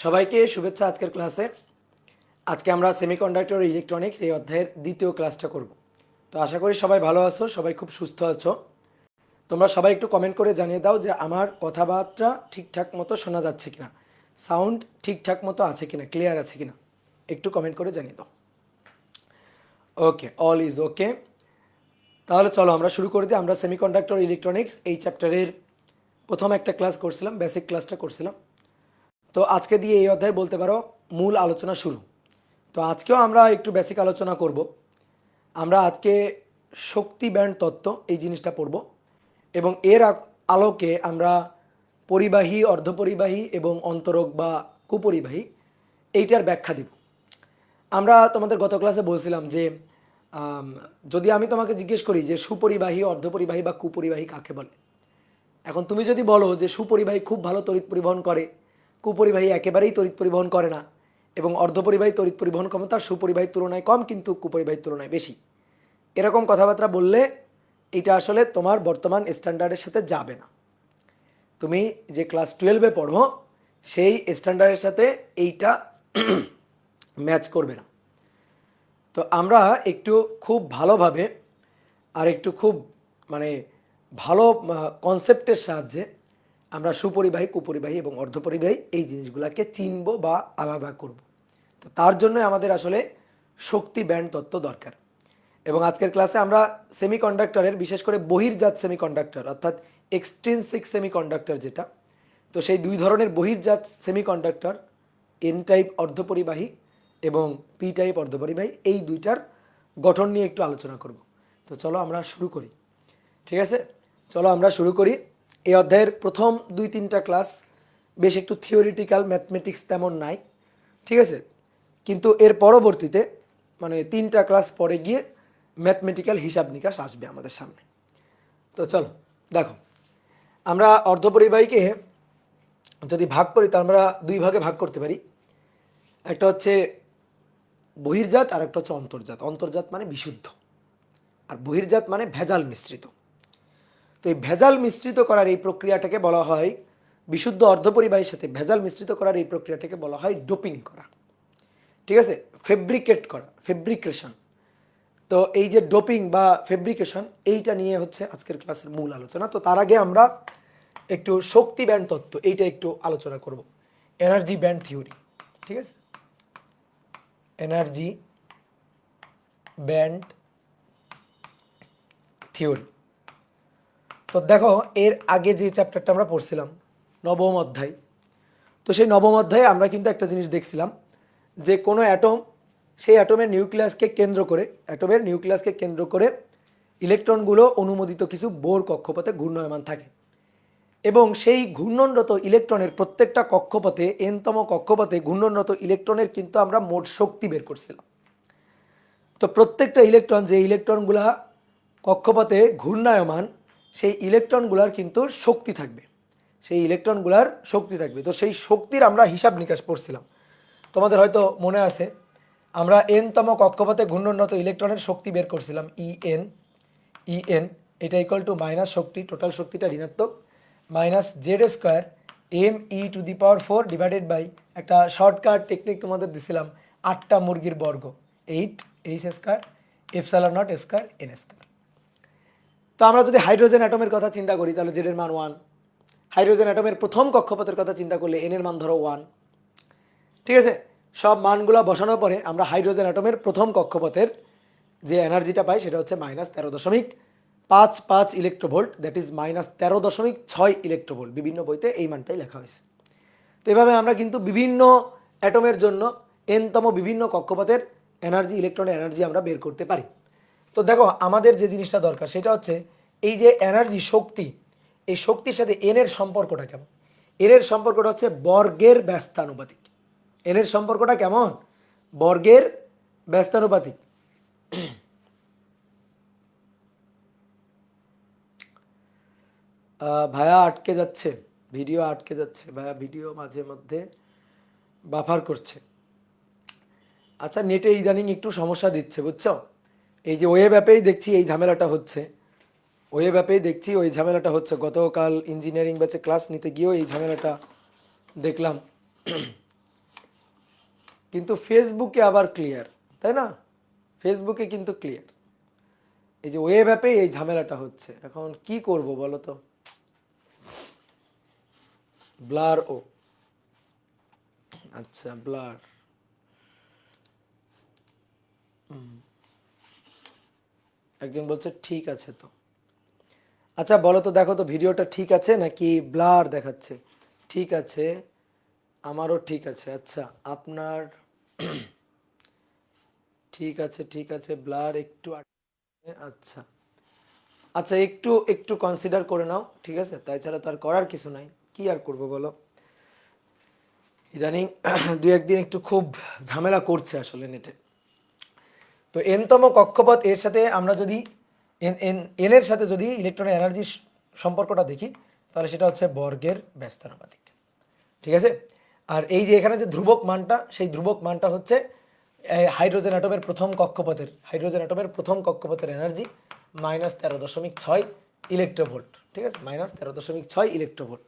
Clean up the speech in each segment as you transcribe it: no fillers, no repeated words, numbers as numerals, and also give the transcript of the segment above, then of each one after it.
সবাইকে শুভেচ্ছা আজকের ক্লাসে। আজকে আমরা সেমিকন্ডাক্টর ইলেকট্রনিক্স এই অধ্যায়ের দ্বিতীয় ক্লাসটা করব। তো আশা করি সবাই ভালো আছো, সবাই খুব সুস্থ আছো। তোমরা সবাই একটু কমেন্ট করে জানিয়ে দাও যে আমার কথাবার্তা ঠিকঠাক মতো শোনা যাচ্ছে কিনা, সাউন্ড ঠিকঠাক মতো আছে কিনা, ক্লিয়ার আছে কিনা, একটু কমেন্ট করে জানিয়ে দাও। ওকে, অল ইজ ওকে। তাহলে চলো আমরা শুরু করে দিই। আমরা সেমিকন্ডাক্টর ইলেকট্রনিক্স এই চ্যাপ্টারের প্রথম একটা ক্লাস করছিলাম, বেসিক ক্লাসটা করছিলাম। তো আজকে দিয়ে এই অধ্যায় বলতে পারো মূল আলোচনা শুরু। তো আজকেও আমরা একটু বেসিক আলোচনা করব। আমরা আজকে শক্তি ব্যান্ড তত্ত্ব এই জিনিসটা পড়ব এবং এর আলোকে আমরা পরিবাহী, অর্ধপরিবাহী এবং অন্তরক বা কুপরিবাহী এইটার ব্যাখ্যা দিব। আমরা তোমাদের গত ক্লাসে বলছিলাম যে যদি আমি তোমাকে জিজ্ঞেস করি যে সুপরিবাহী, অর্ধপরিবাহী বা কুপরিবাহী কাকে বলে, এখন তুমি যদি বলো যে সুপরিবাহী খুব ভালো তড়িৎ পরিবহন করে, কুপরিবাহী একেবারেই তড়িৎ পরিবহন করে না, এবং অর্ধপরিবাহী তড়িৎ পরিবহন ক্ষমতা সুপরিবাহীর তুলনায় কম কিন্তু কুপরিবাহীর তুলনায় বেশি, এরকম কথাবার্তা বললে এটা আসলে তোমার বর্তমান স্ট্যান্ডার্ডের সাথে যাবে না। তুমি যে ক্লাস 12-এ পড়ো সেই স্ট্যান্ডার্ডের সাথে এইটা ম্যাচ করবে না। তো আমরা একটু খুব ভালোভাবে আর একটু খুব মানে ভালো কনসেপ্টের সাহায্যে আমরা সুপরিবাহী, কুপরিবাহী এবং অর্ধপরিবাহী এই জিনিসগুলোকে চিনব বা আলাদা করব। তো তার জন্য আমাদের আসলে শক্তি ব্যান্ড তত্ত্ব দরকার। এবং আজকের ক্লাসে আমরা সেমিকন্ডাক্টরের, বিশেষ করে বহির্জাত সেমিকন্ডাক্টর অর্থাৎ এক্সট্রিনসিক সেমিকন্ডাক্টর যেটা, তো সেই দুই ধরনের বহির্জাত সেমিকন্ডাক্টর, এন টাইপ অর্ধপরিবাহী এবং পি টাইপ অর্ধপরিবাহী, এই দুইটার গঠন নিয়ে একটু আলোচনা করব। তো চলো আমরা শুরু করি। ঠিক আছে, চলো আমরা শুরু করি। এই অধ্যায়ের প্রথম 2-3টা ক্লাস বেশ একটু থিওরিটিক্যাল, ম্যাথমেটিক্স তেমন নাই, ঠিক আছে, কিন্তু এর পরবর্তীতে মানে 3টা ক্লাস পরে গিয়ে ম্যাথমেটিক্যাল হিসাব নিকাশ আসবে আমাদের সামনে। তো চলো দেখো, আমরা অর্ধপরিবাহীকে যদি ভাগ করি তো আমরা দুই ভাগে ভাগ করতে পারি। একটা হচ্ছে বহির্জাত আর একটা হচ্ছে অন্তর্জাত। অন্তর্জাত মানে বিশুদ্ধ আর বহির্জাত মানে ভেজাল মিশ্রিত। তো এই ভেজাল মিশ্রিত করার এই প্রক্রিয়াটাকে বলা হয়, বিশুদ্ধ অর্ধপরিবাহীর সাথে ভেজাল মিশ্রিত করার এই প্রক্রিয়াটাকে বলা হয় ডোপিং করা। ঠিক আছে, ফেব্রিকেট করা, ফেব্রিকেশন। তো এই যে ডোপিং বা ফেব্রিকেশন, এইটা নিয়ে হচ্ছে আজকের ক্লাসের মূল আলোচনা। তো তার আগে আমরা একটু শক্তি ব্যান্ড তত্ত্ব এইটা একটু আলোচনা করব, এনার্জি ব্যান্ড থিওরি। ঠিক আছে, এনার্জি ব্যান্ড থিওরি। তো দেখো, এর আগে যে চ্যাপ্টারটা আমরা পড়ছিলাম নবম অধ্যায়, তো সেই নবম অধ্যায়ে আমরা কিন্তু একটা জিনিস দেখছিলাম যে কোনো অ্যাটম, সেই অ্যাটমের নিউক্লিয়াসকে কেন্দ্র করে, অ্যাটমের নিউক্লিয়াসকে কেন্দ্র করে ইলেকট্রনগুলো অনুমোদিত কিছু বোর কক্ষপথে ঘূর্ণায়মান থাকে এবং সেই ঘূর্ণনরত ইলেকট্রনের প্রত্যেকটা কক্ষপথে, এনতম কক্ষপথে ঘূর্ণনরত ইলেকট্রনের কিন্তু আমরা মোট শক্তি বের করছিলাম। তো প্রত্যেকটা ইলেকট্রন, যে ইলেকট্রনগুলা কক্ষপথে ঘূর্ণায়মান, সেই ইলেকট্রনগুলার কিন্তু শক্তি থাকবে, সেই ইলেকট্রনগুলার শক্তি থাকবে। তো সেই শক্তির আমরা হিসাব নিকাশ পড়ছিলাম। তোমাদের হয়তো মনে আছে, আমরা এনতম কক্ষপথে ঘূর্ণনরত ইলেকট্রনের শক্তি বের করছিলাম, ইএন এটা ইকুয়াল টু মাইনাস শক্তি, টোটাল শক্তিটা ঋণাত্মক, minus Z square M E to the power 4 divided by একটা শর্টকাট টেকনিক তোমাদের দিছিলাম, 8টা মুরগির বর্গ, 8 H square epsilon nought square N square. তো আমরা যদি হাইড্রোজেন অ্যাটমের কথা চিন্তা করি তাহলে জেড এর মান 1, হাইড্রোজেন অ্যাটমের প্রথম কক্ষপথের কথা চিন্তা করলে এন এর মান ধরো 1। ঠিক আছে, সব মানগুলো বসানোর পরে আমরা হাইড্রোজেন অ্যাটমের প্রথম কক্ষপথের যে এনার্জিটা পাই সেটা হচ্ছে -13.55 ইলেকট্রোভোল্ট, দ্যাট ইজ -13.6 ইলেকট্রোভোল্ট। বিভিন্ন বইতে এই মানটাই লেখা হয়েছে। তো এভাবে আমরা কিন্তু বিভিন্ন অ্যাটমের জন্য এনতম বিভিন্ন কক্ষপথের এনার্জি, ইলেকট্রনের এনার্জি আমরা বের করতে পারি। তো দেখো, আমাদের যে জিনিসটা দরকার সেটা হচ্ছে এই যে এনার্জি, শক্তি, এই শক্তির সাথে এন এর সম্পর্কটা কেমন। এন এর সম্পর্কটা হচ্ছে বর্গের ব্যস্তানুপাতিক। এন এর সম্পর্কটা কেমন? বর্গের ব্যস্তানুপাতিক। ভাইয়া আটকে যাচ্ছে, ভিডিও আটকে যাচ্ছে ভাইয়া, ভিডিও মাঝে মধ্যে বাফার করছে। আচ্ছা, নেটে ইদানিং একটু সমস্যা দিচ্ছে, বুঝছো। এই যে ওয়েব অ্যাপেই দেখছি এই ঝামেলাটা হচ্ছে, ওয়েব অ্যাপেই দেখছি ওই ঝামেলাটা হচ্ছে। গতকাল ইঞ্জিনিয়ারিং ব্যাচে ক্লাস নিতে গিয়েও এই ঝামেলাটা দেখলাম। কিন্তু ফেসবুকে আবার ক্লিয়ার, তাই না? ফেসবুকে কিন্তু ক্লিয়ার। এই যে ওয়েব অ্যাপে এই ঝামেলাটা হচ্ছে, এখন কি করব বলো তো? ব্লার ও, আচ্ছা ব্লার, একজন বলছে ঠিক আছে তো। আচ্ছা বলো তো, দেখো তো ভিডিওটা ঠিক আছে নাকি ব্লার দেখাচ্ছে? ঠিক আছে, আমারও ঠিক আছে। আচ্ছা আপনার ঠিক আছে, ঠিক আছে, ব্লার একটু আচ্ছা আচ্ছা, একটু একটু কনসিডার করে নাও, ঠিক আছে? তাই ছাড়া তো আর করার কিছু নাই, কি আর করব বলো। ইদানিং দু একদিন একটু খুব ঝামেলা করছে আসলে নেটে। তো এনতম কক্ষপথ এর সাথে আমরা যদি এন এন এন এর সাথে যদি ইলেকট্রনের এনার্জি সম্পর্কটা দেখি, তাহলে সেটা হচ্ছে বর্গের ব্যস্তানুপাতিক, ঠিক আছে? আর এই যে এখানে যে ধ্রুবক মানটা, সেই ধ্রুবক মানটা হচ্ছে হাইড্রোজেন অ্যাটমের প্রথম কক্ষপথের এনার্জি -13.6 ইলেকট্রোভোল্ট, ঠিক আছে? -13.6 ইলেকট্রোভোল্ট।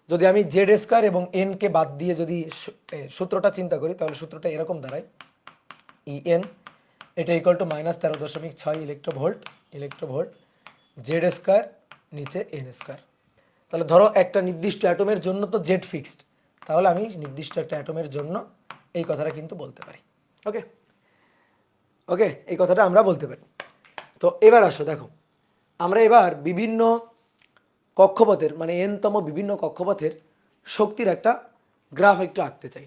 যদি আমি জেড স্কোয়ার এবং এন কে বাদ দিয়ে যদি সূত্রটা চিন্তা করি, তাহলে সূত্রটা এরকম দাঁড়ায়, ইএন এটা equal two -13.6 electronvolt Z square নিচে এন স্কোয়ার। তাহলে ধরো একটা নির্দিষ্ট অ্যাটমের জন্য তো জেড ফিক্সড, তাহলে আমি নির্দিষ্ট একটা অ্যাটমের জন্য এই কথাটা কিন্তু বলতে পারি। ওকে, ওকে, এই কথাটা আমরা বলতে পারি। তো এবার আসো দেখো, আমরা এবার বিভিন্ন কক্ষপথের মানে এনতম বিভিন্ন কক্ষপথের শক্তির একটা গ্রাফ একটু আঁকতে চাই।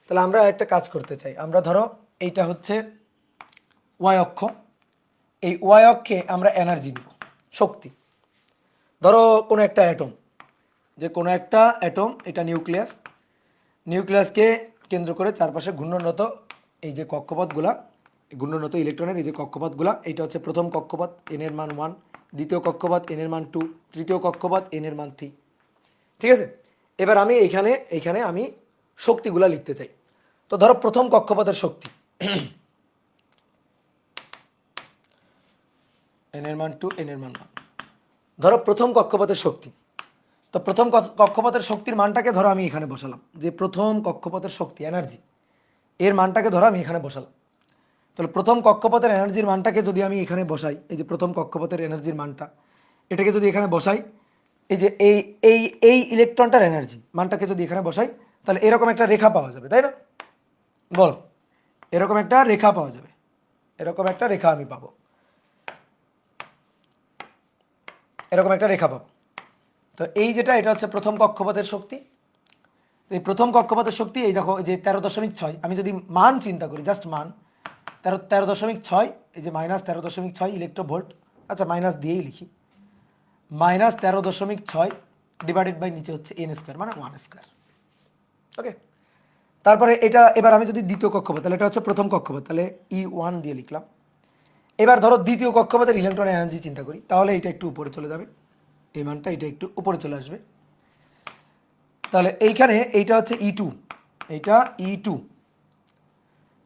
তাহলে আমরা একটা কাজ করতে চাই, আমরা ধরো এইটা হচ্ছে ওয়াই অক্ষ, এই ওয়াই অক্ষে আমরা এনার্জি নিব, শক্তি। ধরো কোনো একটা অ্যাটম, যে কোনো একটা অ্যাটম, এটা নিউক্লিয়াস, নিউক্লিয়াসকে কেন্দ্র করে চারপাশে ঘূর্ণনরত এই যে কক্ষপথগুলা, ঘূর্ণনরত ইলেকট্রনের এই যে কক্ষপথগুলা, এইটা হচ্ছে প্রথম কক্ষপথ, এন এর মান 1, দ্বিতীয় কক্ষপথ এন এর মান 2, তৃতীয় কক্ষপথ এন এর মান 3, ঠিক আছে? এবার আমি এইখানে এইখানে আমি শক্তিগুলা লিখতে চাই। তো ধরো প্রথম কক্ষপথের শক্তি এন এর মান 2, এন এর মান 1, ধরো প্রথম কক্ষপথের শক্তি। তো প্রথম কক্ষপথের শক্তির মানটাকে ধরো আমি এখানে বসালাম, যে প্রথম কক্ষপথের শক্তি এনার্জি, এর মানটাকে ধরো আমি এখানে বসালাম। তাহলে প্রথম কক্ষপথের এনার্জির মানটাকে যদি আমি এখানে বসাই, এই যে প্রথম কক্ষপথের এনার্জির মানটা, এটাকে যদি এখানে বসাই, এই যে এই এই এই ইলেকট্রনটার এনার্জি মানটাকে যদি এখানে বসাই, তাহলে এরকম একটা রেখা পাওয়া যাবে, তাই না? বলো, এরকম একটা রেখা পাওয়া যাবে, এরকম একটা রেখা আমি পাবো, এরকম একটা রেখা পাবো। তো এই যেটা, এটা হচ্ছে প্রথম কক্ষপথের শক্তি। এই প্রথম কক্ষপথের শক্তি, এই দেখো, এই যে 13.6, আমি যদি মান চিন্তা করি, জাস্ট মান 13.6, এই যে -13.6 ইলেকট্রোভোল্ট, আচ্ছা মাইনাস দিয়েই লিখি, -13.6 ডিভাইডেড বাই নিচে হচ্ছে এন স্কোয়ার মানে 1 স্কোয়ার। ওকে, তারপরে এটা এবার আমি যদি দ্বিতীয় কক্ষপথ, তাহলে এটা হচ্ছে প্রথম কক্ষপথ, তাহলে E1 দিয়ে লিখলাম। এবার ধরো দ্বিতীয় কক্ষপথের ইলেকট্রনের এনার্জি চিন্তা করি, তাহলে এটা একটু উপরে চলে যাবে, এই মানটা এটা একটু উপরে চলে আসবে। তাহলে এইখানে এইটা হচ্ছে E2, এইটা E2,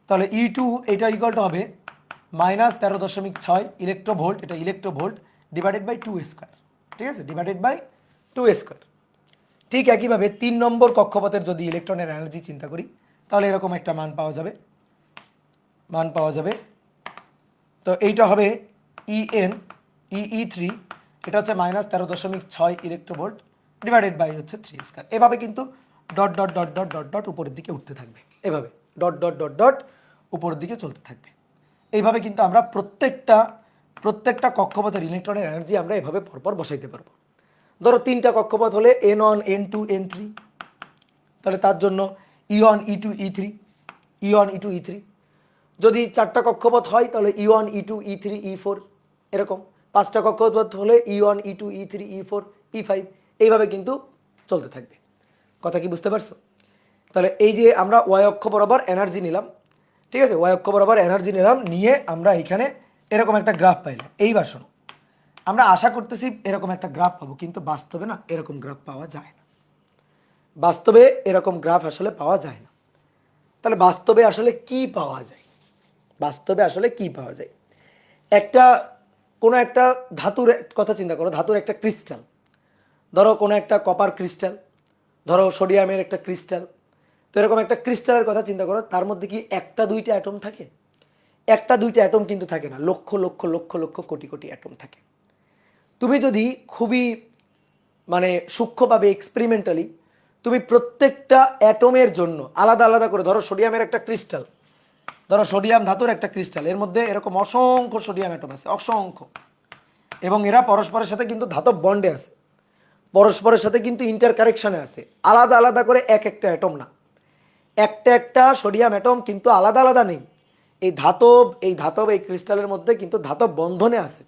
তাহলে E2 এটা ইকুয়াল টু হবে -13.6 ইলেকট্রোভোল্ট, এটা ইলেকট্রোভোল্ট ডিভাইডেড বাই 2 স্কোয়ার, ঠিক আছে? Divided by 2 square. ঠিক একইভাবে 3 নম্বর কক্ষপথের যদি ইলেকট্রনের এনার্জি চিন্তা করি, তাহলে এরকম একটা মান পাওয়া যাবে, মান পাওয়া যাবে। তো এইটা হবে EN EE3, এটা হচ্ছে -13.6 ইলেকট্রোভোল্ট ডিভাইডেড বাই হচ্ছে 3 স্কোয়ার। এভাবে কিন্তু dot dot dot dot dot dot উপরের দিকে উঠতে থাকবে, এভাবে ডট ডট ডট ডট উপরের দিকে চলতে থাকবে। এইভাবে কিন্তু আমরা প্রত্যেকটা কক্ষপথের ইলেকট্রনের এনার্জি আমরা এভাবে পরপর বসাইতে পারবো। ধরো 3টা কক্ষপথ হলে N1 N2 N3, তাহলে তার জন্য E1 E2 E3, E1 E2 E3। যদি 4টা কক্ষপথ হয় তাহলে E1 E2 E3 E4, এরকম 5টা কক্ষপথ হলে E1 E2 E3 E4 E5, এইভাবে কিন্তু চলতে থাকবে। কথা কি বুঝতে পারছো? তাহলে এই যে আমরা ওয়াই অক্ষ বরাবর এনার্জি নিলাম, ঠিক আছে? ওয়াই অক্ষ বরাবর এনার্জি নিলাম, নিয়ে আমরা এখানে এরকম একটা গ্রাফ পাইলাম। এইবার শোনো, আমরা আশা করতেছি এরকম একটা গ্রাফ পাবো, কিন্তু বাস্তবে না এরকম গ্রাফ পাওয়া যায় না, বাস্তবে এরকম গ্রাফ আসলে পাওয়া যায় না। তাহলে বাস্তবে আসলে কি পাওয়া যায়? বাস্তবে আসলে কি পাওয়া যায়? একটা কোনো একটা ধাতুর কথা চিন্তা করো, ধাতুর একটা ক্রিস্টাল, ধরো কোনো একটা কপার ক্রিস্টাল, ধরো সোডিয়ামের একটা ক্রিস্টাল, তো এরকম একটা ক্রিস্টালের কথা চিন্তা করো, তার মধ্যে কি একটা দুইটা অ্যাটম থাকে? একটা দুইটা অ্যাটম কিন্তু থাকে না, লক্ষ লক্ষ লক্ষ লক্ষ কোটি কোটি অ্যাটম থাকে। তুমি যদি খুবই মানে সূক্ষ্মভাবে এক্সপেরিমেন্টালি তুমি প্রত্যেকটা অ্যাটমের জন্য আলাদা আলাদা করে, ধরো সোডিয়ামের একটা ক্রিস্টাল, ধরো সোডিয়াম ধাতুর একটা ক্রিস্টাল, এর মধ্যে এরকম অসংখ্য সোডিয়াম অ্যাটম আছে, অসংখ্য, এবং এরা পরস্পরের সাথে কিন্তু ধাতব বন্ডে আছে, পরস্পরের সাথে কিন্তু ইন্টার কারেকশনে আছে, আলাদা আলাদা করে এক একটা অ্যাটম না, একটা একটা সোডিয়াম অ্যাটম কিন্তু আলাদা আলাদা নেই, এই ক্রিস্টালের মধ্যে কিন্তু ধাতব বন্ধনে আছে।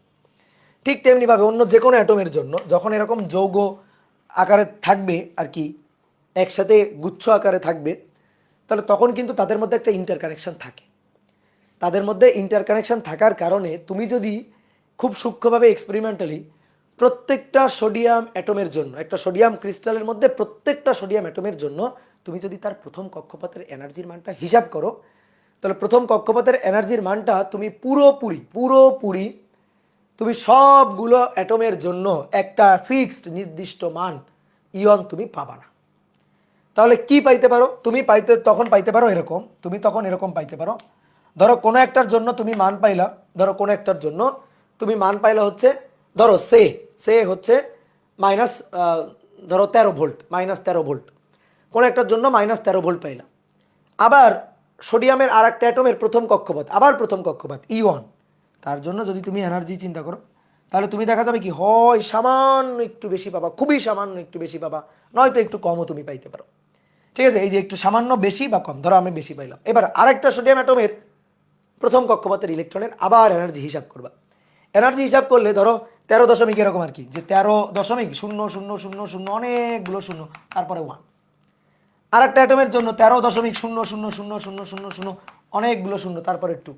ঠিক তেমনিভাবে অন্য যে কোনো অ্যাটমের জন্য যখন এরকম যৌগ আকারে থাকবে আর কি, একসাথে গুচ্ছ আকারে থাকবে, তাহলে তখন কিন্তু তাদের মধ্যে একটা ইন্টার কানেকশন থাকে। তাদের মধ্যে ইন্টার কানেকশন থাকার কারণে তুমি যদি খুব সূক্ষ্মভাবে এক্সপেরিমেন্টালি প্রত্যেকটা সোডিয়াম অ্যাটমের জন্য, একটা সোডিয়াম ক্রিস্টালের মধ্যে প্রত্যেকটা সোডিয়াম অ্যাটমের জন্য তুমি যদি তার প্রথম কক্ষপথের এনার্জির মানটা হিসাব করো, তাহলে প্রথম কক্ষপথের এনার্জির মানটা তুমি পুরোপুরি পুরোপুরি তুমি সবগুলো অ্যাটমের জন্য একটা ফিক্সড নির্দিষ্ট মান ইয়ন তুমি পাবা না। তাহলে কি পাইতে পারো? তুমি তখন পাইতে পারো এরকম, তুমি তখন এরকম পাইতে পারো, ধরো কোনো একটার জন্য তুমি মান পাইলা, ধরো কোনো একটার জন্য তুমি মান পাইলা হচ্ছে, ধরো সে হচ্ছে মাইনাস, ধরো 13 ভোল্ট, -13 ভোল্ট, কোনো একটার জন্য -13 ভোল্ট পাইলা। আবার সোডিয়ামের আর একটা অ্যাটমের প্রথম কক্ষপথ, আবার প্রথম কক্ষপথ E1, তার জন্য যদি তুমি এনার্জি চিন্তা করো, তাহলে তুমি দেখা যাবে কি হয় সামান্য একটু বেশি পাবা, খুবই সামান্য একটু বেশি পাবা, নয়তো একটু কমও তুমি পাইতে পারো। ঠিক আছে, এই যে একটু সামান্য বেশি বা কম, ধরো আমি বেশি পাইলাম। এবার আরেকটা সোডিয়াম অ্যাটমের প্রথম কক্ষপথের ইলেকট্রনের আবার এনার্জি হিসাব করবা। এনার্জি হিসাব করলে ধরো 13 দশমিক এরকম আর কি, যে 13.0000 অনেকগুলো শূন্য, তারপরে 1। আর একটা অ্যাটমের জন্য 13.000000 অনেকগুলো শূন্য, তারপরে 2।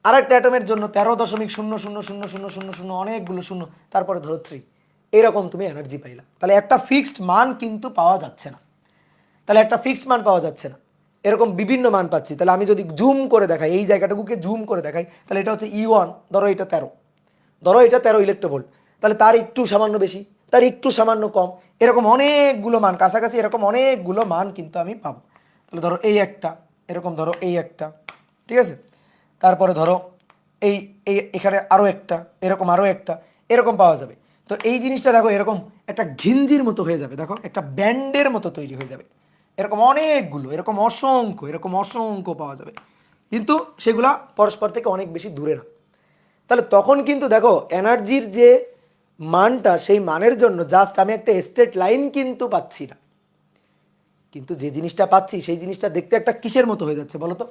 আর একটা অ্যাটমের জন্য 13.000000 অনেকগুলো শূন্য, তারপরে ধরো 3। এইরকম তুমি এনার্জি পাইলা। তাহলে একটা ফিক্সড মান কিন্তু পাওয়া যাচ্ছে না, তাহলে একটা ফিক্সড মান পাওয়া যাচ্ছে না, এরকম বিভিন্ন মান পাচ্ছি। তাহলে আমি যদি জুম করে দেখাই, এই জায়গাটাকে জুম করে দেখাই, তাহলে এটা হচ্ছে E1, ধরো এটা 13, ধরো এটা 13 ইলেকট্রোভোল্ট, তাহলে তার একটু সামান্য বেশি, তার একটু সামান্য কম, এরকম অনেকগুলো মান কাছাকাছি, এরকম অনেকগুলো মান কিন্তু আমি পাবো। তাহলে ধরো এই একটা, এরকম ধরো এই একটা, ঠিক আছে, তারপরে ধরো এই এই এখানে আরও একটা, এরকম আরও একটা, এরকম পাওয়া যাবে। তো এই জিনিসটা দেখো এরকম একটা ঘিঞ্জির মতো হয়ে যাবে, দেখো একটা ব্যান্ডের মতো তৈরি হয়ে যাবে, এরকম অনেকগুলো, এরকম অসংখ্য পাওয়া যাবে, কিন্তু সেগুলা পরস্পর থেকে অনেক বেশি দূরে না। তাহলে তখন কিন্তু দেখো এনার্জির যে মানটা, সেই মানের জন্য জাস্ট আমি একটা স্ট্রেট লাইন কিন্তু পাচ্ছি না, কিন্তু যে জিনিসটা পাচ্ছি সেই জিনিসটা দেখতে একটা কিসের মতো হয়ে যাচ্ছে বলো তো?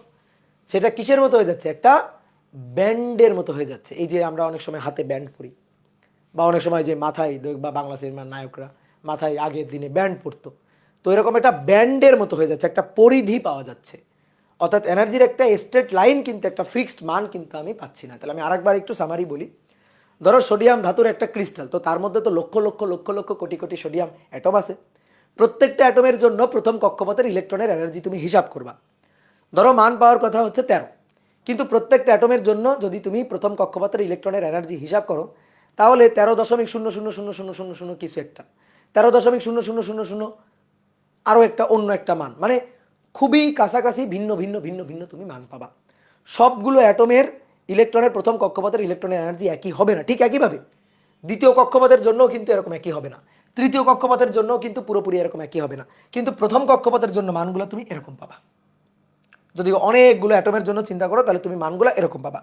সেটা কিসের মতো হয়ে যাচ্ছে? একটা ব্যান্ডের মতো হয়ে যাচ্ছে। এই যে আমরা অনেক সময় হাতে ব্যান্ড পরি, বা অনেক সময় যে মাথায় বা বাংলা সিনেমার নায়করা মাথায় আগের দিনে ব্যান্ড পরতো, তো এরকম একটা ব্যান্ডের মতো হয়ে যাচ্ছে, একটা পরিধি পাওয়া যাচ্ছে। অর্থাৎ এনার্জির একটা স্ট্রেট লাইন কিন্তু, একটা ফিক্সড মান কিন্তু আমি পাচ্ছি না। তাহলে আমি আরেকবার একটু সামারি বলি। ধরো সোডিয়াম ধাতুর একটা ক্রিস্টাল, তো তার মধ্যে তো লক্ষ লক্ষ লক্ষ লক্ষ কোটি কোটি সোডিয়াম অ্যাটম আছে। প্রত্যেকটা অ্যাটমের জন্য প্রথম কক্ষপথের ইলেকট্রনের এনার্জি তুমি হিসাব করবা। ধরো মান পাওয়ার কথা হচ্ছে 13, কিন্তু প্রত্যেকটা অ্যাটমের জন্য যদি তুমি প্রথম কক্ষপথের ইলেকট্রনের এনার্জি হিসাব করো, তাহলে 13.000000 কিছু একটা, 13.0000 আরও একটা অন্য একটা মান, মানে খুবই কাছাকাছি ভিন্ন ভিন্ন ভিন্ন ভিন্ন তুমি মান পাবা। সবগুলো অ্যাটমের ইলেকট্রনের প্রথম কক্ষপথের ইলেকট্রনের এনার্জি একই হবে না, ঠিক একইভাবে দ্বিতীয় কক্ষপথের জন্যও কিন্তু এরকম একই হবে না, তৃতীয় কক্ষপথের জন্যও কিন্তু পুরোপুরি এরকম একই হবে না, কিন্তু প্রথম কক্ষপথের জন্য মানগুলো তুমি এরকম পাবা। যদি অনেকগুলো অ্যাটমের জন্য চিন্তা করো, তাহলে তুমি মানগুলো এরকম পাবা।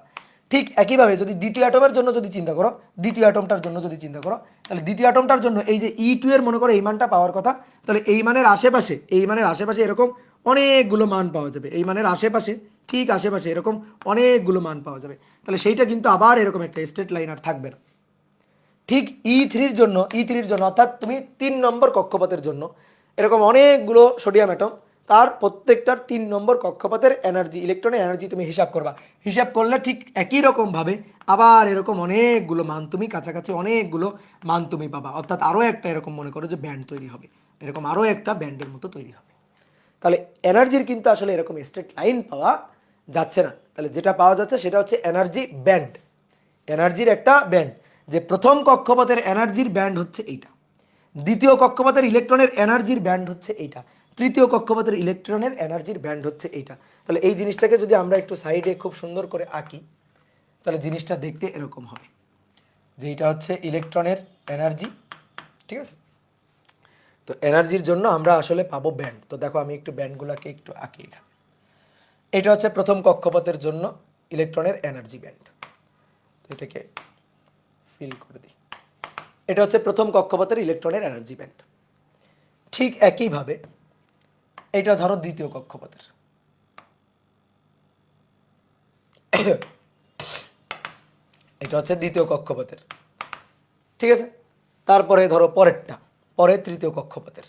ঠিক একইভাবে যদি দ্বিতীয় অ্যাটমের জন্য যদি চিন্তা করো, দ্বিতীয় অ্যাটমটার জন্য যদি চিন্তা করো, তাহলে দ্বিতীয় অ্যাটমটার জন্য এই যে E2 এর মনে করো এই মানটা পাওয়ার কথা, তাহলে এই মানের আশেপাশে, এই মানের আশেপাশে এরকম অনেকগুলো মান পাওয়া যাবে, এই মানের আশেপাশে, ঠিক আশেপাশে এরকম অনেকগুলো মান পাওয়া যাবে। তাহলে সেইটা কিন্তু আবার এরকম একটা স্ট্রেট লাইন আর থাকবে না। ঠিক E3-র জন্য অর্থাৎ তুমি 3 নম্বর কক্ষপথের জন্য এরকম অনেকগুলো সোডিয়াম অ্যাটম, তার প্রত্যেকটার 3 নম্বর কক্ষপথের এনার্জি, ইলেকট্রনের এনার্জি তুমি হিসাব করবা। হিসাব করলে ঠিক একই রকমভাবে আবার এরকম অনেকগুলো মান তুমি কাছাকাছি অনেকগুলো মান তুমি পাবা। অর্থাৎ আরও একটা এরকম মনে করো যে ব্যান্ড তৈরি হবে, এরকম আরও একটা ব্যান্ডের মতো তৈরি হবে। তাহলে এনার্জির কিন্তু আসলে এরকম স্ট্রেট লাইন পাওয়া যাচ্ছে না। তাহলে যেটা পাওয়া যাচ্ছে সেটা হচ্ছে এনার্জি ব্যান্ড, এনার্জির একটা ব্যান্ড, যে প্রথম কক্ষপথের এনার্জির ব্যান্ড হচ্ছে এইটা, দ্বিতীয় কক্ষপথের ইলেকট্রনের এনার্জির ব্যান্ড হচ্ছে এইটা, তৃতীয় কক্ষপথের ইলেকট্রনের এনার্জির ব্যান্ড হচ্ছে এইটা। তাহলে এই জিনিসটাকে যদি আমরা একটু সাইডে খুব সুন্দর করে আঁকি, তাহলে জিনিসটা দেখতে এরকম হবে যে এটা হচ্ছে ইলেকট্রনের এনার্জি, ঠিক আছে। তো এনার্জির জন্য আমরা আসলে পাবো ব্যান্ড। তো দেখো আমি একটু ব্যান্ডগুলোকে একটু আঁকি এখানে। এটা হচ্ছে প্রথম কক্ষপথের জন্য ইলেকট্রনের এনার্জি ব্যান্ড, এটাকে ফিল করে দিই। এটা হচ্ছে প্রথম কক্ষপথের ইলেকট্রনের এনার্জি ব্যান্ড। ঠিক একইভাবে এটা ধরো দ্বিতীয় কক্ষপথের, এটা হচ্ছে দ্বিতীয় কক্ষপথের, ঠিক আছে। তারপরে ধরো পরেরটা, পরে তৃতীয় কক্ষপথের,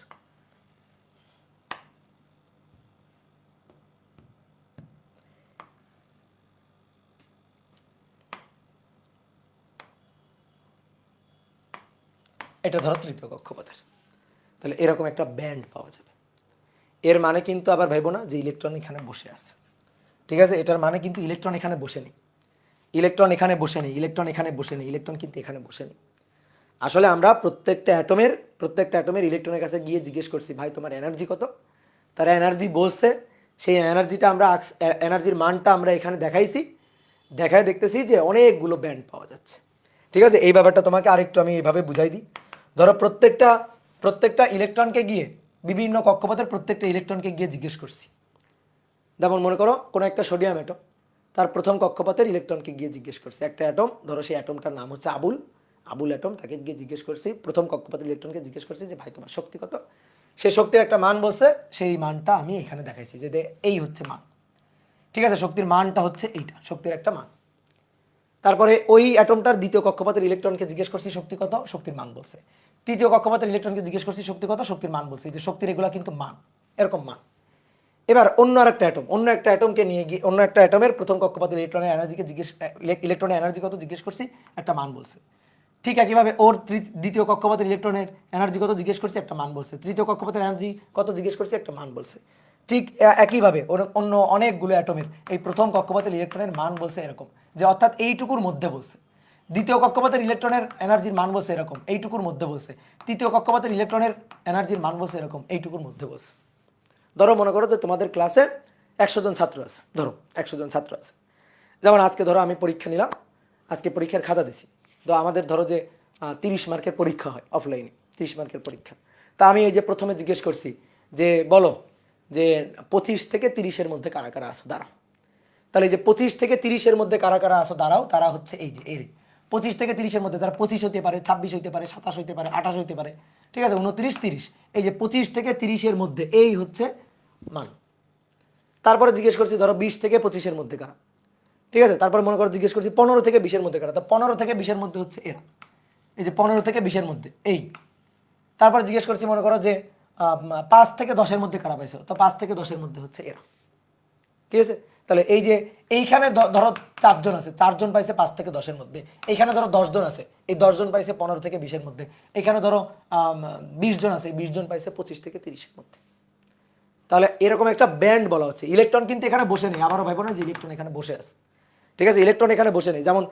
এটা ধরো তৃতীয় কক্ষপথের। তাহলে এরকম একটা ব্যান্ড পাওয়া যাবে। এর মানে কিন্তু আবার ভাইবো না যে ইলেকট্রন এখানে বসে আছে, ঠিক আছে। এটার মানে কিন্তু ইলেকট্রন এখানে বসে নেই, ইলেকট্রন এখানে বসে নেই, ইলেকট্রন এখানে বসে নেই, ইলেকট্রন কিন্তু এখানে বসে নেই। আসলে আমরা প্রত্যেকটা অ্যাটমের ইলেকট্রনের কাছে গিয়ে জিজ্ঞেস করছি ভাই তোমার এনার্জি কত, তারা এনার্জি বলছে, সেই এনার্জিটা আমরা এনার্জির মানটা আমরা এখানে দেখাইছি, দেখায় দেখতেছি যে অনেকগুলো ব্যান্ড পাওয়া যাচ্ছে, ঠিক আছে। এই ব্যাপারটা তোমাকে আরেকটু আমি এইভাবে বুঝাই দিই। ধরো প্রত্যেকটা ইলেকট্রনকে গিয়ে, বিভিন্ন কক্ষপথের প্রত্যেকটা ইলেকট্রনকে গিয়ে জিজ্ঞেস করছি। যেমন মনে করো কোনো একটা সোডিয়াম অ্যাটম, তার প্রথম কক্ষপথের ইলেকট্রনকে গিয়ে জিজ্ঞেস করছে। একটা অ্যাটম, ধরো সেই অ্যাটমটার নাম হচ্ছে আবুল অ্যাটম, তাকে গিয়ে জিজ্ঞেস করছি, প্রথম কক্ষপথের ইলেকট্রনকে জিজ্ঞেস করছি যে ভাই তোমার শক্তি কত। সে শক্তির একটা মান বলছে, সেই মানটা আমি এখানে দেখাইছি যে এই হচ্ছে মান, ঠিক আছে। শক্তির মানটা হচ্ছে এইটা, শক্তির একটা মান। তারপরে ওই অ্যাটমটার দ্বিতীয় কক্ষপথের ইলেকট্রনকে জিজ্ঞেস করছি শক্তি কত, শক্তির মান বলছে। তৃতীয় কক্ষপথের ইলেকট্রনকে জিজ্ঞেস করছি শক্তি কত, শক্তির মান বলছে। এই যে শক্তির এগুলা কিন্তু মান, এরকম মান। এবার অন্য একটা অ্যাটমকে নিয়ে গিয়ে, অন্য একটা অ্যাটমের প্রথম কক্ষপথের ইলেকট্রনের এনার্জি কত জিজ্ঞেস করছি, একটা মান বলছে। ঠিক একইভাবে ওর দ্বিতীয় কক্ষপথের ইলেকট্রনের এনার্জি কত জিজ্ঞেস করছি, একটা মান বলছে। তৃতীয় কক্ষপথের এনার্জি কত জিজ্ঞেস করছি, একটা মান বলছে। ঠিক একইভাবে অন্য অনেকগুলো অ্যাটমের এই প্রথম কক্ষপথের ইলেকট্রনের মান বলছে এরকম, যে অর্থাৎ এইটুকুর মধ্যে বলছে। দ্বিতীয় কক্ষপথের ইলেকট্রনের এনার্জির মান বলছে এরকম, এইটুকুর মধ্যে বলছে। তৃতীয় কক্ষপথের ইলেকট্রনের এনার্জির মান বলছে এরকম, এইটুকুর মধ্যে বলছে। ধরো মনে করো যে তোমাদের ক্লাসে 100 জন ছাত্র আছে, ধরো 100 জন ছাত্র আছে। যেমন আজকে ধরো আমি পরীক্ষা নিলাম, আজকে পরীক্ষার খাতা দিছি। তো আমাদের ধরো যে 30 মার্কের পরীক্ষা হয় অফলাইনে, 30 মার্কের পরীক্ষা। তা আমি এই যে প্রথমে জিজ্ঞেস করছি যে বলো যে 25 থেকে 30-এর মধ্যে কারা কারা আসো, দাঁড়াও। তাহলে এই যে 25 থেকে 30-এর মধ্যে কারা কারা আসো দাঁড়াও, তারা হচ্ছে এই যে এর 25 থেকে 30-এর মধ্যে, তারা 25 হতে পারে, 26 হইতে পারে, 27 হইতে পারে, 28 হইতে পারে, ঠিক আছে, 29, 30। এই যে 25 থেকে 30-এর মধ্যে এই হচ্ছে মান। তারপরে জিজ্ঞেস করছি ধরো 20 থেকে 25-এর মধ্যে কারা, ঠিক আছে। তারপরে মনে করো জিজ্ঞেস করছি 15 থেকে 20-এর মধ্যে কারা, তো 15 থেকে 20-এর মধ্যে হচ্ছে এরা, এই যে 15 থেকে 20-এর মধ্যে এই। তারপর জিজ্ঞেস করছি মনে করো যে 5 থেকে 10-এর মধ্যে কারা পাইছো, তো 5 থেকে 10-এর মধ্যে হচ্ছে এরা, ঠিক আছে। তাহলে এই যে এইখানে ধরো 4 জন আছে, 4 জন পাইছে 5 থেকে 10-এর মধ্যে। এইখানে ধরো 10 জন আছে, এই 10 জন পাইছে 15 থেকে 20-এর মধ্যে। এখানে ধরো 20 জন আছে, 20 জন পাইছে 25 থেকে 30-এর মধ্যে। তাহলে এরকম একটা ব্যান্ড বলা হচ্ছে। ইলেকট্রন কিন্তু এখানে বসে নেই, আবারও ভাইবো না যে ইলেকট্রন এখানে বসে আছে, ঠিক আছে। ইলেকট্রন এখানে বসে নেই। যেমন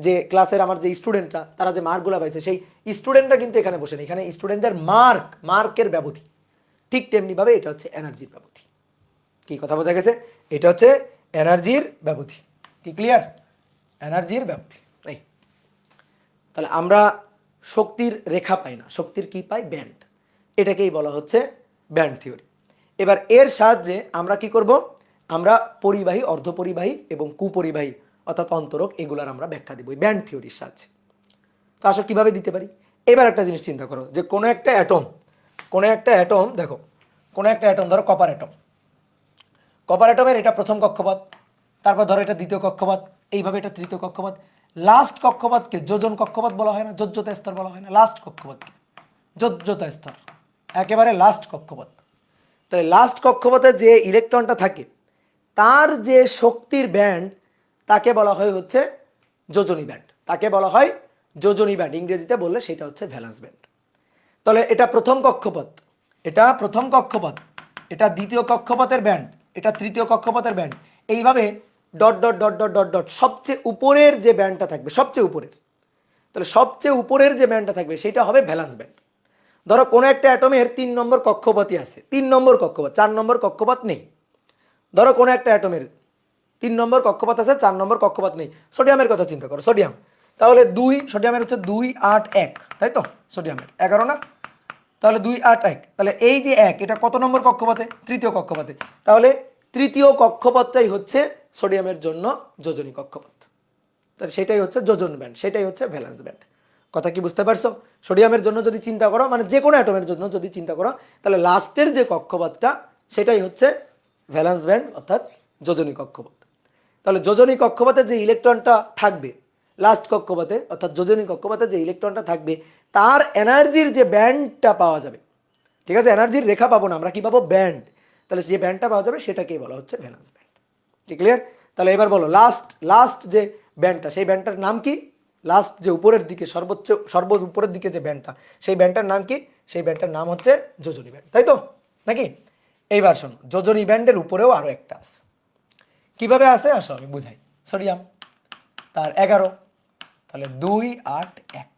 যে ক্লাসের আমার যে স্টুডেন্টরা, তারা যে মার্কগুলো পাইছে, সেই স্টুডেন্টরা কিন্তু এখানে বসে নেই, এখানে স্টুডেন্টদের মার্কের ব্যবধি। ঠিক তেমনিভাবে এটা হচ্ছে এনার্জির ব্যবধি। কি কথা বোঝা গেছে? এটা হচ্ছে এনার্জির ব্যবধি। কি ক্লিয়ার? এনার্জির ব্যবধি এই। তাহলে আমরা শক্তির রেখা পাই না, শক্তির কি পাই? ব্যান্ড। এটাকেই বলা হচ্ছে ব্যান্ড থিওরি। এবার এর সাহায্যে আমরা কি করব? আমরা পরিবাহী, অর্ধপরিবাহী এবং কুপরিবাহী অর্থাৎ অন্তরক, এগুলার আমরা ব্যাখ্যা দিব ব্যান্ড থিওরির সাহায্যে। তো আসলে কিভাবে দিতে পারি? এবার একটা জিনিস চিন্তা করো যে কোনো একটা অ্যাটম দেখো, কোনো একটা অ্যাটম ধরো কপার অ্যাটমের এটা প্রথম কক্ষপথ, তারপর ধরো এটা দ্বিতীয় কক্ষপথ, এইভাবে এটা তৃতীয় কক্ষপথ। লাস্ট কক্ষপথকে যোজন কক্ষপথ বলা হয় না, যোজ্যতা স্তর বলা হয় না, লাস্ট কক্ষপথকে যোজ্যতা স্তর, একেবারে লাস্ট কক্ষপথ। তাহলে লাস্ট কক্ষপথে যে ইলেকট্রনটা থাকে, তার যে শক্তির ব্যান্ড, তাকে বলা হয় হচ্ছে যোজনী ব্যান্ড, তাকে বলা হয় যোজনী ব্যান্ড। ইংরেজিতে বললে সেটা হচ্ছে ভ্যালেন্স ব্যান্ড। তাহলে এটা প্রথম কক্ষপথ, এটা দ্বিতীয় কক্ষপথের ব্যান্ড, এটা তৃতীয় কক্ষপথের ব্যান্ড, এইভাবে dot dot dot dot dot dot সবচেয়ে উপরের যে ব্যান্ডটা থাকবে, সবচেয়ে উপরের, তাহলে সবচেয়ে উপরের যে ব্যান্ডটা থাকবে সেটা হবে ভ্যালেন্স ব্যান্ড। ধরো কোনো একটা অ্যাটমের 3 নম্বর কক্ষপথই আছে, 3 নম্বর কক্ষপথ, 4 নম্বর কক্ষপথ নেই। ধরো কোনো একটা অ্যাটমের 3 নম্বর কক্ষপথ আছে, 4 নম্বর কক্ষপথ নেই। সোডিয়ামের কথা চিন্তা করো, সোডিয়াম, তাহলে 2, সোডিয়ামের হচ্ছে 2 8 1, তাই তো? সোডিয়ামের 11 না, তাহলে 2 8 1, তাহলে এই যে 1, এটা কত নম্বর কক্ষপথে? তৃতীয় কক্ষপথে। তাহলে তৃতীয় কক্ষপথটাই হচ্ছে সোডিয়ামের জন্য যোজনী কক্ষপথ। তাহলে সেটাই হচ্ছে যোজন ব্যান্ড, সেটাই হচ্ছে ভ্যালেন্স ব্যান্ড। কথা কি বুঝতে পারছো? সোডিয়ামের জন্য যদি চিন্তা করো, মানে যে কোনো অ্যাটমের জন্য যদি চিন্তা করো, তাহলে লাস্টের যে কক্ষপথটা সেটাই হচ্ছে ভ্যালেন্স ব্যান্ড অর্থাৎ যোজনী কক্ষপথ। তাহলে যোজনী কক্ষপথে যে ইলেকট্রনটা থাকবে লাস্ট কক্ষপথে অর্থাৎ যোজনী কক্ষপথে যে ইলেকট্রনটা থাকবে তার এনার্জির যে ব্যান্ডটা পাওয়া যাবে, ঠিক আছে? এনার্জির রেখা পাবো না আমরা, কি পাবো? ব্যান্ড। তাহলে যে ব্যান্ডটা পাওয়া যাবে সেটাকেই বলা হচ্ছে ভ্যালেন্স ব্যান্ড। কি ক্লিয়ার? তাহলে এবার বলো লাস্ট যে ব্যান্ডটা, সেই ব্যান্ডটার নাম কি? লাস্ট যে উপরের দিকে সর্ব উপরের দিকে যে ব্যান্ডটা, সেই ব্যান্ডটার নাম কি? সেই ব্যান্ডটার নাম হচ্ছে যোজনী ব্যান্ড, তাই তো নাকি? এইবার শোনো, যোজনী ব্যান্ডের উপরেও আরো একটা আছে। কিভাবে আছে আসো আমি বুঝাই। সোডিয়াম, তার 11, তাহলে 2 8 1।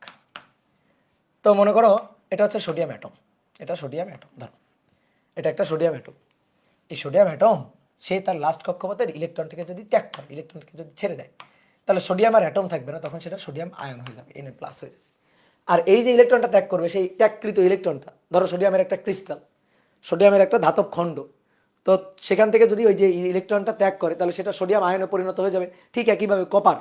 তো মনে করো এটা হচ্ছে সোডিয়াম অ্যাটম, এটা সোডিয়াম অ্যাটম, ধরো এটা একটা সোডিয়াম অ্যাটম। এই সোডিয়াম অ্যাটম সে তার লাস্ট কক্ষপথের ইলেকট্রনটিকে যদি ত্যাগ করে, ইলেকট্রনটিকে যদি ছেড়ে দেয়, তাহলে সোডিয়াম আর অ্যাটম থাকবে না, তখন সেটা সোডিয়াম আয়ন হয়ে যাবে, Na প্লাস হয়ে যাবে। আর এই যে ইলেকট্রনটা ত্যাগ করবে, সেই ত্যাগকৃত ইলেকট্রনটা, ধরো সোডিয়ামের একটা ক্রিস্টাল, সোডিয়ামের একটা ধাতব খণ্ড, তো সেখান থেকে যদি ওই যে ইলেকট্রনটা ত্যাগ করে তাহলে সেটা সোডিয়াম আয়নে পরিণত হয়ে যাবে। ঠিক একইভাবে কপার,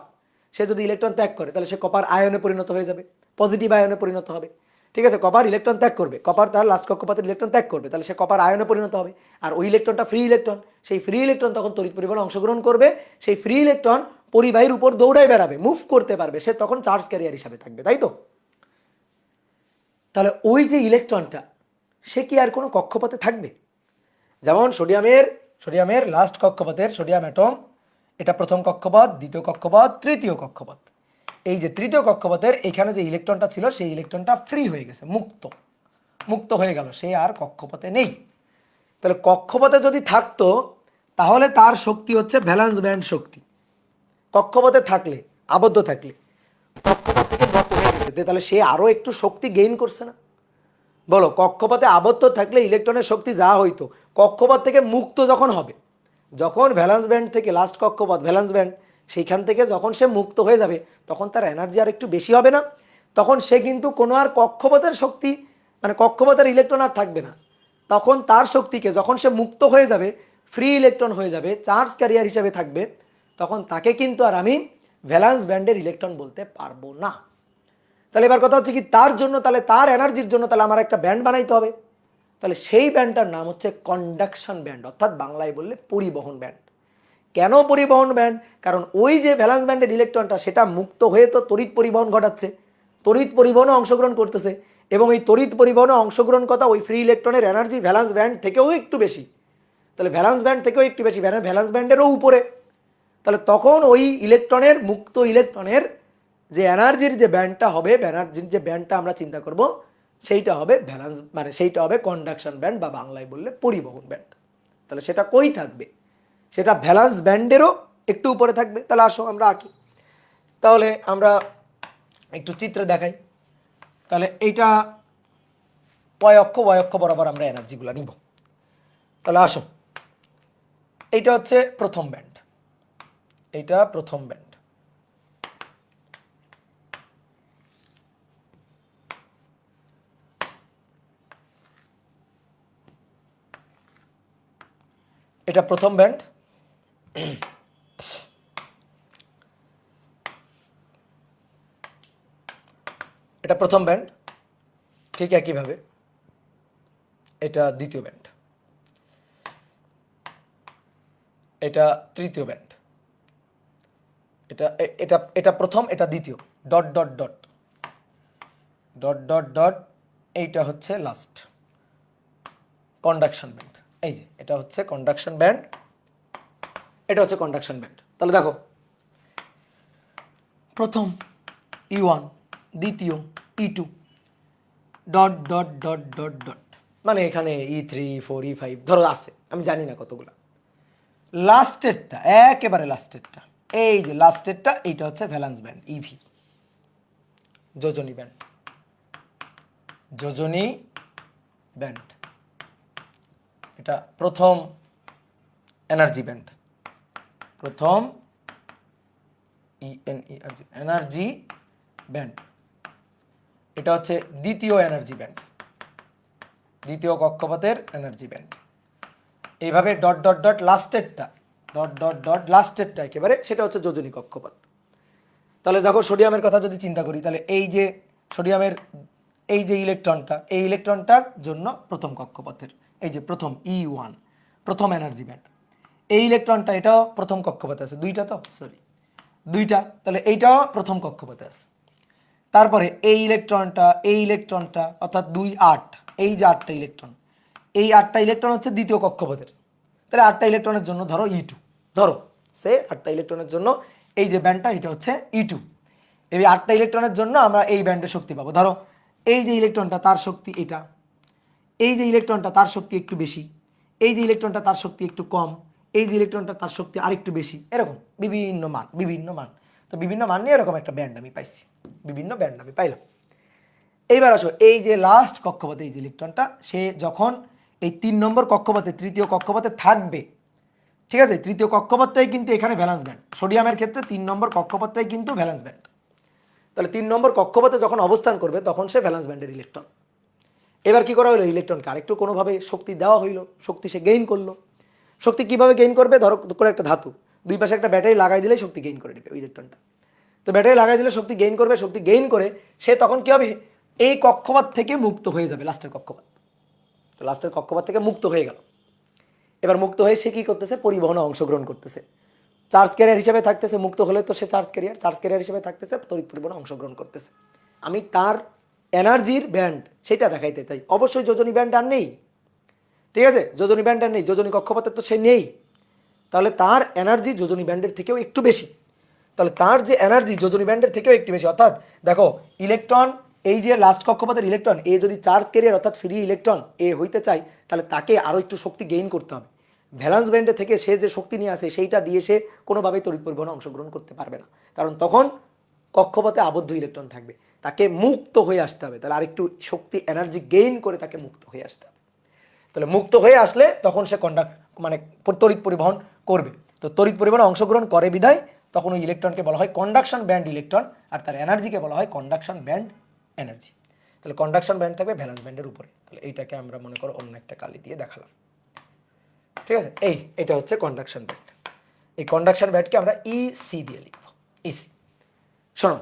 সে যদি ইলেকট্রন ত্যাগ করে তাহলে সে কপার আয়নে পরিণত হয়ে যাবে, পজিটিভ আয়নে পরিণত হবে। ঠিক আছে, কপার ইলেকট্রন ত্যাগ করবে, কপার তার লাস্ট কক্ষপথের ইলেকট্রন ত্যাগ করবে, তাহলে সে কপার আয়নে পরিণত হবে। আর ওই ইলেকট্রনটা ফ্রি ইলেকট্রন, সেই ফ্রি ইলেকট্রন তখন তড়িৎ পরিবহনে অংশগ্রহণ করবে, সেই ফ্রি ইলেকট্রন পরিবাহীর উপর দৌড়ায় বেড়াবে, মুভ করতে পারবে, সে তখন চার্জ ক্যারিয়ার হিসাবে থাকবে, তাই তো? তাহলে ওই যে ইলেকট্রনটা সে কি আর কোনো কক্ষপথে থাকবে? যেমন সোডিয়ামের লাস্ট কক্ষপথের সোডিয়াম অ্যাটম, এটা প্রথম কক্ষপথ, দ্বিতীয় কক্ষপথ, তৃতীয় কক্ষপথ। এই যে তৃতীয় কক্ষপথের এখানে যে ইলেকট্রনটা ছিল সেই ইলেকট্রনটা ফ্রি হয়ে গেছে, মুক্ত হয়ে গেল, সে আর কক্ষপথে নেই। তাহলে কক্ষপথে যদি থাকতো তাহলে তার শক্তি হচ্ছে ভ্যালেন্স ব্যান্ড শক্তি। কক্ষপথে থাকলে, আবদ্ধ থাকলে, কক্ষপথ থেকে গত হয়ে গেছে, তাহলে সে আরো একটু শক্তি গেইন করছে না? বলো, কক্ষপথে আবদ্ধ থাকলে ইলেকট্রনের শক্তি যা হইতো, কক্ষপথ থেকে মুক্ত যখন হবে, যখন ভ্যালেন্স ব্যান্ড থেকে লাস্ট কক্ষপথ ভ্যালেন্স ব্যান্ড, সেইখান থেকে যখন সে মুক্ত হয়ে যাবে তখন তার এনার্জি আর একটু বেশি হবে না? তখন সে কিন্তু কোনো আর কক্ষপথের শক্তি, মানে কক্ষপথের ইলেকট্রন আর থাকবে না। তখন তার শক্তিকে যখন সে মুক্ত হয়ে যাবে, ফ্রি ইলেকট্রন হয়ে যাবে, চার্জ ক্যারিয়ার হিসেবে থাকবে, তখন তাকে কিন্তু আর আমি ভ্যালেন্স ব্যান্ডের ইলেকট্রন বলতে পারবো না। তাহলে এবার কথা হচ্ছে কি, তার জন্য, তাহলে তার এনার্জির জন্য তাহলে আমার একটা ব্যান্ড বানাইতে হবে। তাহলে সেই ব্যান্ডটার নাম হচ্ছে কন্ডাকশন ব্যান্ড, অর্থাৎ বাংলায় বললে পরিবহন ব্যান্ড। কেন পরিবহন ব্যান্ড? কারণ ওই যে ভ্যালেন্স ব্যান্ডের ইলেকট্রনটা সেটা মুক্ত হয়ে তো তড়িৎ পরিবহন ঘটাচ্ছে, তড়িৎ পরিবহনে অংশগ্রহণ করতেছে, এবং এই তড়িৎ পরিবহনে অংশগ্রহণ কথা ওই ফ্রি ইলেকট্রনের এনার্জি ভ্যালেন্স ব্যান্ড থেকেও একটু বেশি, তাহলে ভ্যালেন্স ব্যান্ড থেকেও একটু বেশি, ভ্যালেন্স ব্যান্ডেরও উপরে। তাহলে তখন ওই ইলেকট্রনের, মুক্ত ইলেকট্রনের যে এনার্জির যে ব্যান্ডটা হবে, এনার্জির যে ব্যান্ডটা আমরা চিন্তা করব, সেইটা হবে ভ্যালেন্স, মানে সেইটা হবে কন্ডাকশন ব্যান্ড বা বাংলায় বললে পরিবহন ব্যান্ড। তাহলে সেটা কই থাকবে? সেটা ভ্যালেন্স ব্যান্ডেরও একটু উপরে থাকবে। তাহলে আসো আমরা আঁকি, তাহলে আমরা একটু চিত্রে দেখাই। তাহলে এইটা ওয়াই অক্ষ বরাবর আমরা এনার্জিগুলো নিব। তাহলে আসো, এইটা হচ্ছে প্রথম ব্যান্ড, এইটা প্রথম ব্যান্ড, এটা প্রথম ব্যান্ড, এটা প্রথম ব্যান্ড। ঠিক একইভাবে এটা দ্বিতীয় ব্যান্ড, এটা তৃতীয় ব্যান্ড, এটা এটা এটা প্রথম, এটা দ্বিতীয়, dot dot dot dot dot dot, এইটা হচ্ছে লাস্ট কন্ডাকশন ব্যান্ড। এই যে এটা হচ্ছে কন্ডাকশন ব্যান্ড, এটা হচ্ছে কন্ডাকশন ব্যান্ড। তাহলে দেখো, প্রথম E1, দ্বিতীয় E2, dot dot dot dot dot, মানে এখানে E3 4 E5 ধরো আছে, আমি জানি না কতগুলো। লাস্টেরটা, একেবারে লাস্টেরটা, এই যে লাস্টেরটা, এইটা হচ্ছে ভ্যালেন্স ব্যান্ড, ইভি, যোজনী ব্যান্ড, যোজনী ব্যান্ড, এটা প্রথম এনার্জি ব্যান্ড, প্রথম এনার্জি ব্যান্ড। এটা হচ্ছে দ্বিতীয় এনার্জি ব্যান্ড, দ্বিতীয় কক্ষপথের এনার্জি ব্যান্ড। এইভাবে ডট ডট ডট লাস্টেরটা, ডট ডট ডট লাস্টেরটা একেবারে সেটা হচ্ছে যোজনী কক্ষপথ। তাহলে দেখো সোডিয়ামের কথা যদি চিন্তা করি, তাহলে এই যে সোডিয়ামের এই যে ইলেকট্রনটা, এই ইলেকট্রনটার জন্য প্রথম কক্ষপথের, এই যে প্রথম E1 প্রথম এনার্জি ব্যান্ড। এই ইলেকট্রনটা এটাও প্রথম কক্ষপথে আছে, দুইটা তো সরি দুইটা, তাহলে এইটাও প্রথম কক্ষপথে আছে। তারপরে এই ইলেকট্রনটা অর্থাৎ 2 8, এই যে 8টা ইলেকট্রন, এই 8টা ইলেকট্রন হচ্ছে দ্বিতীয় কক্ষপথের। তাহলে 8টা ইলেকট্রনের জন্য ধরো E2, ধরো সে 8টা ইলেকট্রনের জন্য এই যে ব্যান্ডটা এটা হচ্ছে E2। এই 8টা ইলেকট্রনের জন্য আমরা এই ব্যান্ডে শক্তি পাবো। ধরো এই যে ইলেকট্রনটা তার শক্তি এটা, এই যে ইলেকট্রনটা তার শক্তি একটু বেশি, এই যে ইলেকট্রনটা তার শক্তি একটু কম, এই যে ইলেকট্রনটা তার শক্তি আরেকটু বেশি, এরকম বিভিন্ন মান বিভিন্ন মান। তো বিভিন্ন মান নিয়ে এরকম একটা ব্যান্ড আমি পাইছি, বিভিন্ন ব্যান্ড আমি পাইলাম। এইবার আসো এই যে লাস্ট কক্ষপথে এই যে ইলেকট্রনটা, সে যখন এই 3 নম্বর কক্ষপথে তৃতীয় কক্ষপথে থাকবে, ঠিক আছে, তৃতীয় কক্ষপথটাই কিন্তু এখানে ভ্যালেন্স ব্যান্ড। সোডিয়ামের ক্ষেত্রে 3 নম্বর কক্ষপথটাই কিন্তু ভ্যালেন্স ব্যান্ড। তাহলে 3 নম্বর কক্ষপথে যখন অবস্থান করবে তখন সে ভ্যালেন্স ব্যান্ডের ইলেকট্রন। এবার কি করা হলো, ইলেকট্রনকে আরেকটু কোনোভাবে শক্তি দেওয়া হইলো, শক্তি সে গেইন করলো। শক্তি কিভাবে গেইন করবে, ধরো করে একটা ধাতু, দুই পাশে একটা ব্যাটারি লাগাই দিলেই শক্তি গেইন করে দেবে ওই ইলেকট্রনটা। তো ব্যাটারি লাগাই দিলে শক্তি গেইন করবে, শক্তি গেইন করে সে তখন কি হবে, এই কক্ষপথ থেকে মুক্ত হয়ে যাবে, লাস্টের কক্ষপথ। তো লাস্টের কক্ষপথ থেকে মুক্ত হয়ে গেল। এবার মুক্ত হয়ে সে কি করতেছে, পরিবহনে অংশগ্রহণ করতেছে, চার্জ ক্যারিয়ার হিসেবে থাকতেছে। মুক্ত হলে তো সে চার্জ ক্যারিয়ার হিসেবে থাকতেছে, তড়িৎ পরিবহনে অংশগ্রহণ করতেছে। আমি তার এনার্জির ব্যান্ড সেটা দেখাইতে, তাই অবশ্যই যোজনী ব্যান্ড আর নেই, ঠিক আছে, যোজনী ব্যান্ড আর নেই, যোজনী কক্ষপথে তো সে নেই। তাহলে তার এনার্জি যোজনী ব্যান্ডের থেকেও একটু বেশি। তাহলে তার যে এনার্জি যোজনী ব্যান্ডের থেকেও একটু বেশি, অর্থাৎ দেখো ইলেকট্রন, এই যে লাস্ট কক্ষপথের ইলেকট্রন এ যদি চার্জ ক্যারিয়ার অর্থাৎ ফ্রি ইলেকট্রন এ হইতে চায়, তাহলে তাকে আরও একটু শক্তি গেইন করতে হবে। ভ্যালেন্স ব্যান্ডে থেকে সে যে শক্তি নিয়ে আসে সেইটা দিয়ে সে কোনোভাবেই তড়িৎ পরিবহনে অংশগ্রহণ করতে পারবে না, কারণ তখন কক্ষপথে আবদ্ধ ইলেকট্রন থাকবে। তাকে মুক্ত হয়ে আসতে হবে, তাহলে আরেকটু শক্তি এনার্জি গেইন করে তাকে মুক্ত হয়ে আসতে হবে। তাহলে মুক্ত হয়ে আসলে তখন সে মানে তড়িৎ পরিবহন করবে। তো তড়িৎ পরিবহনে অংশগ্রহণ করে বিধায় তখন ওই ইলেকট্রনকে বলা হয় কন্ডাকশন ব্যান্ড ইলেকট্রন, আর তার এনার্জিকে বলা হয় কন্ডাকশন ব্যান্ড এনার্জি। তাহলে কন্ডাকশন ব্যান্ড থাকবে ভ্যালেন্স ব্যান্ডের উপরে। তাহলে এইটাকে আমরা মনে করো অন্য একটা কালি দিয়ে দেখালাম, ঠিক আছে। এটা হচ্ছে কন্ডাকশন ব্যান্ড। এই কন্ডাকশন ব্যান্ডকে আমরা ইসি দিয়ে লিখব, ইসি। শোনো,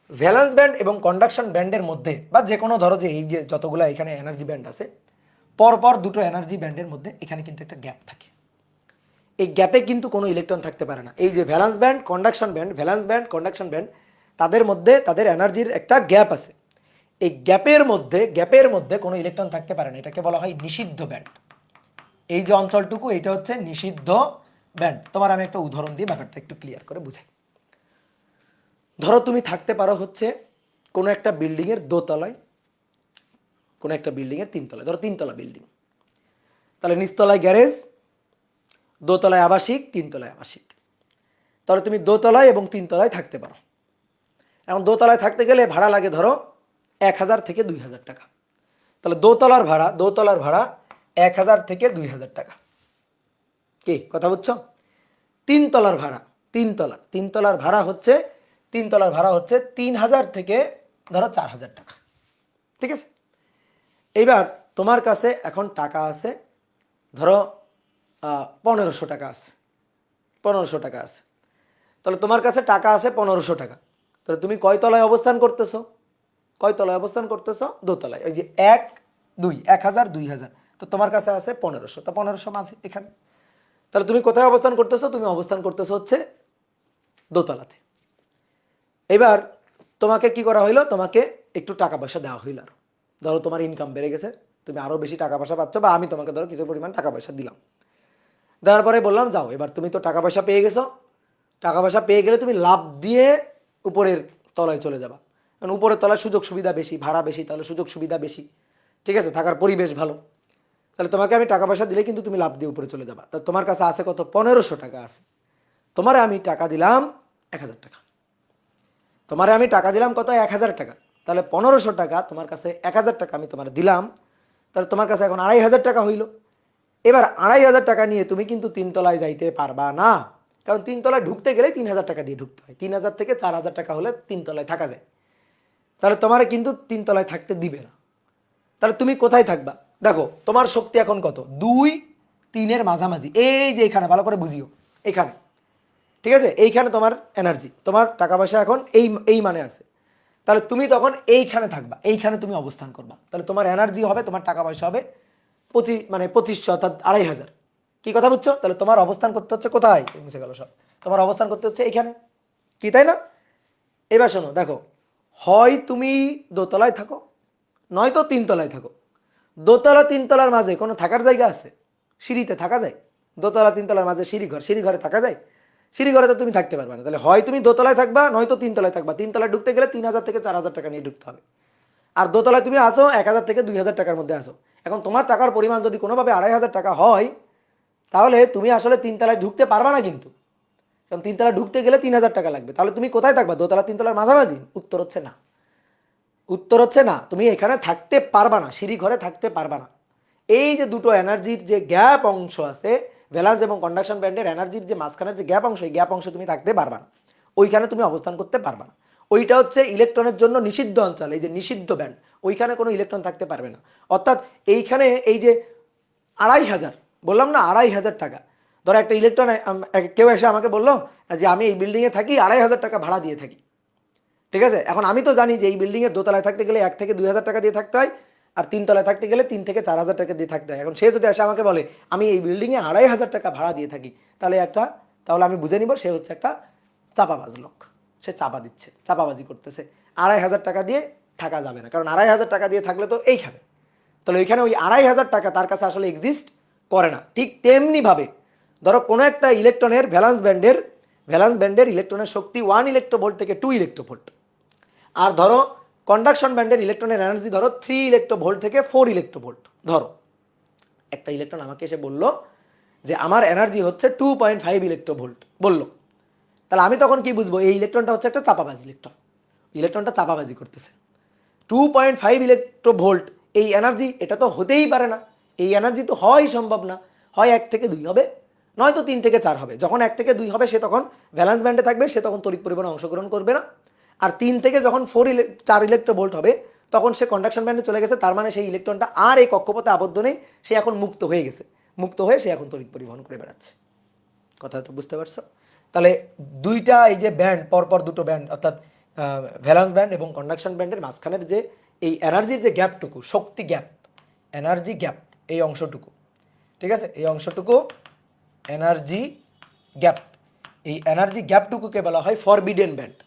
ভ্যালেন্স ব্যান্ড এবং কন্ডাকশন ব্যান্ডের মধ্যে বা যে কোনো ধরো যে এই যে যতগুলো এখানে এনার্জি ব্যান্ড আছে, পরপর দুটো এনার্জি ব্যান্ডের মধ্যে এখানে কিন্তু একটা গ্যাপ থাকে। এই গ্যাপে কিন্তু কোনো ইলেকট্রন থাকতে পারে না। এই যে valence band conduction band, valence band conduction band, তাদের মধ্যে তাদের এনার্জির একটা গ্যাপ আছে। এই গ্যাপের মধ্যে কোনো ইলেকট্রন থাকতে পারে না, এটাকে বলা হয় নিষিদ্ধ ব্যান্ড। এই যে অঞ্চলটুকু এটা হচ্ছে নিষিদ্ধ ব্যান্ড। তোমার আমি একটা উদাহরণ দিয়ে ব্যাপারটা একটু ক্লিয়ার করে বুঝাই। ধরো তুমি থাকতে পারো হচ্ছে কোনো একটা বিল্ডিং এর দোতলায়, কোনো একটা বিল্ডিং এর 3 তলায়, ধরো 3 তলা বিল্ডিং। তাহলে নিচতলায় গ্যারেজ, দোতলায় আবাসিক, 3 তলায় আবাসিক। তাহলে তুমি দোতলায় এবং 3 তলায় থাকতে পারো। এখন দোতলায় থাকতে গেলে ভাড়া লাগে ধরো 1000 থেকে 2000 টাকা। তাহলে দোতলার ভাড়া 1000 থেকে 2000 টাকা। কি কথা বুঝছো? 3 তলার ভাড়া, 3 তলার ভাড়া হচ্ছে 3000 থেকে ধরো 4000 টাকা, ঠিক আছে। এইবার তোমার কাছে এখন টাকা আছে ধরো 1500 টাকা আছে, 1500 টাকা আছে। তাহলে তোমার কাছে টাকা আছে 1500 টাকা। তাহলে তুমি কয় তলায় অবস্থান করতেছো? কয় তলায় অবস্থান করতেছো? দোতলায়। ওই যে 1 2 1000 2000, তো তোমার কাছে আছে 1500, তো 1500 মাঝে এখানে। তাহলে তুমি কোথায় অবস্থান করতেছো? তুমি অবস্থান করতেছো হচ্ছে দোতলাতে। এবার তোমাকে কি করা হইলো, তোমাকে একটু টাকা পয়সা দেওয়া হইল। আর ধরো তোমার ইনকাম বেড়ে গেছে, তুমি আরো বেশি টাকা পয়সা পাচ্ছ, বা আমি তোমাকে ধরো কিছু পরিমাণ টাকা পয়সা দিলাম। দেওয়ার পরে বললাম যাও, এবার তুমি তো টাকা পয়সা পেয়ে গেছো, টাকা পয়সা পেয়ে গেলে তুমি লাভ দিয়ে উপরের তলায় চলে যাবা। কারণ উপরের তলায় সুযোগ সুবিধা বেশি, ভাড়া বেশি, তাহলে সুযোগ সুবিধা বেশি, ঠিক আছে, থাকার পরিবেশ ভালো। তাহলে তোমাকে আমি টাকা পয়সা দিলে কিন্তু তুমি লাভ দিয়ে উপরে চলে যাবা। তা তোমার কাছে আছে কত? 1500 টাকা আছে। তোমারে আমি টাকা দিলাম 1000 টাকা। তোমারে আমি টাকা দিলাম কত? 1000 টাকা। তাহলে 1500 টাকা তোমার কাছে 1000 টাকা আমি তোমার দিলাম, তাহলে তোমার কাছে এখন 2500 টাকা হইল। এবার 2500 টাকা নিয়ে তুমি কিন্তু 3 তলায় যাইতে পারবা না, কারণ 3 তলায় ঢুকতে গেলে 3000 টাকা দিয়ে ঢুকতে হয়। 3000 থেকে 4000 টাকা হলে 3 তলায় থাকা যায়। তাহলে তোমার কিন্তু 3 তলায় থাকতে দিবে না। তাহলে তুমি কোথায় থাকবা? দেখো তোমার শক্তি এখন কত, 2 3-এর মাঝামাঝি, এই যে এখানে ভালো করে বুঝিও, এখানে, ঠিক আছে, এইখানে তোমার এনার্জি, তোমার টাকা পয়সা এখন এই এই মানে আছে। তাহলে তুমি তখন এইখানে থাকবা, এইখানে তুমি অবস্থান করবা। তাহলে তোমার এনার্জি হবে, তোমার টাকা পয়সা হবে 2500 অর্থাৎ 2500। কি কথা বুঝছো? তাহলে তোমার অবস্থান করতে হচ্ছে কোথায়, মুছে গেল সব, তোমার অবস্থান করতে হচ্ছে এইখানে, কি তাই না? এবার শোনো, দেখো, হয় তুমি দোতলায় থাকো, নয়তো 3 তলায় থাকো। দোতলা 3 তলার মাঝে কোনো থাকার জায়গা আছে? সিঁড়িতে থাকা যায়? দোতলা 3 তলার মাঝে সিঁড়িঘর, সিঁড়িঘরে থাকা যায়? সিঁড়িঘরে তো তুমি থাকতে পারবে না। তাহলে হয় তুমি দোতলায় থাকবা, নয়তো 3 তলায় থাকবা। 3 তলায় ঢুকতে গেলে 3000 থেকে 4000 টাকা নিয়ে ঢুকতে হবে। আর দোতলায় তুমি আসো 1000 থেকে 2000 টাকার মধ্যে আসো। এখন তোমার টাকার পরিমাণ যদি কোনোভাবে 2500 টাকা হয়, তাহলে তুমি আসলে 3 তলায় ঢুকতে পারবা না কিন্তু, কারণ 3 তলায় ঢুকতে গেলে 3000 টাকা লাগবে। তাহলে তুমি কোথায় থাকবা? দোতলা 3 তলার মাঝামাঝি? উত্তর হচ্ছে না। উত্তর হচ্ছে না, তুমি এখানে থাকতে পারবা না, সিঁড়ি ঘরে থাকতে পারবা না। এই যে দুটো এনার্জির যে গ্যাপ অংশ আছে, ভ্যালেন্স এবং কন্ডাকশন ব্যান্ডের এনার্জির যে মাঝখানের যে গ্যাপ অংশ, এই গ্যাপ অংশে তুমি থাকতে পারবা না, ওইখানে তুমি অবস্থান করতে পারবা না। ওইটা হচ্ছে ইলেকট্রনের জন্য নিষিদ্ধ অঞ্চল, এই যে নিষিদ্ধ ব্যান্ড, ওইখানে কোনো ইলেকট্রন থাকতে পারবে না। অর্থাৎ এইখানে এই যে 2500, বললাম না 2500 টাকা, ধরো একটা ইলেকট্রন, কেউ এসে আমাকে বললো যে আমি এই বিল্ডিংয়ে থাকি, 2500 টাকা ভাড়া দিয়ে থাকি, ঠিক আছে। এখন আমি তো জানি যে এই বিল্ডিংয়ের দোতলায় থাকতে গেলে 1 থেকে 2000 টাকা দিয়ে থাকতে হয়, আর 3 তলায় থাকতে গেলে 3 থেকে 4000 টাকা দিয়ে থাকতে হয়। এখন সে যদি এসে আমাকে বলে আমি এই বিল্ডিংয়ে 2500 টাকা ভাড়া দিয়ে থাকি, তাহলে আমি বুঝে নিব সে হচ্ছে একটা চাপাবাজ লোক। সে চাপা দিচ্ছে, চাপাবাজি করতেছে। 2500 টাকা দিয়ে থাকা যাবে না, কারণ 2500 টাকা দিয়ে থাকলে তো এইখানে, তাহলে ওইখানে ওই 2500 টাকা তার কাছে আসলে এক্সিস্ট করে না। ঠিক তেমনিভাবে ধরো কোনো একটা ইলেকট্রনের ভ্যালেন্স ব্যান্ডের ইলেকট্রনের শক্তি 1 ইলেকট্রোভোল্ট থেকে 2 ইলেকট্রোভোল্ট, আর ধরো কন্ডাকশন ব্যান্ডের ইলেকট্রনের এনার্জি ধরো 3 ইলেকট্রোভোল্ট থেকে 4 ইলেকট্রোভোল্ট। ধরো একটা ইলেকট্রন আমাকে এসে বললো যে আমার এনার্জি হচ্ছে 2.5 ইলেকট্রোভোল্ট বললো, তাহলে আমি তখন কি বুঝবো? এই ইলেকট্রনটা হচ্ছে একটা চাপাবাজি ইলেকট্রন, ইলেকট্রনটা চাপাবাজি করতেছে। 2.5 ইলেকট্রোভোল্ট এই এনার্জি, এটা তো হতেই পারে না, এই এনার্জি তো হওয়াই সম্ভব না। হয় 1 থেকে 2 হবে, নয়তো 3 থেকে 4 হবে। যখন 1 থেকে 2 হবে সে তখন ভ্যালেন্স ব্যান্ডে থাকবে, সে তখন তড়িৎ পরিবহনে অংশগ্রহণ করবে না। আর 3 থেকে যখন 4 ইলেকট্রোভোল্ট হবে, তখন সে কন্ডাকশন ব্যান্ডে চলে গেছে, তার মানে সেই ইলেকট্রনটা আর এই কক্ষপথে আবদ্ধ নেই, সে এখন মুক্ত হয়ে গেছে, মুক্ত হয়ে সে এখন তড়িৎ পরিবহন করে বেড়াচ্ছে। কথা তো বুঝতে পারছো? তাহলে দুইটা এই যে ব্যান্ড, পরপর দুটো ব্যান্ড, অর্থাৎ ভ্যালেন্স ব্যান্ড এবং কন্ডাকশন ব্যান্ডের মাঝখানের যে এই এনার্জির যে গ্যাপটুকু, শক্তি গ্যাপ, এনার্জি গ্যাপ, এই অংশটুকু, ঠিক আছে, এই অংশটুকু এনার্জি গ্যাপ, এই এনার্জি গ্যাপটুকুকে বলা হয় ফরবিডেন ব্যান্ড,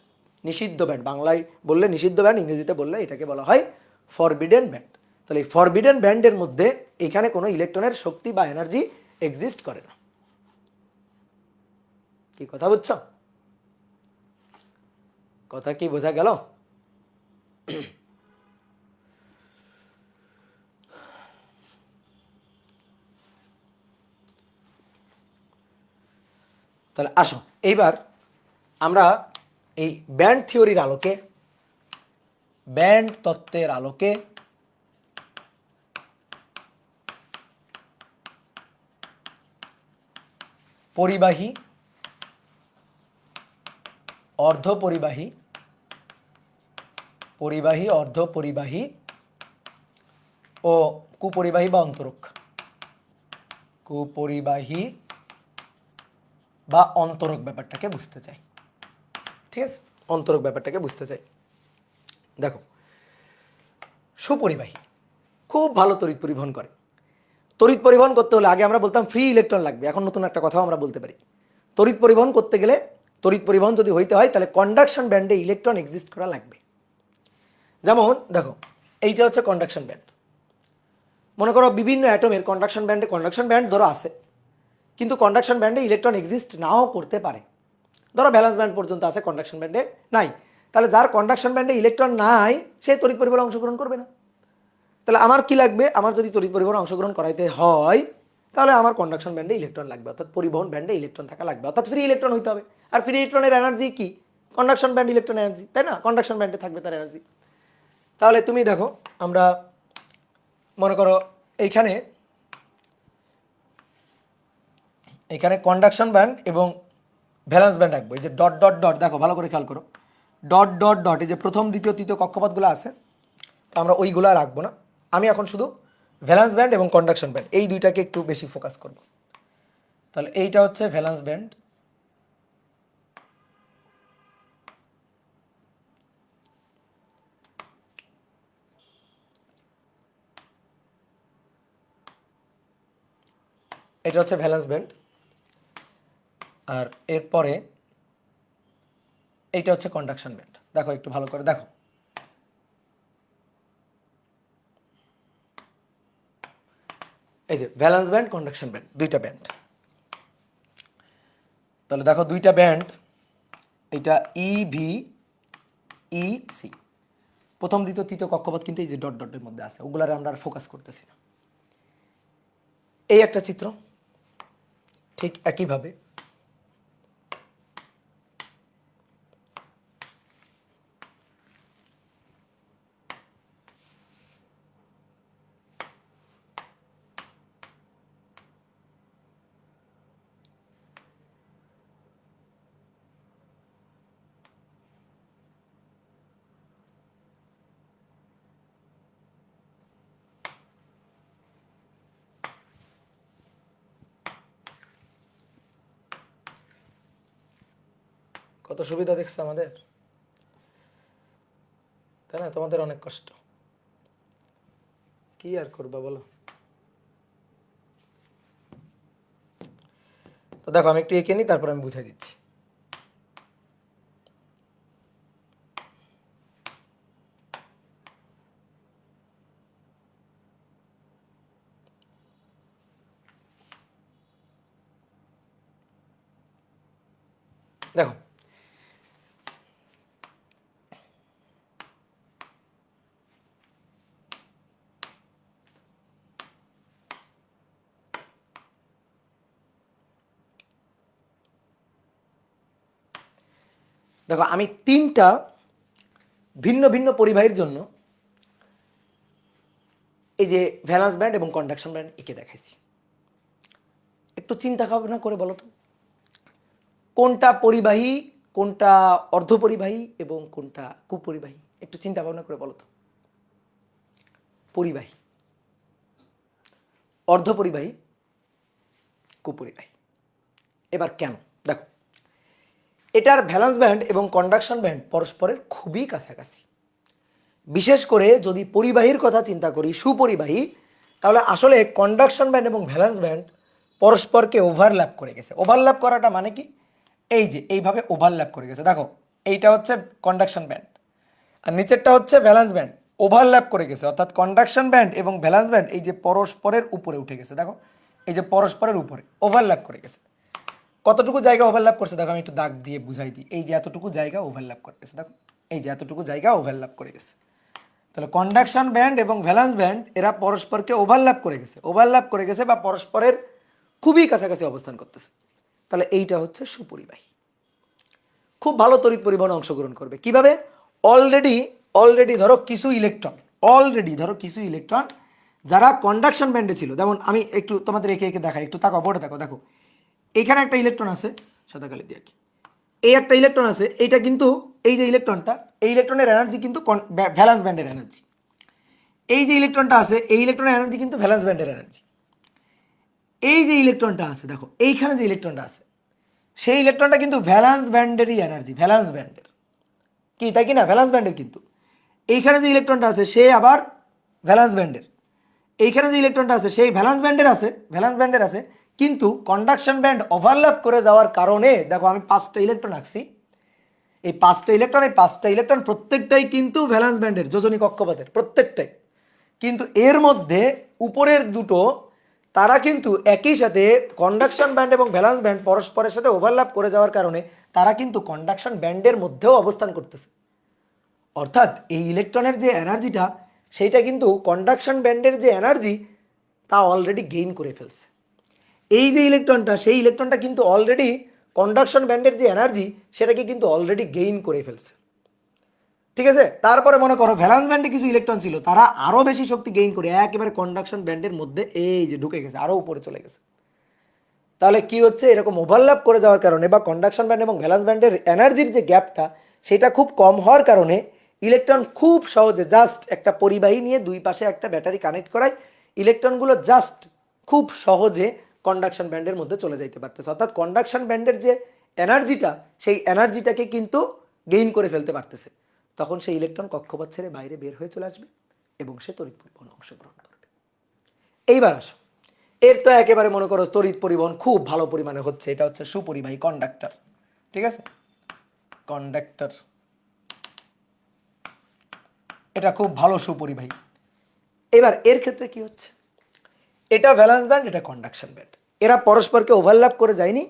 নিষিদ্ধ ব্যান্ড। বাংলায় বললে নিষিদ্ধ ব্যান্ড, ইংরেজিতে বললে এটাকে বলা হয় ফরবিডেন ব্যান্ড। তাহলে এই ফরবিডেন ব্যান্ডের মধ্যে এখানে কোনো ইলেকট্রনের শক্তি বা এনার্জি এক্সিস্ট করে না। কি কথা বুঝছো? কথা কি বোঝা গেল? তাহলে আসো এইবার আমরা এই ব্যান্ড থিওরির আলোকে, ব্যান্ড তত্ত্বের আলোকে পরিবাহী, অর্ধপরিবাহী, পরিবাহী, অর্ধপরিবাহী ও কুপরিবাহী বা অন্তরক, কুপরিবাহী বা অন্তরক ব্যাপারটাকে বুঝতে চাই। ঠিক আছে, অন্তরক ব্যাপারটাকে বুঝতে চাই। দেখো, সুপরিবাহী খুব ভালো তড়িৎ পরিবহন করে। তড়িৎ পরিবহন করতে হলে আগে আমরা বলতাম ফ্রি ইলেকট্রন লাগবে, এখন নতুন একটা কথাও আমরা বলতে পারি। তড়িৎ পরিবহন করতে গেলে, তড়িৎ পরিবহন যদি হইতে হয়, তাহলে কন্ডাকশন ব্যান্ডে ইলেকট্রন এক্সিস্ট করা লাগবে। যেমন দেখো, এইটা হচ্ছে কন্ডাকশন ব্যান্ড। মনে করো বিভিন্ন অ্যাটমের কন্ডাকশন ব্যান্ড ধরো আছে, কিন্তু কন্ডাকশন ব্যান্ডে ইলেকট্রন এক্সিস্ট নাও করতে পারে। ধরো ভ্যালেন্স ব্যান্ড পর্যন্ত আছে, কন্ডাকশন ব্যান্ডে নাই। তাহলে যার কন্ডাকশন ব্যান্ডে ইলেকট্রন নাই, সে তড়িৎ পরিবহনে অংশগ্রহণ করবে না। তাহলে আমার কি লাগবে? আমার যদি তড়িৎ পরিবহনে অংশগ্রহণ করাইতে হয়, তাহলে আমার কন্ডাকশন ব্যান্ডে ইলেকট্রন লাগবে, অর্থাৎ পরিবহন ব্যান্ডে ইলেকট্রন থাকা লাগবে, অর্থাৎ ফ্রি ইলেকট্রন হইতে হবে। আর ফ্রি ইলেকট্রনের এনার্জি কি? কন্ডাকশন ব্যান্ড ইলেকট্রন এনার্জি, তাই না? কন্ডাকশন ব্যান্ডে থাকবে তার এনার্জি। তাহলে তুমি দেখো, আমরা মনে করো এইখানে এখানে কন্ডাকশন ব্যান্ড এবং ভ্যালেন্স ব্যান্ড রাখবো। এই যে ডট ডট ডট, দেখো ভালো করে খেয়াল করো, ডট ডট ডট, এই যে প্রথম দ্বিতীয় তৃতীয় কক্ষপথগুলো আছে, তো আমরা ওইগুলো রাখবো না। আমি এখন শুধু ভ্যালেন্স ব্যান্ড এবং কন্ডাকশন ব্যান্ড এই দুইটাকে একটু বেশি ফোকাস করব। তাহলে এইটা হচ্ছে ভ্যালেন্স ব্যান্ড, এটা হচ্ছে ভ্যালেন্স ব্যান্ড, আর এরপরে এইটা হচ্ছে কন্ডাকশন ব্যান্ড। দেখো একটু ভালো করে দেখো, এই যে ভ্যালেন্স ব্যান্ড কন্ডাকশন ব্যান্ড, দুইটা ব্যান্ড। তাহলে দেখো দুইটা ব্যান্ড, এটা ইভি ইসি, প্রথম দ্বিতীয় তৃতীয় কক্ষপথ কিন্তু এই যে ডট ডটের মধ্যে আছে, ওগুলারে আমরা আর ফোকাস করতেছি না। এই একটা চিত্র, ঠিক একইভাবে কত সুবিধা দেখছো আমাদের, তাই না? তোমাদের অনেক কষ্ট, কি আর করবা বলো। তো দেখো আমি একটু এঁকে নিই, তারপর আমি বুঝাই দিচ্ছি। দেখো দেখো আমি তিনটা ভিন্ন ভিন্ন পরিবাহীর জন্য এই যে ভ্যালেন্স ব্যান্ড এবং কন্ডাকশন ব্যান্ড এঁকে দেখাইছি। একটু চিন্তা ভাবনা করে বলো তো, কোনটা পরিবাহী, কোনটা অর্ধপরিবাহী এবং কোনটা কুপরিবাহী? একটু চিন্তা ভাবনা করে বলো তো। পরিবাহী, অর্ধপরিবাহী, কুপরিবাহী। এবার কেন? দেখো এটার ভ্যালেন্স ব্যান্ড এবং কন্ডাকশন ব্যান্ড পরস্পরের খুবই কাছাকাছি। বিশেষ করে যদি পরিবাহীর কথা চিন্তা করি, সুপরিবাহী, তাহলে আসলে কন্ডাকশন ব্যান্ড এবং ভ্যালেন্স ব্যান্ড পরস্পরকে ওভারল্যাপ করে গেছে। ওভারল্যাপ করাটা মানে কি? এই যে এইভাবে ওভারল্যাপ করে গেছে। দেখো এইটা হচ্ছে কন্ডাকশন ব্যান্ড আর নিচেরটা হচ্ছে ভ্যালেন্স ব্যান্ড, ওভারল্যাপ করে গেছে। অর্থাৎ কন্ডাকশন ব্যান্ড এবং ভ্যালেন্স ব্যান্ড এই যে পরস্পরের উপরে উঠে গেছে। দেখো এই যে পরস্পরের উপরে ওভারল্যাপ করে গেছে। কতটুকু জায়গা ওভারল্যাপ করছে দেখো, আমি একটু দাগ দিয়ে বুঝাই দিই। এই যে এতটুকু জায়গা ওভারল্যাপ করে গেছে, দেখো এই যে এতটুকু জায়গা ওভারল্যাপ করে গেছে। তাহলে কন্ডাকশন ব্যান্ড এবং ভ্যালেন্স ব্যান্ড এরা পরস্পরকে ওভারল্যাপ করে গেছে, ওভারল্যাপ করে গেছে বা পরস্পরের খুবই কাছাকাছি অবস্থান করতেছে। তাহলে এইটা হচ্ছে সুপরিবাহী, খুব ভালো তড়িৎ পরিবহনে অংশগ্রহণ করবে। কিভাবে? অলরেডি অলরেডি ধরো কিছু ইলেকট্রন, যারা কন্ডাকশন ব্যান্ডে ছিল, যেমন আমি একটু তোমাদের একে একে দেখাই, একটু তাকাও, বোর্ডে তাকাও, দেখো এইখানে একটা ইলেকট্রন আছে, সাদা কালি দিয়ে কি, এই একটা ইলেকট্রন আছে, এইটা কিন্তু এই যে ইলেকট্রনটা, এই ইলেকট্রনের এনার্জি কিন্তু ভ্যালেন্স ব্যান্ডের এনার্জি। এই যে ইলেকট্রনটা আছে, এই ইলেকট্রনের এনার্জি কিন্তু ভ্যালেন্স ব্যান্ডের এনার্জি। এই যে ইলেকট্রনটা আছে, দেখো এইখানে যে ইলেকট্রনটা আছে, সেই ইলেকট্রনটা কিন্তু ভ্যালেন্স ব্যান্ডেরই এনার্জি, ভ্যালেন্স ব্যান্ডের কি, তাই কি না? ভ্যালেন্স ব্যান্ডের। কিন্তু এইখানে যে ইলেকট্রনটা আছে সে আবার ভ্যালেন্স ব্যান্ডের, এইখানে যে ইলেকট্রনটা আছে সেই ভ্যালেন্স ব্যান্ডের আছে, ভ্যালেন্স ব্যান্ডের আছে। কিন্তু কন্ডাকশন ব্যান্ড ওভারল্যাপ করে যাওয়ার কারণে দেখো আমি পাঁচটা ইলেকট্রন আঁকছি, এই পাঁচটা ইলেকট্রন প্রত্যেকটাই কিন্তু ভ্যালেন্স ব্যান্ডের, যোজনী কক্ষপথের প্রত্যেকটাই। কিন্তু এর মধ্যে উপরের দুটো তারা কিন্তু একই সাথে কন্ডাকশন ব্যান্ড এবং ভ্যালেন্স ব্যান্ড পরস্পরের সাথে ওভারল্যাপ করে যাওয়ার কারণে তারা কিন্তু কন্ডাকশন ব্যান্ডের মধ্যেও অবস্থান করতেছে। অর্থাৎ এই ইলেকট্রনের যে এনার্জিটা, সেইটা কিন্তু কন্ডাকশন ব্যান্ডের যে এনার্জি তা অলরেডি গেইন করে ফেলছে। এই যে ইলেকট্রনটা, সেই ইলেকট্রনটা কিন্তু অলরেডি কন্ডাকশন ব্যান্ডের যে এনার্জি সেটাকে কিন্তু অলরেডি গেইন করে ফেলছে। ঠিক আছে, তারপরে মনে করো ভ্যালেন্স ব্যান্ডে কিছু ইলেকট্রন ছিল, তারা আরো বেশি শক্তি গেইন করে একেবারে কন্ডাকশন ব্যান্ডের মধ্যে এই যে ঢুকে গেছে, আরো উপরে চলে গেছে। তাহলে কি হচ্ছে, এরকম ওভারল্যাপ করে যাওয়ার কারণে বা কন্ডাকশন ব্যান্ড এবং ভ্যালেন্স ব্যান্ডের এনার্জির যে গ্যাপটা সেটা খুব কম হওয়ার কারণে ইলেকট্রন খুব সহজে জাস্ট একটা পরিবাহী নিয়ে দুই পাশে একটা ব্যাটারি কানেক্ট করায় ইলেকট্রনগুলো জাস্ট খুব সহজে কন্ডাকশন ব্যান্ডের মধ্যে চলে যাইতে পারতেছে। অর্থাৎ কন্ডাকশন ব্যান্ডের যে এনার্জিটা সেই এনার্জিটাকে কিন্তু গেইন করে ফেলতে পারতেছে। তখন সেই ইলেকট্রন কক্ষপথ ছেড়ে বাইরে বের হয়ে চলে আসবে এবং সে তড়িৎ পরিবহনে অংশগ্রহণ করবে। এইবার আসো, এর তো একেবারে মনে করো তড়িৎ পরিবহন খুব ভালো পরিমাণে হচ্ছে, এটা হচ্ছে সুপরিবাহী কন্ডাক্টর। ঠিক আছে, কন্ডাক্টর এটা খুব ভালো সুপরিবাহী। এবার এর ক্ষেত্রে কি হচ্ছে, এটা ভ্যালেন্স ব্যান্ড, এটা কন্ডাকশন ব্যান্ড, এরা পরস্পরকে ওভারল্যাপ করে যায়নি,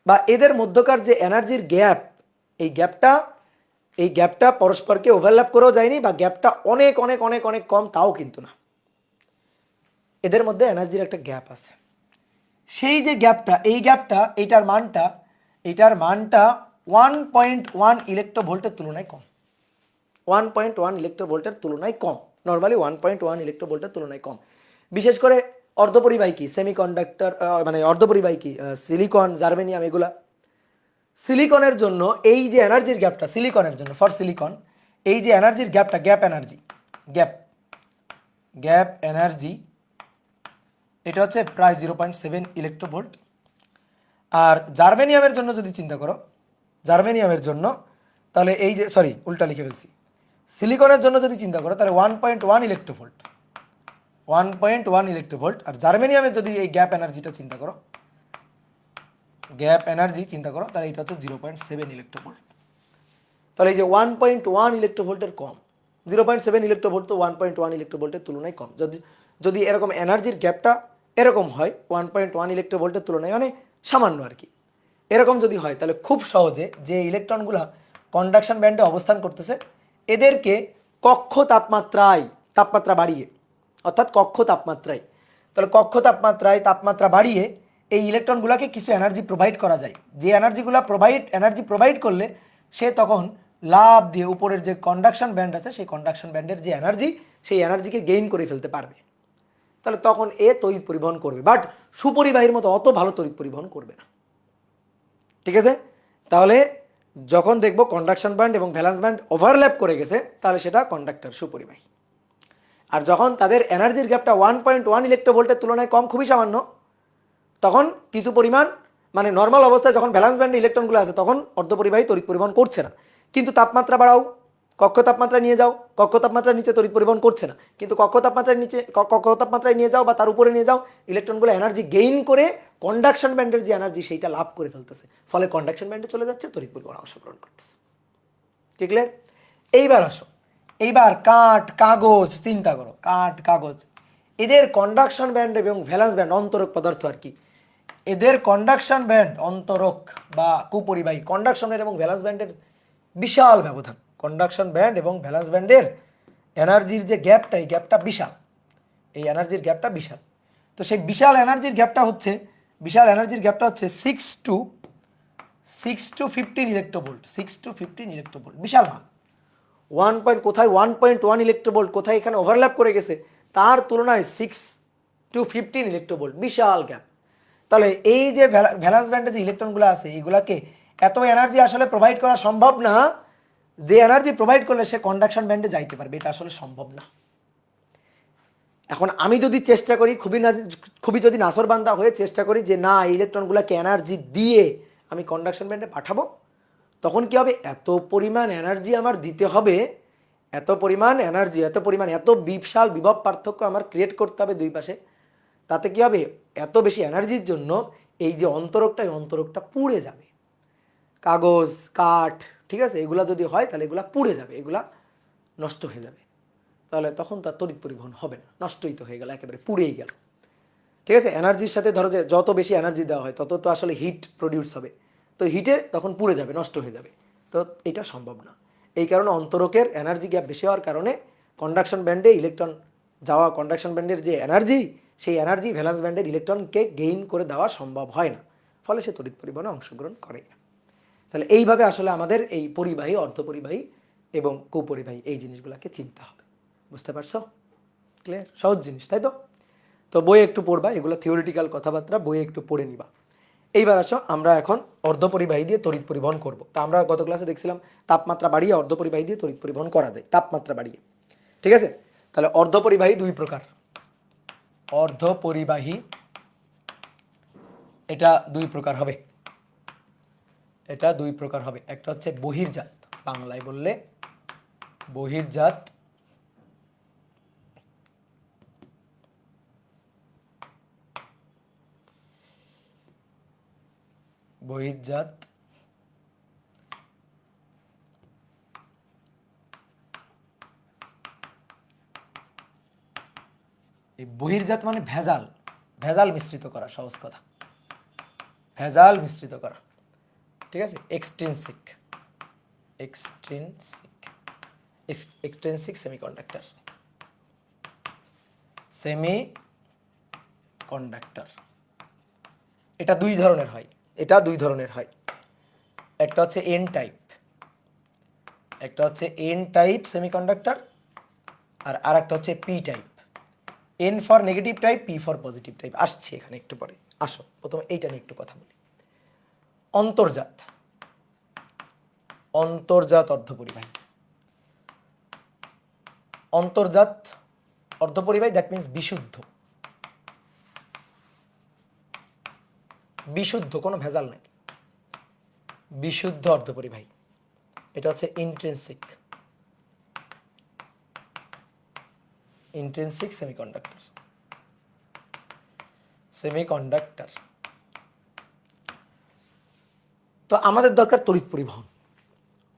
বা এদের মধ্যকার যে এনার্জির গ্যাপ, এই গ্যাপটা পরস্পরকে ওভারল্যাপ করেও যায়নি, বা গ্যাপটা অনেক অনেক অনেক অনেক কম তাও কিন্তু না, এদের মধ্যে এনার্জির একটা গ্যাপ আছে। সেই যে গ্যাপটা, এই গ্যাপটা এইটার মানটা 1.1 ইলেকট্রোভোল্টের তুলনায় কম। 1.1 ইলেকট্রোভোল্টের তুলনায় কম, নর্মালি 1.1 ইলেকট্রোভোল্টের তুলনায় কম। বিশেষ করে অর্ধপরিবাহী কি সেমিকন্ডাক্টর, মানে অর্ধপরিবাহী কি সিলিকন, জার্মেনিয়াম, এগুলা সিলিকনের জন্য এই যে এনার্জির গ্যাপটা, সিলিকনের জন্য ফর সিলিকন এই যে এনার্জির গ্যাপটা, গ্যাপ এনার্জি এটা হচ্ছে প্রায় 0.7 ইলেকট্রোভোল্ট। আর জার্মেনিয়ামের জন্য যদি চিন্তা করো, জার্মেনিয়ামের জন্য তাহলে এই যে সরি উল্টা লিখে ফেলছি, সিলিকনের জন্য যদি চিন্তা করো তাহলে 1.1 ইলেকট্রোভোল্ট, 1.1 ইলেকট্রোভোল্ট। আর জার্মেনিয়ামের যদি এই গ্যাপ এনার্জিটা চিন্তা করো, তাহলে এটা হচ্ছে 0.7 ইলেকট্রোভোল্ট। তাহলে এই যে 1.1 ইলেকট্রোভোল্টের কম, 0.7 ইলেকট্রোভোল্ট তো 1.1 ইলেকট্রোভোল্টের তুলনায় কম। যদি এরকম এনার্জির গ্যাপটা এরকম হয় 1.1 ইলেকট্রোভোল্টের তুলনায়, মানে সামান্য আর কি, এরকম যদি হয় তাহলে খুব সহজে যে ইলেকট্রনগুলো কন্ডাকশন ব্যান্ডে অবস্থান করতেছে এদেরকে কক্ষ তাপমাত্রা বাড়িয়ে, অর্থাৎ কক্ষ তাপমাত্রায়, তাহলে কক্ষ তাপমাত্রা বাড়িয়ে এই ইলেকট্রনগুলোকে কিছু এনার্জি প্রোভাইড করা যায়। যে এনার্জি প্রোভাইড করলে সে তখন লাভ দিয়ে উপরের যে কন্ডাকশন ব্যান্ড আছে সেই কন্ডাকশন ব্যান্ডের যে এনার্জি সেই এনার্জিকে গেইন করে ফেলতে পারবে। তাহলে তখন এ তড়িৎ পরিবহন করবে, বাট সুপরিবাহীর মতো অত ভালো তড়িৎ পরিবহন করবে না। ঠিক আছে, তাহলে যখন দেখবো কন্ডাকশন ব্যান্ড এবং ভ্যালেন্স ব্যান্ড ওভারল্যাপ করে গেছে তাহলে সেটা কন্ডাক্টর, সুপরিবাহী। আর যখন তাদের এনার্জির গ্যাপটা 1.1 ইলেকট্রোভোল্টের তুলনায় কম, খুবই সামান্য, তখন কিছু পরিমাণ, মানে নর্মাল অবস্থায় যখন ভ্যালেন্স ব্যান্ডে ইলেকট্রনগুলো আছে তখন অর্ধপরিবাহী তড়িৎ পরিবহন করছে না, কিন্তু তাপমাত্রা বাড়াও, কক্ষ তাপমাত্রা নিয়ে যাও, কক্ষ তাপমাত্রার নিচে তড়িৎ পরিবহন করছে না, কিন্তু কক্ষ তাপমাত্রায় নিয়ে যাও বা তার উপরে নিয়ে যাও, ইলেকট্রনগুলো এনার্জি গেইন করে কন্ডাকশন ব্যান্ডের যে এনার্জি সেইটা লাভ করে ফেলতেছে, ফলে কন্ডাকশন ব্যান্ডে চলে যাচ্ছে, তড়িৎ পরিবহন অংশগ্রহণ করতেছে। ঠিক ক্লিয়ার? এইবার আসো, এইবার কাগজ চিন্তা করো, কাগজ, এদের কন্ডাকশন ব্যান্ড এবং ভ্যালেন্স ব্যান্ড অন্তরক পদার্থ আর কি, এদের কন্ডাকশন ব্যান্ড অন্তরক বা কুপরিবাহী, কন্ডাকশনের এবং ভ্যালেন্স ব্যান্ডের বিশাল ব্যবধান, কন্ডাকশন ব্যান্ড এবং ভ্যালেন্স ব্যান্ডের এনার্জির যে গ্যাপটা, এই গ্যাপটা বিশাল, এই এনার্জির গ্যাপটা বিশাল। তো সেই বিশাল এনার্জির গ্যাপটা হচ্ছে 6 to 15 ইলেকট্রোভোল্ট, 6 to 15 ইলেকট্রোভোল্ট, বিশাল মান। কোথায় 1.1 ইলেকট্রোভোল্ট, কোথায় এখানে ওভারল্যাপ করে গেছে, তার তুলনায় 6 to 15 ইলেকট্রোভোল্ট, বিশাল গ্যাপ। তাহলে এই যে ভ্যালেন্স ব্যান্ডে যে ইলেকট্রনগুলো আছে এইগুলাকে এত এনার্জি আসলে প্রোভাইড করা সম্ভব না, যে এনার্জি প্রোভাইড করলে সে কন্ডাকশন ব্যান্ডে যাইতে পারবে, এটা আসলে সম্ভব না। এখন আমি যদি চেষ্টা করি, খুবই যদি নাসরবান্দা হয়ে চেষ্টা করি যে না এই ইলেকট্রনগুলোকে এনার্জি দিয়ে আমি কন্ডাকশন ব্যান্ডে পাঠাবো, তখন কি হবে, এত পরিমাণ এনার্জি আমার দিতে হবে, এত বিশাল বিভব পার্থক্য আমার ক্রিয়েট করতে হবে দুই পাশে। তাতে কি হবে, এত বেশি এনার্জির জন্য এই যে অন্তরকটা পুড়ে যাবে, কাগজ, কাঠ, ঠিক আছে, এগুলা যদি হয় তাহলে এগুলা পুড়ে যাবে, এগুলা নষ্ট হয়ে যাবে, তাহলে তখন তার তড়িৎ পরিবহন হবে না, নষ্টই তো হয়ে গেল, একেবারে পুড়েই গেল। ঠিক আছে, এনার্জির সাথে ধরো যে যত বেশি এনার্জি দেওয়া হয় তত তো আসলে হিট প্রডিউস হবে, তো হিটে তখন পুড়ে যাবে, নষ্ট হয়ে যাবে, তো এটা সম্ভব না। এই কারণে অন্তরকের এনার্জি গ্যাপ বেশি হওয়ার কারণে কন্ডাকশন ব্যান্ডে ইলেকট্রন যাওয়া, কন্ডাকশন ব্যান্ডের যে এনার্জি সেই এনার্জি ভ্যালেন্স ব্যান্ডের ইলেকট্রনকে গেইন করে দেওয়া সম্ভব হয় না, ফলে সে তড়িৎ পরিবহনে অংশগ্রহণ করে না। তাহলে এইভাবে আসলে আমাদের এই পরিবাহী, অর্ধপরিবাহী এবং কোপরিবাহী, এই জিনিসগুলোকে চিনতে হবে। বুঝতে পারছো? ক্লিয়ার? সহজ জিনিস, তাই তো? তো বইয়ে একটু পড়বা, এগুলো থিওরিটিক্যাল কথাবার্তা, বইয়ে একটু পড়ে নিবা। এইবার আসো, আমরা এখন অর্ধপরিবাহী দিয়ে তড়িৎ পরিবহন করব। তা আমরা গত ক্লাসে দেখছিলাম তাপমাত্রা বাড়িয়ে অর্ধপরিবাহী দিয়ে তড়িৎ পরিবহন করা যায়, তাপমাত্রা বাড়িয়ে। ঠিক আছে? তাহলে অর্ধপরিবাহী দুই প্রকার। অর্ধপরিবাহী এটা দুই প্রকার হবে। এটা দুই প্রকার হবে। একটা হচ্ছে বহির্জাত, বাংলায় বললে বহির্জাত, বহির্জাত এই বহির্জাত মানে ভেজাল, ভেজাল মিশ্রিত করা, সহজ কথা, ভেজাল মিশ্রিত করা। ঠিক আছে? Extrinsic, extrinsic, extrinsic semiconductor, semi conductor. এটা দুই ধরনের হয়, এটা দুই ধরনের হয়। একটা হচ্ছে এন টাইপ, একটা হচ্ছে এন টাইপ সেমিকন্ডাক্টর, আর আরেকটা হচ্ছে P type. N for negative type, P for positive type. আসছি এখানে একটু পরে। আসো প্রথমে এইটা নিয়ে একটু কথা বলি। অন্তর্জাত, অন্তর্জাত অর্ধপরিবাহী, অন্তর্জাত অর্ধপরিবাহী, দ্যাট মিনস বিশুদ্ধ, বিশুদ্ধ, কোনো ভেজাল নাই, বিশুদ্ধ অর্ধপরিবাহী। এটা হচ্ছে ইন্ট্রিনসিক, ইন্ট্রিনসিক সেমিকন্ডাক্টর, সেমিকন্ডাক্টর। তো আমাদের দরকার তড়িৎ পরিবহন।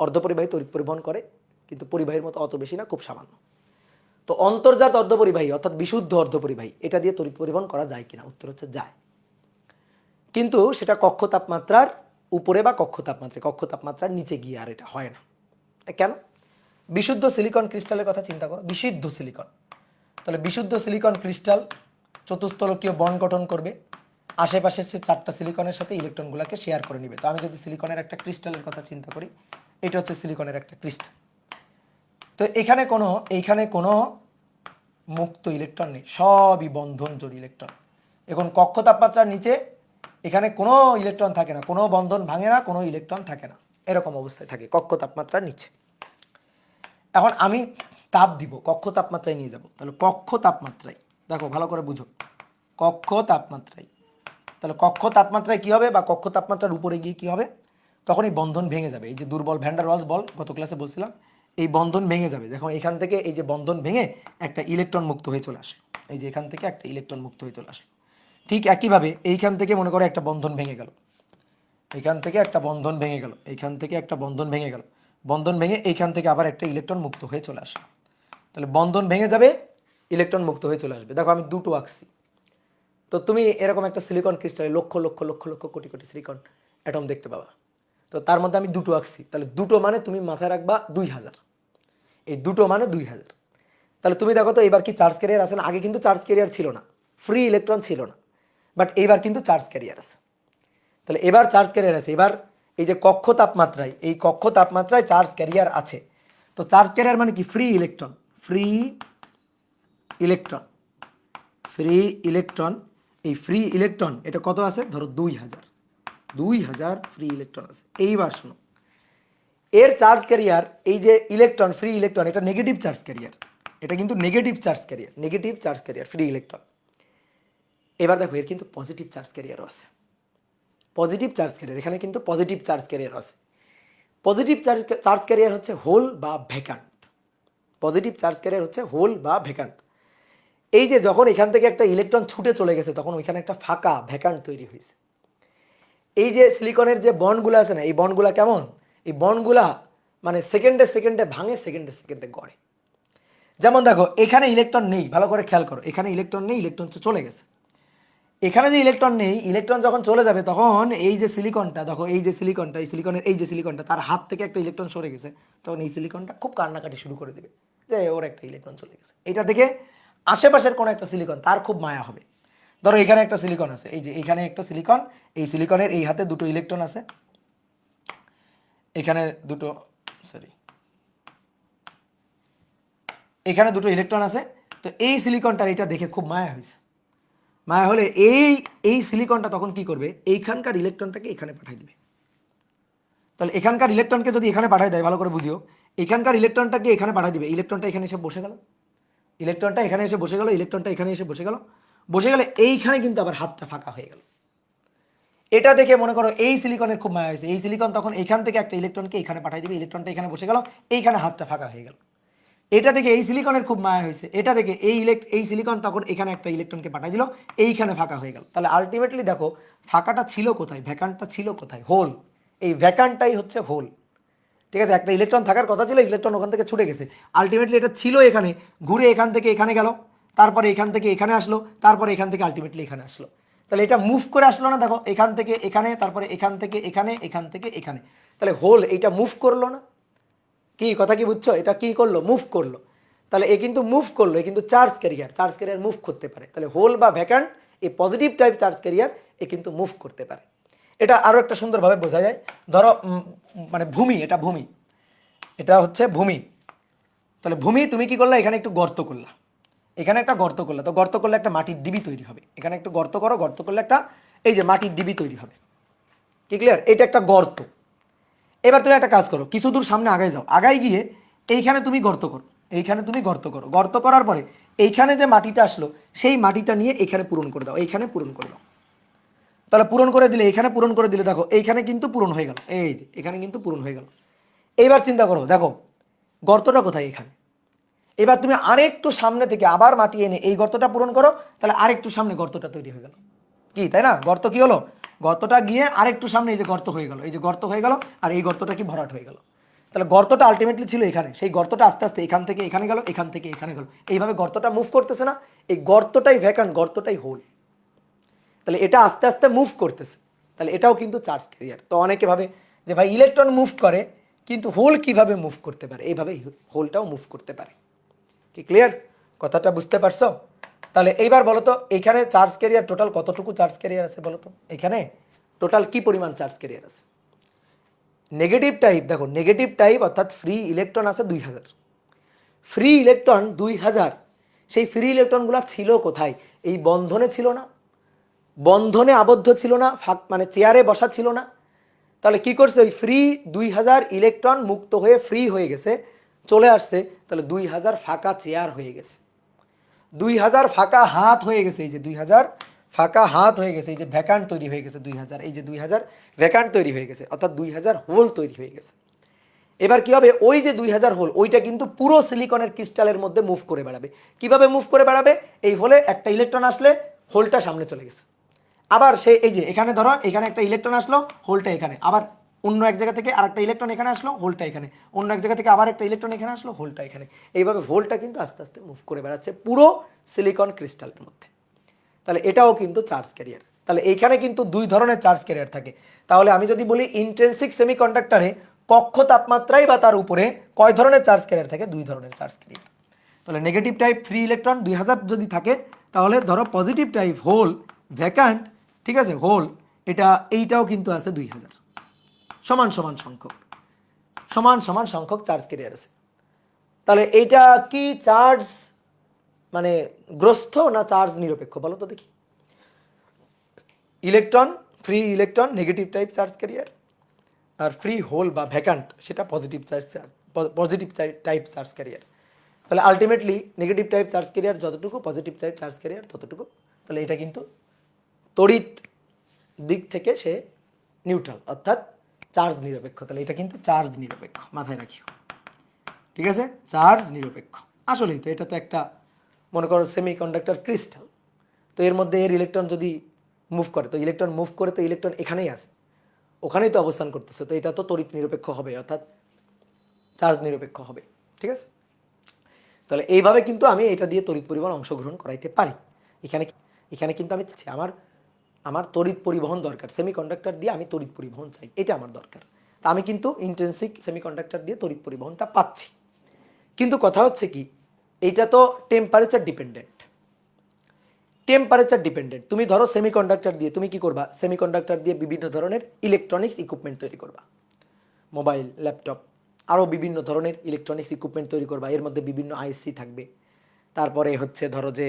অর্ধপরিবাহী তড়িৎ পরিবহন করে, কিন্তু পরিবাহীর মতো অত বেশি না, খুব সামান্য। তো অন্তর্জাত অর্ধপরিবাহী অর্থাৎ বিশুদ্ধ অর্ধপরিবাহী, এটা দিয়ে তড়িৎ পরিবহন করা যায় কিনা? উত্তর হচ্ছে যায়, কিন্তু সেটা কক্ষ তাপমাত্রার উপরে বা কক্ষ তাপমাত্রার নিচে গিয়ে আর এটা হয় না। কেন? বিশুদ্ধ সিলিকন ক্রিস্টালের কথা চিন্তা করো, বিশুদ্ধ সিলিকন। তাহলে বিশুদ্ধ সিলিকন ক্রিস্টাল চতুস্থলকীয় বন্ড গঠন করবে, আশেপাশে সে চারটা সিলিকনের সাথে ইলেকট্রনগুলোকে শেয়ার করে নেবে। তো আমি যদি সিলিকনের একটা ক্রিস্টালের কথা চিন্তা করি, এটা হচ্ছে সিলিকনের একটা ক্রিস্টাল। তো এইখানে কোনো মুক্ত ইলেকট্রন নেই, সবই বন্ধন জোড় ইলেকট্রন। এখন কক্ষ তাপমাত্রার নিচে এখানে কোনো ইলেকট্রন থাকে না, কোনো বন্ধন ভাঙে না, কোনো ইলেকট্রন থাকে না, এরকম অবস্থায় থাকে কক্ষ তাপমাত্রার নিচে। এখন আমি তাপ দিব, কক্ষ তাপমাত্রায় নিয়ে যাব। তাহলে কক্ষ তাপমাত্রায়, দেখো ভালো করে বুঝো, কক্ষ তাপমাত্রায়, তাহলে কক্ষ তাপমাত্রায় কি হবে, বা কক্ষ তাপমাত্রার উপরে গিয়ে কি হবে? তখন এই বন্ধন ভেঙে যাবে। এই যে দুর্বল ভ্যান ডার ওয়ালস বল গত ক্লাসে বলছিলাম, এই বন্ধন ভেঙে যাবে। যখন এখান থেকে এই যে বন্ধন ভেঙে একটা ইলেকট্রন মুক্ত হয়ে চলে আসলো, এই যে এখান থেকে একটা ইলেকট্রন মুক্ত হয়ে চলে আসলো। ঠিক একইভাবে এইখান থেকে মনে করো একটা বন্ধন ভেঙে গেল, এখান থেকে একটা বন্ধন ভেঙে গেল, এইখান থেকে একটা বন্ধন ভেঙে গেল, বন্ধন ভেঙে এইখান থেকে আবার একটা ইলেকট্রন মুক্ত হয়ে চলে আসলো। তাহলে বন্ধন ভেঙে যাবে, ইলেকট্রন মুক্ত হয়ে চলে আসবে। দেখো আমি দুটো আঁকছি। তো তুমি এরকম একটা silicon ক্রিস্টালে lakh lakh lakh lakh crore crore silicon atom দেখতে পাবা। তো তার মধ্যে আমি দুটো আঁকছি, তাহলে দুটো মানে তুমি মাথায় রাখবা 2000, এই দুটো মানে 2000। তাহলে তুমি দেখো তো এবার কি চার্জ ক্যারিয়ার আছে না? আগে কিন্তু চার্জ ক্যারিয়ার ছিল না, ফ্রি ইলেকট্রন ছিল না, বাট এইবার কিন্তু চার্জ ক্যারিয়ার আছে। তাহলে এবার চার্জ ক্যারিয়ার আছে। এবার এই যে কক্ষ তাপমাত্রায়, এই কক্ষ তাপমাত্রায় চার্জ ক্যারিয়ার আছে। তো চার্জ ক্যারিয়ার মানে কি? Free electron, free electron, free electron. এই ফ্রি ইলেকট্রন এটা কত আছে? ধরো 2000, 2000 ফ্রি ইলেকট্রন আছে। এইবার শোনো, এর চার্জ ক্যারিয়ার, এই যে ইলেকট্রন, ফ্রি ইলেকট্রন, এটা নেগেটিভ চার্জ ক্যারিয়ার, এটা কিন্তু negative charge carrier, negative charge career free electron. এবার দেখো এর কিন্তু পজিটিভ চার্জ ক্যারিয়ারও আছে, পজিটিভ চার্জ ক্যারিয়ার, এখানে কিন্তু পজিটিভ চার্জ ক্যারিয়ার আছে। পজিটিভ চার্জ ক্যারিয়ার হচ্ছে হোল বা ভ্যাকান্ট, পজিটিভ চার্জ ক্যারিয়ার হচ্ছে হোল বা ভ্যাকান্ট। এই যে যখন এখান থেকে একটা ইলেকট্রন ছুটে চলে গেছে, তখন ওইখানে একটা ফাঁকা ভ্যাকান্ট তৈরি হয়েছে। এই যে সিলিকনের যে বন্ডগুলো আছে না, এই বন্ডগুলা কেমন? এই বন্ডগুলা মানে সেকেন্ডে সেকেন্ডে ভাঙে, সেকেন্ডে সেকেন্ডে গড়ে। যেমন দেখো এখানে ইলেকট্রন নেই, ভালো করে খেয়াল করো, এখানে ইলেকট্রন নেই, ইলেকট্রন চলে গেছে। এখানে যে ইলেকট্রন নেই, ইলেকট্রন যখন চলে যাবে তখন এই যে সিলিকনটা, দেখো এই যে সিলিকনটা, এই সিলিকনের এই যে সিলিকনটা, তার হাত থেকে একটা ইলেকট্রন সরে গেছে, তখন এই সিলিকনটা খুব কান্নাকাটি শুরু করে দেবে যে ওর একটা ইলেকট্রন চলে গেছে। এটা থেকে আশেপাশের কোনো একটা সিলিকন তার খুব মায়া হবে। ধরো এখানে একটা সিলিকন আছে, এই যে এখানে একটা সিলিকন, এই সিলিকনের এই হাতে দুটো ইলেকট্রন আছে, এখানে দুটো, সরি এখানে দুটো ইলেকট্রন আছে। তো এই সিলিকনটার এটা দেখে খুব মায়া হয়েছে। মায়া হলে এই সিলিকনটা তখন কি করবে, এইখানকার ইলেকট্রনটাকে এখানে পাঠিয়ে দিবে। তাহলে এখানকার ইলেকট্রনকে যদি এখানে পাঠিয়ে দেয়, ভালো করে বুঝিও, এখানকার ইলেকট্রনটাকে এখানে পাঠিয়ে দিবে, ইলেকট্রনটা এখানে এসে বসে গেল, ইলেকট্রনটা এখানে এসে বসে গেল, ইলেকট্রনটা এখানে এসে বসে গেল, বসে গেলে এইখানে কিন্তু আবার হাতটা ফাঁকা হয়ে গেল। এটা দেখে মনে করো এই সিলিকনের খুব মায়া হয়েছে, এই সিলিকন তখন এখান থেকে একটা ইলেকট্রনকে এখানে পাঠিয়ে দিবে, ইলেকট্রনটা এখানে বসে গেল, এইখানে হাতটা ফাঁকা হয়ে গেল। এটা দেখে এই সিলিকনের খুব মায়া হয়েছে, এটা দেখে এই সিলিকন তখন এখানে একটা ইলেকট্রনকে পাঠিয়ে দিল, এইখানে ফাঁকা হয়ে গেল। তাহলে আলটিমেটলি দেখো ফাঁকাটা ছিল কোথায়, ভ্যাকান্টটা ছিল কোথায়, হোল। এই ভ্যাকান্টটাই হচ্ছে হোল। ঠিক আছে, একটা ইলেকট্রন থাকার কথা ছিল, ইলেকট্রন ওখান থেকে ছুটে গেছে, আলটিমেটলি এটা ছিল এখানে, ঘুরে এখান থেকে এখানে গেল, তারপরে এখান থেকে এখানে আসলো, তারপরে এখান থেকে আলটিমেটলি এখানে আসলো। তাহলে এটা মুভ করে আসলো না, দেখো এখান থেকে এখানে, তারপরে এখান থেকে এখানে, এখান থেকে এখানে, তাহলে হোল এইটা মুভ করলো না? কি কথা কি বুঝছো, এটা কি করলো, মুভ করলো। তাহলে এ কিন্তু মুভ করলো, এ কিন্তু চার্জ ক্যারিয়ার মুভ করতে পারে। তাহলে হোল বা ভ্যাকান্ট, এই পজিটিভ টাইপ চার্জ ক্যারিয়ার এ কিন্তু মুভ করতে পারে। এটা আরো একটা সুন্দরভাবে বোঝা যায়। ধরো মানে ভূমি, এটা ভূমি, এটা হচ্ছে ভূমি। তাহলে ভূমি তুমি কি করলা, এখানে একটু গর্ত করলা, এখানে একটা গর্ত করলা, তো গর্ত করলে একটা মাটির ডিবি তৈরি হবে, এখানে একটু গর্ত করো, গর্ত করলে একটা এই যে মাটির ডিবি তৈরি হবে। কি ক্লিয়ার, এটা একটা গর্ত। এবার তুমি একটা কাজ করো, কিছু দূর সামনে আগায় যাও, আগায় গিয়ে এইখানে তুমি গর্ত করো, এইখানে তুমি গর্ত করো, গর্ত করার পরে এইখানে যে মাটিটা আসলো সেই মাটিটা নিয়ে এখানে পূরণ করে দাও, এইখানে পূরণ করে দাও। তাহলে পূরণ করে দিলে, এখানে পূরণ করে দিলে দেখো এইখানে কিন্তু পূরণ হয়ে গেল, এই যে এখানে কিন্তু পূরণ হয়ে গেল। এইবার চিন্তা করো, দেখো গর্তটা কোথায়, এখানে। এবার তুমি আরেকটু সামনে থেকে আবার মাটি এনে এই গর্তটা পূরণ করো, তাহলে আরেকটু সামনে গর্তটা তৈরি হয়ে গেল। কি তাই না, গর্ত কি হলো, গর্তটা গিয়ে আরেকটু সামনে এই যে গর্ত হয়ে গেল, এই যে গর্ত হয়ে গেল, আর এই গর্তটা কি ভরাট হয়ে গেল। তাহলে গর্তটা আলটিমেটলি ছিল এখানে, সেই গর্তটা আস্তে আস্তে এখান থেকে এখানে গেল, এখান থেকে এখানে গেল, এইভাবে গর্তটা মুভ করতেছে না, এই গর্তটাই ভ্যাকান্ট, গর্তটাই হোল। তাহলে এটা আস্তে আস্তে মুভ করতেছে, তাহলে এটাও কিন্তু চার্জ ক্যারিয়ার। তো অনেকে ভাবে যে ভাই ইলেকট্রন মুভ করে, কিন্তু হোল কিভাবে মুভ করতে পারে, এইভাবে হোলটাও মুভ করতে পারে। কি ক্লিয়ার, কথাটা বুঝতে পারছো? তাহলে এইবার বলো তো, এখানে চার্জ ক্যারিয়ার টোটাল কতটুকু চার্জ ক্যারিয়ার আছে বলো তো, এখানে টোটাল কি পরিমাণ চার্জ ক্যারিয়ার আছে? নেগেটিভ টাইপ, দেখো নেগেটিভ টাইপ অর্থাৎ ফ্রি ইলেকট্রন আছে 2000, ফ্রি ইলেকট্রন 2000। সেই ফ্রি ইলেকট্রনগুলো ছিল কোথায়, এই বন্ধনে ছিল না, বন্ধনে আবদ্ধ ছিল না, মানে চেয়ারে বসা ছিল না। তাহলে কি করছে, ওই ফ্রি 2000 ইলেকট্রন মুক্ত হয়ে ফ্রি হয়ে গেছে, চলে আসছে, তাহলে 2000 ফাঁকা চেয়ার হয়ে গেছে, 2000 ফাঁকা হাত হয়ে গেছে, এই যে 2000 ফাঁকা হাত হয়ে গেছে, এই যে ভ্যাকান্ট তৈরি হয়ে গেছে 2000, এই যে 2000 ভ্যাকান্ট তৈরি হয়ে গেছে, অর্থাৎ 2000 হোল তৈরি হয়ে গেছে। এবার কি হবে, ওই যে 2000 হোল, ওইটা কিন্তু পুরো সিলিকনের ক্রিস্টালের মধ্যে মুভ করে বেড়াবে। কিভাবে মুভ করে বেড়াবে, এই হোলে একটা ইলেকট্রন আসলে হোলটা সামনে চলে গেছে, আবার সে এই যে এখানে ধরো এখানে একটা ইলেকট্রন আসলো, হোলটা এখানে, আবার অন্য এক জায়গা থেকে আরেকটা ইলেকট্রন এখানে আসলো, হোলটা এখানে, অন্য এক জায়গা থেকে আবার একটা ইলেকট্রন এখানে আসলো, হোলটা এখানে। এইভাবে হোলটা কিন্তু আস্তে আস্তে মুভ করে বেড়াচ্ছে পুরো সিলিকন ক্রিস্টালের মধ্যে। তাহলে এটাও কিন্তু চার্জ ক্যারিয়ার। তাহলে এইখানে কিন্তু দুই ধরনের চার্জ ক্যারিয়ার থাকে। তাহলে আমি যদি বলি ইন্ট্রিনসিক সেমিকন্ডাক্টরে কক্ষ তাপমাত্রায় বা তার উপরে কয় ধরনের চার্জ ক্যারিয়ার থাকে, দুই ধরনের চার্জ ক্যারিয়ার। তাহলে নেগেটিভ টাইপ ফ্রি ইলেকট্রন 2000 যদি থাকে, তাহলে ধরো পজিটিভ টাইপ হোল ভ্যাকান্ট, ঠিক আছে, হোল এটা এইটাও কিন্তু আছে 2000, সমান সমান সংখ্যক, সমান সমান সংখ্যক চার্জ ক্যারিয়ার আছে। তাহলে এইটা কি চার্জ মানে গ্রস্ত না চার্জ নিরপেক্ষ বলো তো দেখি। Electron, free electron negative type charge carrier, আর ফ্রি হোল বা ভ্যাকান্ট সেটা পজিটিভ টাইপ চার্জ ক্যারিয়ার। তাহলে ultimately negative type charge carrier যতটুকু, পজিটিভ টাইপ চার্জ ক্যারিয়ার ততটুকু। তাহলে এটা কিন্তু তড়িৎ দিক থেকে সে নিউট্রাল, অর্থাৎ চার্জ নিরপেক্ষ। তাহলে এটা কিন্তু চার্জ নিরপেক্ষ, মাথায় রাখিও, ঠিক আছে, চার্জ নিরপেক্ষ। আসলেই তো এটা তো একটা মনে করো সেমিকন্ডাক্টর ক্রিস্টাল, তো এর মধ্যে এর ইলেকট্রন যদি মুভ করে, তো ইলেকট্রন মুভ করে তো ইলেকট্রন এখানেই আছে, ওখানেই তো অবস্থান করতেছে, তো এটা তো তড়িৎ নিরপেক্ষ হবে, অর্থাৎ চার্জ নিরপেক্ষ হবে, ঠিক আছে। তাহলে এইভাবে কিন্তু আমি এটা দিয়ে তড়িৎ পরিবহন অংশগ্রহণ করাইতে পারি। এখানে এখানে কিন্তু আমি চাচ্ছি আমার আমার তড়িৎ পরিবহন দরকার, সেমিকন্ডাক্টর দিয়ে আমি তড়িৎ পরিবহন চাই, এটা আমার দরকার। তা আমি কিন্তু ইন্ট্রিনসিক সেমিকন্ডাক্টর দিয়ে তড়িৎ পরিবহনটা পাচ্ছি। কিন্তু কথা হচ্ছে কি, এইটা তো টেম্পারেচার ডিপেন্ডেন্ট, টেম্পারেচার ডিপেন্ডেন্ট। তুমি ধরো সেমিকন্ডাক্টর দিয়ে তুমি কি করবা, সেমিকন্ডাক্টর দিয়ে বিভিন্ন ধরনের ইলেকট্রনিক্স ইকুইপমেন্ট তৈরি করবা, মোবাইল, ল্যাপটপ, আরও বিভিন্ন ধরনের ইলেকট্রনিক্স ইকুইপমেন্ট তৈরি করবা, এর মধ্যে বিভিন্ন আইসি থাকবে, তারপরে হচ্ছে ধরো যে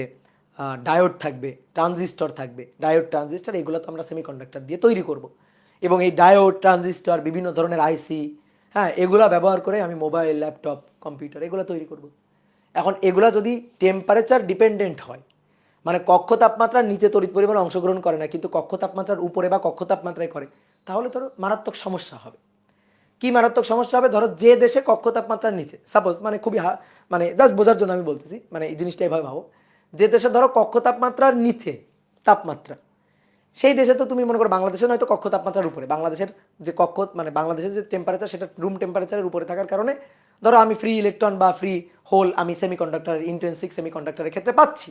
ডায়োড থাকবে, ট্রানজিস্টর থাকবে, ডায়োড ট্রানজিস্টর এগুলো তো আমরা সেমিকন্ডাক্টর দিয়ে তৈরি করব। এবং এই ডায়োড ট্রানজিস্টর বিভিন্ন ধরনের আইসি, হ্যাঁ, এগুলা ব্যবহার করে আমি মোবাইল, ল্যাপটপ, কম্পিউটার এগুলো তৈরি করব। এখন এগুলা যদি টেম্পারেচার ডিপেন্ডেন্ট হয়, মানে কক্ষ তাপমাত্রার নিচে তড়িৎ পরিমাণ অংশগ্রহণ করে না, কিন্তু কক্ষ তাপমাত্রার উপরে বা কক্ষ তাপমাত্রায় করে, তাহলে তোর মারাত্মক সমস্যা হবে। কি মারাত্মক সমস্যা হবে? ধরো যে দেশে কক্ষ তাপমাত্রার নিচে, সাপোজ মানে খুবই মানে জাস্ট বোঝার জন্য আমি বলতেছি, মানে এই জিনিসটা এভাবে ভাবো, যে দেশে ধরো কক্ষ তাপমাত্রার নিচে তাপমাত্রা, সেই দেশে তো তুমি মনে করো, বাংলাদেশে নয়তো কক্ষ তাপমাত্রার উপরে, বাংলাদেশের যে কক্ষ মানে বাংলাদেশের যে টেম্পারেচার সেটা রুম টেম্পারেচারের উপরে থাকার কারণে ধরো আমি ফ্রি ইলেকট্রন বা ফ্রি হোল আমি সেমিকন্ডাক্টর, ইন্টেন্সিক সেমিকন্ডাক্টরের ক্ষেত্রে পাচ্ছি।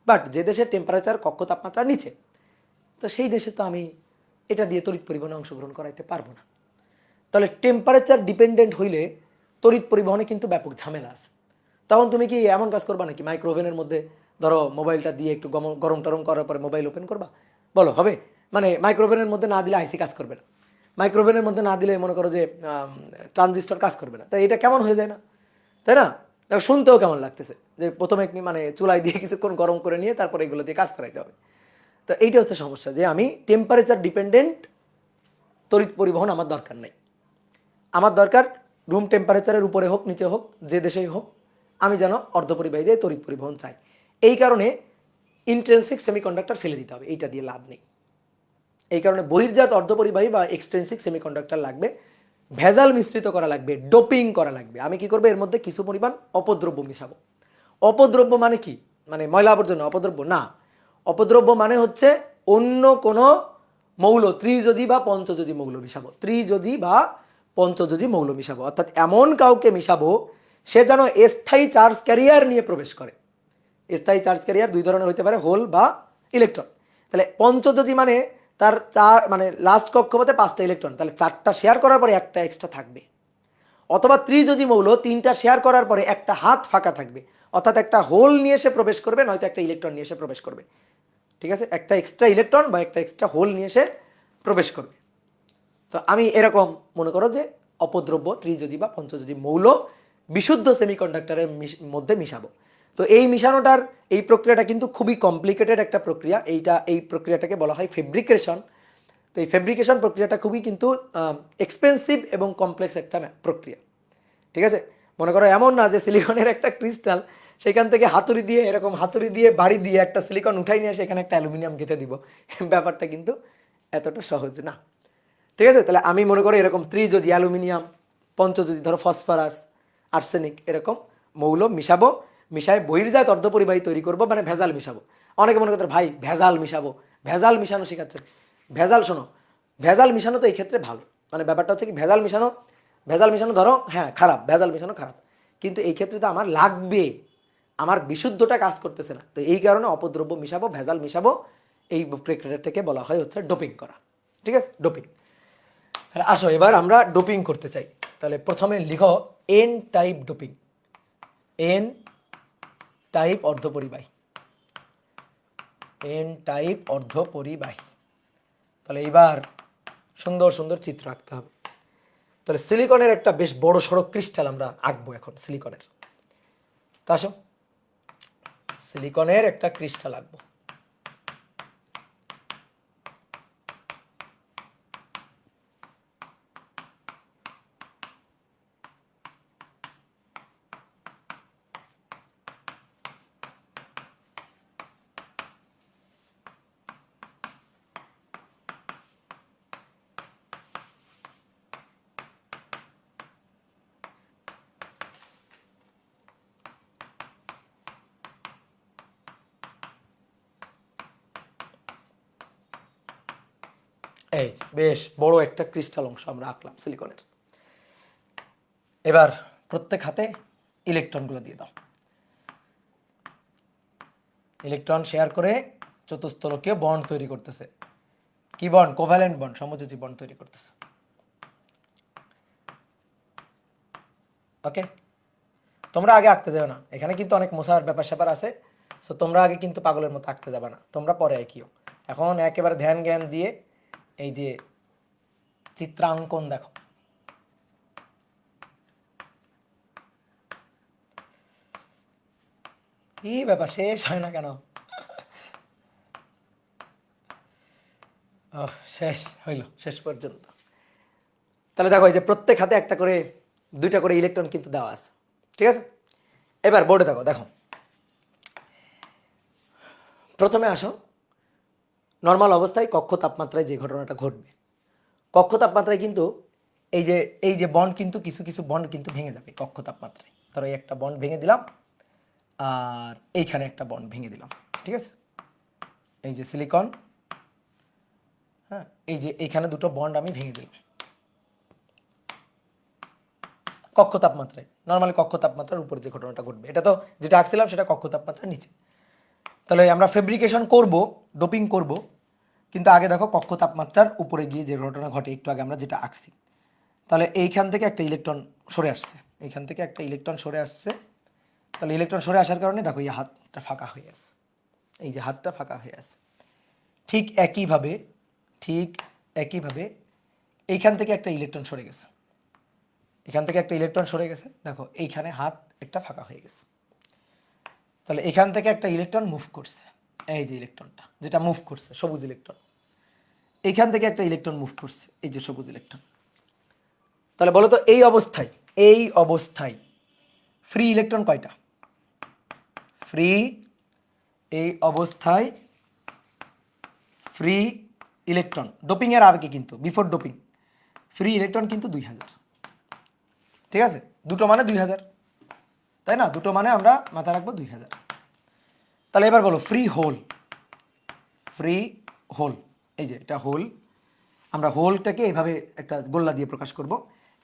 বাট যে দেশের টেম্পারেচার কক্ষ তাপমাত্রার নিচে, তো সেই দেশে তো আমি এটা দিয়ে তড়িৎ পরিবহনে অংশগ্রহণ করাইতে পারবো না। তাহলে টেম্পারেচার ডিপেন্ডেন্ট হইলে তড়িৎ পরিবহনে কিন্তু ব্যাপক ঝামেলা আছে। তখন তুমি কি এমন কাজ করবা নাকি, মাইক্রোওভেনের মধ্যে ধরো মোবাইলটা দিয়ে একটু গরম টরম করার পরে মোবাইল ওপেন করবা? বলো হবে? মানে মাইক্রোওভেনের মধ্যে না দিলে আইসি কাজ করবে না, মাইক্রোওভেনের মধ্যে না দিলে মনে করো যে ট্রানজিস্টর কাজ করবে না, তাই এটা কেমন হয়ে যায় না, তাই না? শুনতেও কেমন লাগতেছে যে প্রথমে মানে চুলাই দিয়ে কিছুক্ষণ গরম করে নিয়ে তারপরে এগুলো দিয়ে কাজ করাইতে হবে। তো এইটা হচ্ছে সমস্যা, যে আমি টেম্পারেচার ডিপেন্ডেন্ট তড়িৎ পরিবহন আমার দরকার নেই। আমার দরকার রুম টেম্পারেচারের উপরে হোক নিচে হোক যে দেশেই হোক, আমি যেন অর্ধপরিবাহী দিয়ে তড়িৎ পরিবহন চাই। এই কারণে ইন্ট্রেন্সিক সেমিকন্ডাক্টর ফেলে দিতে হবে, এইটা দিয়ে লাভ নেই। এই কারণে বহির্জাত অর্ধপরিবাহী বা এক্সট্রেন্সিক সেমিকন্ডাক্টর লাগবে, ভেজাল মিশ্রিত করা লাগবে, ডোপিং করা লাগবে। আমি কি করবো, এর মধ্যে কিছু পরিমাণ অপদ্রব্য মিশাবো। অপদ্রব্য মানে কি? মানে ময়লা আবর্জনা অপদ্রব্য না। অপদ্রব্য মানে হচ্ছে অন্য কোনো মৌল, ত্রিযোজী বা পঞ্চযোজী মৌল মিশাবো, ত্রিযোজী বা পঞ্চযোজী মৌল মিশাবো, অর্থাৎ এমন কাউকে মিশাবো সে যেন স্থায়ী চার্জ ক্যারিয়ার নিয়ে প্রবেশ করে। স্থায়ী চার্জ ক্যারিয়ার দুই ধরনের হতে পারে, হোল বা ইলেকট্রন। তাহলে পঞ্চযোজী মানে তার চার মানে লাস্ট কক্ষপথে 5টা ইলেকট্রন, তাহলে 4টা শেয়ার করার পরে একটা এক্সট্রা থাকবে। অথবা ত্রিযোজী মৌল 3টা শেয়ার করার পরে একটা হাত ফাঁকা থাকবে, অর্থাৎ একটা হোল নিয়ে এসে প্রবেশ করবে, নয়তো একটা ইলেকট্রন নিয়ে এসে প্রবেশ করবে। ঠিক আছে, একটা এক্সট্রা ইলেকট্রন বা একটা এক্সট্রা হোল নিয়ে এসে প্রবেশ করবে। তো আমি এরকম মনে করো যে অপদ্রব্য ত্রিযোজী বা পঞ্চযোজী মৌল বিশুদ্ধ সেমিকন্ডাক্টরের মধ্যে মিশাবো। তো এই মিশানোটার এই প্রক্রিয়াটা কিন্তু খুবই কমপ্লিকেটেড একটা প্রক্রিয়া। এই প্রক্রিয়াটাকে বলা হয় ফেব্রিকেশন। তো এই ফেব্রিকেশন প্রক্রিয়াটা খুবই কিন্তু এক্সপেন্সিভ এবং কমপ্লেক্স একটা প্রক্রিয়া। ঠিক আছে, মনে করো এমন না যে সিলিকনের একটা ক্রিস্টাল, সেখান থেকে হাতুড়ি দিয়ে এরকম হাতুড়ি দিয়ে বাড়ি দিয়ে একটা সিলিকন উঠাই নিয়ে সেখানে একটা অ্যালুমিনিয়াম গেঁথে দিব, ব্যাপারটা কিন্তু এতটা সহজ না। ঠিক আছে, তাহলে আমি মনে করি এরকম ত্রিযোজী অ্যালুমিনিয়াম, পঞ্চযোজী ধরো ফসফরাস, আর্সেনিক, এরকম মৌল মিশাবো, মিশায় বহির্জাত অর্ধপরিবাহী তৈরি করবো, মানে ভেজাল মিশাবো। অনেকে মনে করতে ভাই ভেজাল মিশাবো, ভেজাল মিশানো শেখাচ্ছে। ভেজাল শোনো, ভেজাল মিশানো তো এই ক্ষেত্রে ভালো, মানে ব্যাপারটা হচ্ছে কি, ভেজাল মিশানো ধরো হ্যাঁ খারাপ, ভেজাল মিশানো খারাপ, কিন্তু এই ক্ষেত্রে তো আমার লাগবে, আমার বিশুদ্ধটা কাজ করতেছে না, তো এই কারণে অপদ্রব্য মিশাবো, ভেজাল মিশাবো। এই প্রক্রিয়াটাকে বলা হয় হচ্ছে ডোপিং করা। ঠিক আছে, ডোপিং। তাহলে আসো এবার আমরা ডোপিং করতে চাই। তাহলে প্রথমে লিখো N type doping, N type অর্ধপরিবাহী, এন টাইপ অর্ধপরিবাহী। তাহলে এইবার সুন্দর সুন্দর চিত্র আঁকতে হবে। তাহলে সিলিকনের একটা বেশ বড় সড়ো ক্রিস্টাল আমরা আঁকবো এখন সিলিকনের। তা আসো সিলিকনের একটা ক্রিস্টাল আঁকবো। এই বেশ বড় একটা ক্রিস্টাল অংশ আমরা আঁকলাম সিলিকনের। এবার প্রত্যেক হাতে ইলেকট্রনগুলো দিয়ে দাও। ইলেকট্রন শেয়ার করে চতুস্তলকীয় বন্ড তৈরি করতেছে। কি বন্ড? কোভ্যালেন্ট বন্ড, সমযোজী বন্ড তৈরি করতেছে। ওকে, তোমরা আগে আঁকতে যাও না, এখানে কিন্তু অনেক মোছার ব্যাপার স্যাপার আছে। সো তোমরা আগে কিন্তু পাগলের মতো আঁকতে যাবে না, তোমরা পরে এঁকিও। এখন একেবারে ধ্যান জ্ঞান দিয়ে এই যে চিত্রাঙ্কন দেখো। কি ব্যাপার, শেষ হয় না কেন? শেষ হইল, শেষ পর্যন্ত। তাহলে দেখো এই যে প্রত্যেক হাতে একটা করে, দুইটা করে ইলেকট্রন কিন্তু দেওয়া আছে, ঠিক আছে? এবার বোর্ডে দেখো, দেখো প্রথমে আসো, নর্মাল অবস্থায় কক্ষ তাপমাত্রায় যে ঘটনাটা ঘটবে, কক্ষ তাপমাত্রায় কিন্তু এই যে বন্ড কিন্তু কিছু কিছু বন্ড কিন্তু ভেঙে যাবে কক্ষ তাপমাত্রায়। ধরো এই একটা বন্ড ভেঙে দিলাম, আর এইখানে একটা বন্ড ভেঙে দিলাম, ঠিক আছে? এই যে সিলিকন, হ্যাঁ, এই যে এইখানে দুটো বন্ড আমি ভেঙে দিলাম কক্ষ তাপমাত্রায়। নর্মালি কক্ষ তাপমাত্রার উপর যে ঘটনাটা ঘটবে, এটা তো যেটা আঁকছিলাম সেটা কক্ষ তাপমাত্রার নিচে। তাহলে আমরা ফেব্রিকেশন করব, ডোপিং করব, কিন্তু আগে দেখো কক্ষ তাপমাত্রার উপরে গিয়ে যে ঘটনা ঘটে একটু আগে আমরা যেটা আঁকছি। তাহলে এইখান থেকে একটা ইলেকট্রন সরে আসছে, এইখান থেকে একটা ইলেকট্রন সরে আসছে। তাহলে ইলেকট্রন সরে আসার কারণে দেখো এই হাতটা ফাঁকা হয়ে আছে, এই যে হাতটা ফাঁকা হয়ে আছে। ঠিক একইভাবে, ঠিক একইভাবে এইখান থেকে একটা ইলেকট্রন সরে গেছে, এখান থেকে একটা ইলেকট্রন সরে গেছে, দেখো এইখানে হাত একটা ফাঁকা হয়ে গেছে। তাহলে এখান থেকে একটা ইলেকট্রন মুভ করছে, এই যে ইলেকট্রনটা যেটা মুভ করছে সবুজ ইলেকট্রন, এইখান থেকে একটা ইলেকট্রন মুভ করছে, এই যে সবুজ ইলেকট্রন। তাহলে বলো তো এই অবস্থায়, এই অবস্থায় ফ্রি ইলেকট্রন কয়টা? ফ্রি, এই অবস্থায় ফ্রি ইলেকট্রন, ডোপিং এর আগে কিন্তু, বিফোর ডোপিং, ফ্রি ইলেকট্রন কিন্তু 2000, ঠিক আছে? দুটো মানে 2000, তাই না? দুটো মানে আমরা মাথায় রাখবো 2000। তাহলে এবার বলো ফ্রি হোল, ফ্রি হোল, এই যে এটা হোল, আমরা হোলটাকে এভাবে একটা গোল্লা দিয়ে প্রকাশ করব।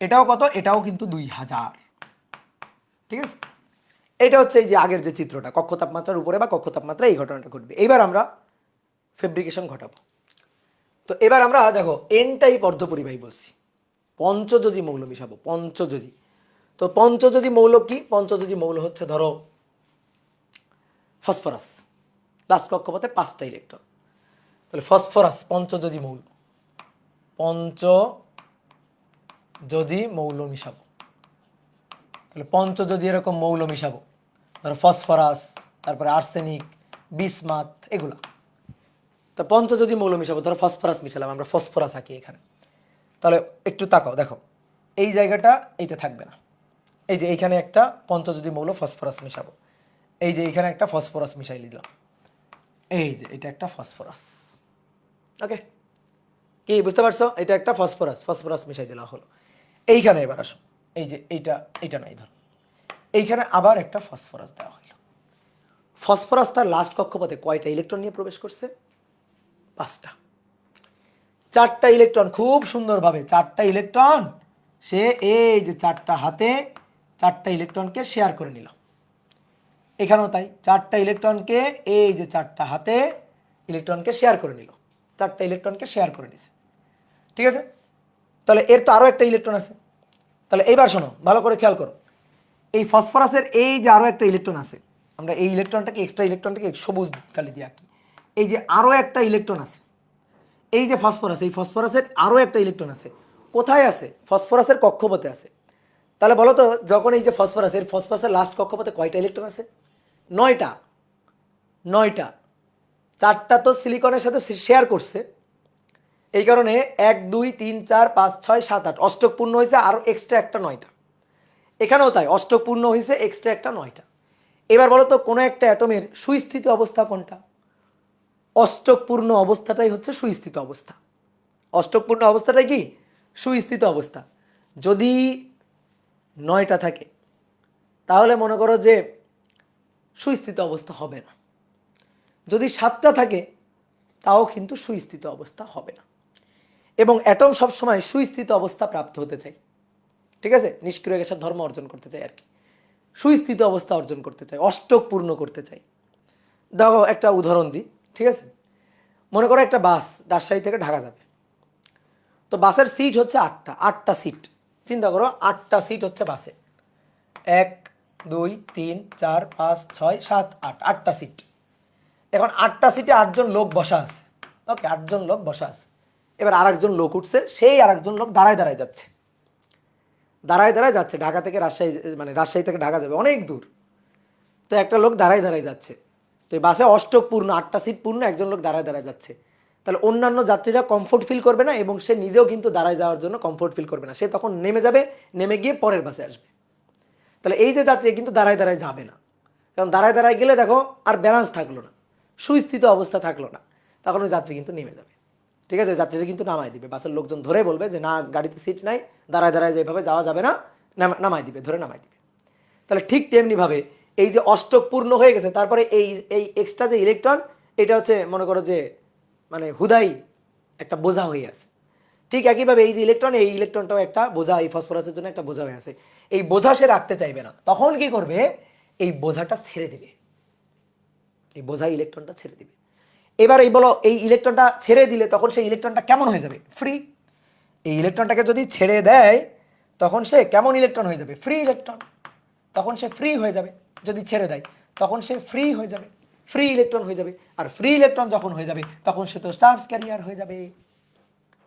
এটাও কত? এটাও কিন্তু 2000, ঠিক আছে? এটা হচ্ছে এই যে আগের যে চিত্রটা, কক্ষ তাপমাত্রার উপরে বা কক্ষ তাপমাত্রায় এই ঘটনাটা ঘটবে। এবার আমরা ফেব্রিকেশন ঘটাবো। তো এবার আমরা দেখো এন টাইপ অর্ধপরিবাহী বলছি, পঞ্চযোজী মৌল মিশাবো, পঞ্চযোজী। তো পঞ্চযোজী মৌল কি? পঞ্চযোজী মৌল হচ্ছে ধরো ফসফরাস, লাস্ট কক্ষপথে 5টা ইলেকট্রন। তাহলে ফসফরাস পঞ্চযোজী মৌল, পঞ্চযোজী মৌল মিশাবো। তাহলে পঞ্চযোজী এরকম মৌল মিশাবো, ধরো ফসফরাস, তারপরে আর্সেনিক, বিসমাথ, এগুলা। তো পঞ্চযোজী মৌল মিশাবো, ধরো ফসফরাস মিশালাম, আমরা ফসফরাস আঁকি এখানে। তাহলে একটু তাকাও, দেখো এই জায়গাটা এইটা থাকবে না, এই যে এইখানে একটা পঞ্চযোজী মৌল ফসফরাস মিশাবো, এই যে এইখানে একটা ফসফরাস মিশাই দিলাম, এই যে এটা একটা ফসফরাস। ওকে, কি বুঝতে পারছো? এটা একটা ফসফরাস, ফসফরাস মিশাই দেওয়া হলো। এইখানে এবার আসো, এই যে এইটা নাই ধরো, এইখানে আবার একটা ফসফরাস দেওয়া হলো। ফসফরাস তার লাস্ট কক্ষপথে কয়টা ইলেকট্রন নিয়ে প্রবেশ করছে? 5টা। 4টা ইলেকট্রন, খুব সুন্দরভাবে 4টা ইলেকট্রন সে এই যে 4টা হাতে 4টা ইলেকট্রনকে শেয়ার করে নিল। এখানেও তাই, 4টা ইলেকট্রনকে এই যে 4টা হাতে ইলেকট্রনকে শেয়ার করে নিল, 4টা ইলেকট্রনকে শেয়ার করে নিছে, ঠিক আছে? তাহলে এর তো আরও একটা ইলেকট্রন আছে। তাহলে এইবার শোনো, ভালো করে খেয়াল করো, এই ফসফরাসের এই যে আরও একটা ইলেকট্রন আছে, আমরা এই ইলেকট্রনটাকে, এক্সট্রা ইলেকট্রনটাকে সবুজ কালি দিয়ে আঁকি। এই যে আরও একটা ইলেকট্রন আছে, এই যে ফসফরাস, এই ফসফরাসের আরও একটা ইলেকট্রন আছে, কোথায় আছে? ফসফরাসের কক্ষপথে আছে। তাহলে বলো তো, যখন এই যে ফসফরাসের লাস্ট কক্ষপথে কয়টা ইলেকট্রন আছে? 9টা, 9টা। 4টা তো সিলিকনের সাথে শেয়ার করছে, এই কারণে 1 2 3 4 5 6 7 8 অষ্টক পূর্ণ হয়েছে, আরও এক্সট্রা একটা 9টা। এখানেও তাই, অষ্টক পূর্ণ হয়েছে, এক্সট্রা একটা 9টা। এবার বলো তো কোনো একটা অ্যাটমের সুস্থিত অবস্থা কোনটা? অষ্টক পূর্ণ অবস্থাটাই হচ্ছে সুস্থিত অবস্থা। অষ্টক পূর্ণ অবস্থাটাই কি? সুস্থিত অবস্থা। যদি 9টা থাকে তাহলে মনে করো যে সুস্থিত অবস্থা হবে না, যদি 7টা থাকে তাও কিন্তু সুস্থিত অবস্থা হবে না। এবং অ্যাটম সবসময় সুস্থিত অবস্থা প্রাপ্ত হতে চায়, ঠিক আছে? নিষ্ক্রিয় গ্যাসের ধর্ম অর্জন করতে চাই আর কি, সুস্থিত অবস্থা অর্জন করতে চাই, অষ্টক পূর্ণ করতে চাই। দেখো একটা উদাহরণ দিই, ঠিক আছে? মনে করো একটা বাস রাজশাহী থেকে ঢাকা যাবে, তো বাসের সিট হচ্ছে 8টা সিট। চিন্তা করো 8টা সিট হচ্ছে বাসে, 1 2 3 4 5 6 7 8, 8টা সিট। এখন 8টা সিটে 8জন লোক বসা আছে, ওকে, 8জন লোক বসা আছে। এবার আরেকজন লোক উঠছে, সেই আরেকজন লোক দাঁড়ায় দাঁড়ায় যাচ্ছে, দাঁড়ায় দাঁড়ায় যাচ্ছে ঢাকা থেকে রাজশাহী, মানে রাজশাহী থেকে ঢাকা যাবে, অনেক দূর। তো একটা লোক দাঁড়ায় দাঁড়ায় যাচ্ছে, তো এই বাসে অষ্টক পূর্ণ, 8টা সিট পূর্ণ, একজন লোক দাঁড়ায় দাঁড়ায় যাচ্ছে, তাহলে অন্যান্য যাত্রীরা কমফোর্ট ফিল করবে না এবং সে নিজেও কিন্তু দাঁড়ায় যাওয়ার জন্য কমফোর্ট ফিল করবে না, সে তখন নেমে যাবে, নেমে গিয়ে পরের বাসে আসবে। তাহলে এই যে যাত্রী কিন্তু দাঁড়ায় দাঁড়ায় যাবে না, কারণ দাঁড়ায় দাঁড়ায় গেলে দেখো আর ব্যালেন্স থাকলো না, সুস্থিত অবস্থা থাকলো না, তখন ওই যাত্রী কিন্তু নেমে যাবে। ঠিক আছে, যাত্রীরা কিন্তু নামাই দিবে, বাসের লোকজন ধরে বলবে যে না গাড়িতে সিট নাই, দাঁড়ায় দাঁড়ায় যেভাবে যাওয়া যাবে না, নামাই দিবে, ধরে নামাই দিবে। তাহলে ঠিক তেমনিভাবে এই যে অষ্টক পূর্ণ হয়ে গেছে, তারপরে এই এই এক্সট্রা যে ইলেকট্রন, এটা হচ্ছে মনে করো যে মানে হুদাই একটা বোঝা হয়ে আছে। ঠিক একইভাবে এই যে ইলেকট্রন, এই ইলেকট্রনটাও একটা বোঝা, এই ফসফরাসের জন্য একটা বোঝা হয়ে আছে। এই বোঝা সে রাখতে চাইবে না, তখন কি করবে, এই বোঝাটা ছেড়ে দিবে, এই বোঝা ইলেকট্রনটা ছেড়ে দিবে। এবার এই বলো, এই ইলেকট্রনটা ছেড়ে দিলে তখন সেই ইলেকট্রনটা কেমন হয়ে যাবে, ফ্রি। এই ইলেকট্রনটাকে যদি ছেড়ে দেয় তখন সে কেমন ইলেকট্রন হয়ে যাবে, ফ্রি ইলেকট্রন, তখন সে ফ্রি হয়ে যাবে। যদি ছেড়ে দেয় তখন সে ফ্রি হয়ে যাবে, ফ্রি ইলেকট্রন হয়ে যাবে। আর ফ্রি ইলেকট্রন যখন হয়ে যাবে তখন সে তো চার্জ ক্যারিয়ার হয়ে যাবে,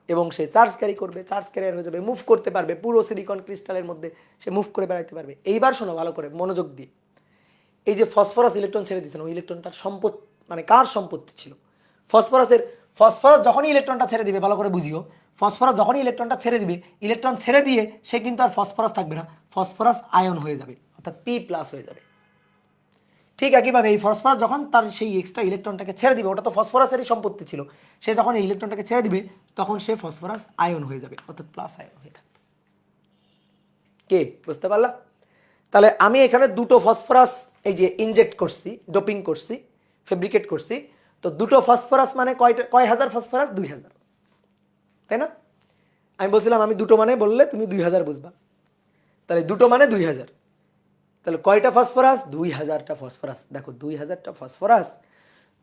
এবং সে চার্জ ক্যারি করবে, চার্জ ক্যারিয়ার হয়ে যাবে, মুভ করতে পারবে, পুরো সিলিকন ক্রিস্টালের মধ্যে সে মুভ করে বেড়াতে পারবে। এইবার শোনো ভালো করে মনোযোগ দিয়ে, এই যে ফসফরাস ইলেকট্রন ছেড়ে দিয়েছেন, ওই ইলেকট্রনটার সম্পত্তি মানে কার সম্পত্তি ছিল, ফসফরাস যখনই ইলেকট্রনটা ছেড়ে দিবে, ভালো করে বুঝিও, ফসফরাস যখনই ইলেকট্রনটা ছেড়ে দিবে, ইলেকট্রন ছেড়ে দিয়ে সে কিন্তু আর ফসফরাস থাকবে না, ফসফরাস আয়ন হয়ে যাবে, অর্থাৎ P+ হয়ে যাবে। ঠিক একইভাবে এই ফসফরাস যখন তার সেই এক্সট্রা ইলেকট্রনটাকে ছেড়ে দিবে, ওটা তো ফসফরাসেরই সম্পত্তি ছিল, সে যখন এই ইলেকট্রনটাকে ছেড়ে দিবে তখন সে ফসফরাস আয়ন হয়ে যাবে, অর্থাৎ প্লাস আয়ন হয়ে থাকবে। কে বুঝতে পারলা? তাহলে আমি এখানে দুটো ফসফরাস এই যে ইনজেক্ট করছি, ডোপিং করছি, ফেব্রিকেট করছি, তো দুটো ফসফরাস মানে কয় হাজার ফসফরাস, 2000, তাই না? আমি বলছিলাম আমি দুটো মানে বললে তুমি 2000 বুঝবা, তাহলে দুটো মানে 2000, তাহলে কয়টা ফসফরাস, 2000টা ফসফরাস। দেখো 2000টা ফসফরাস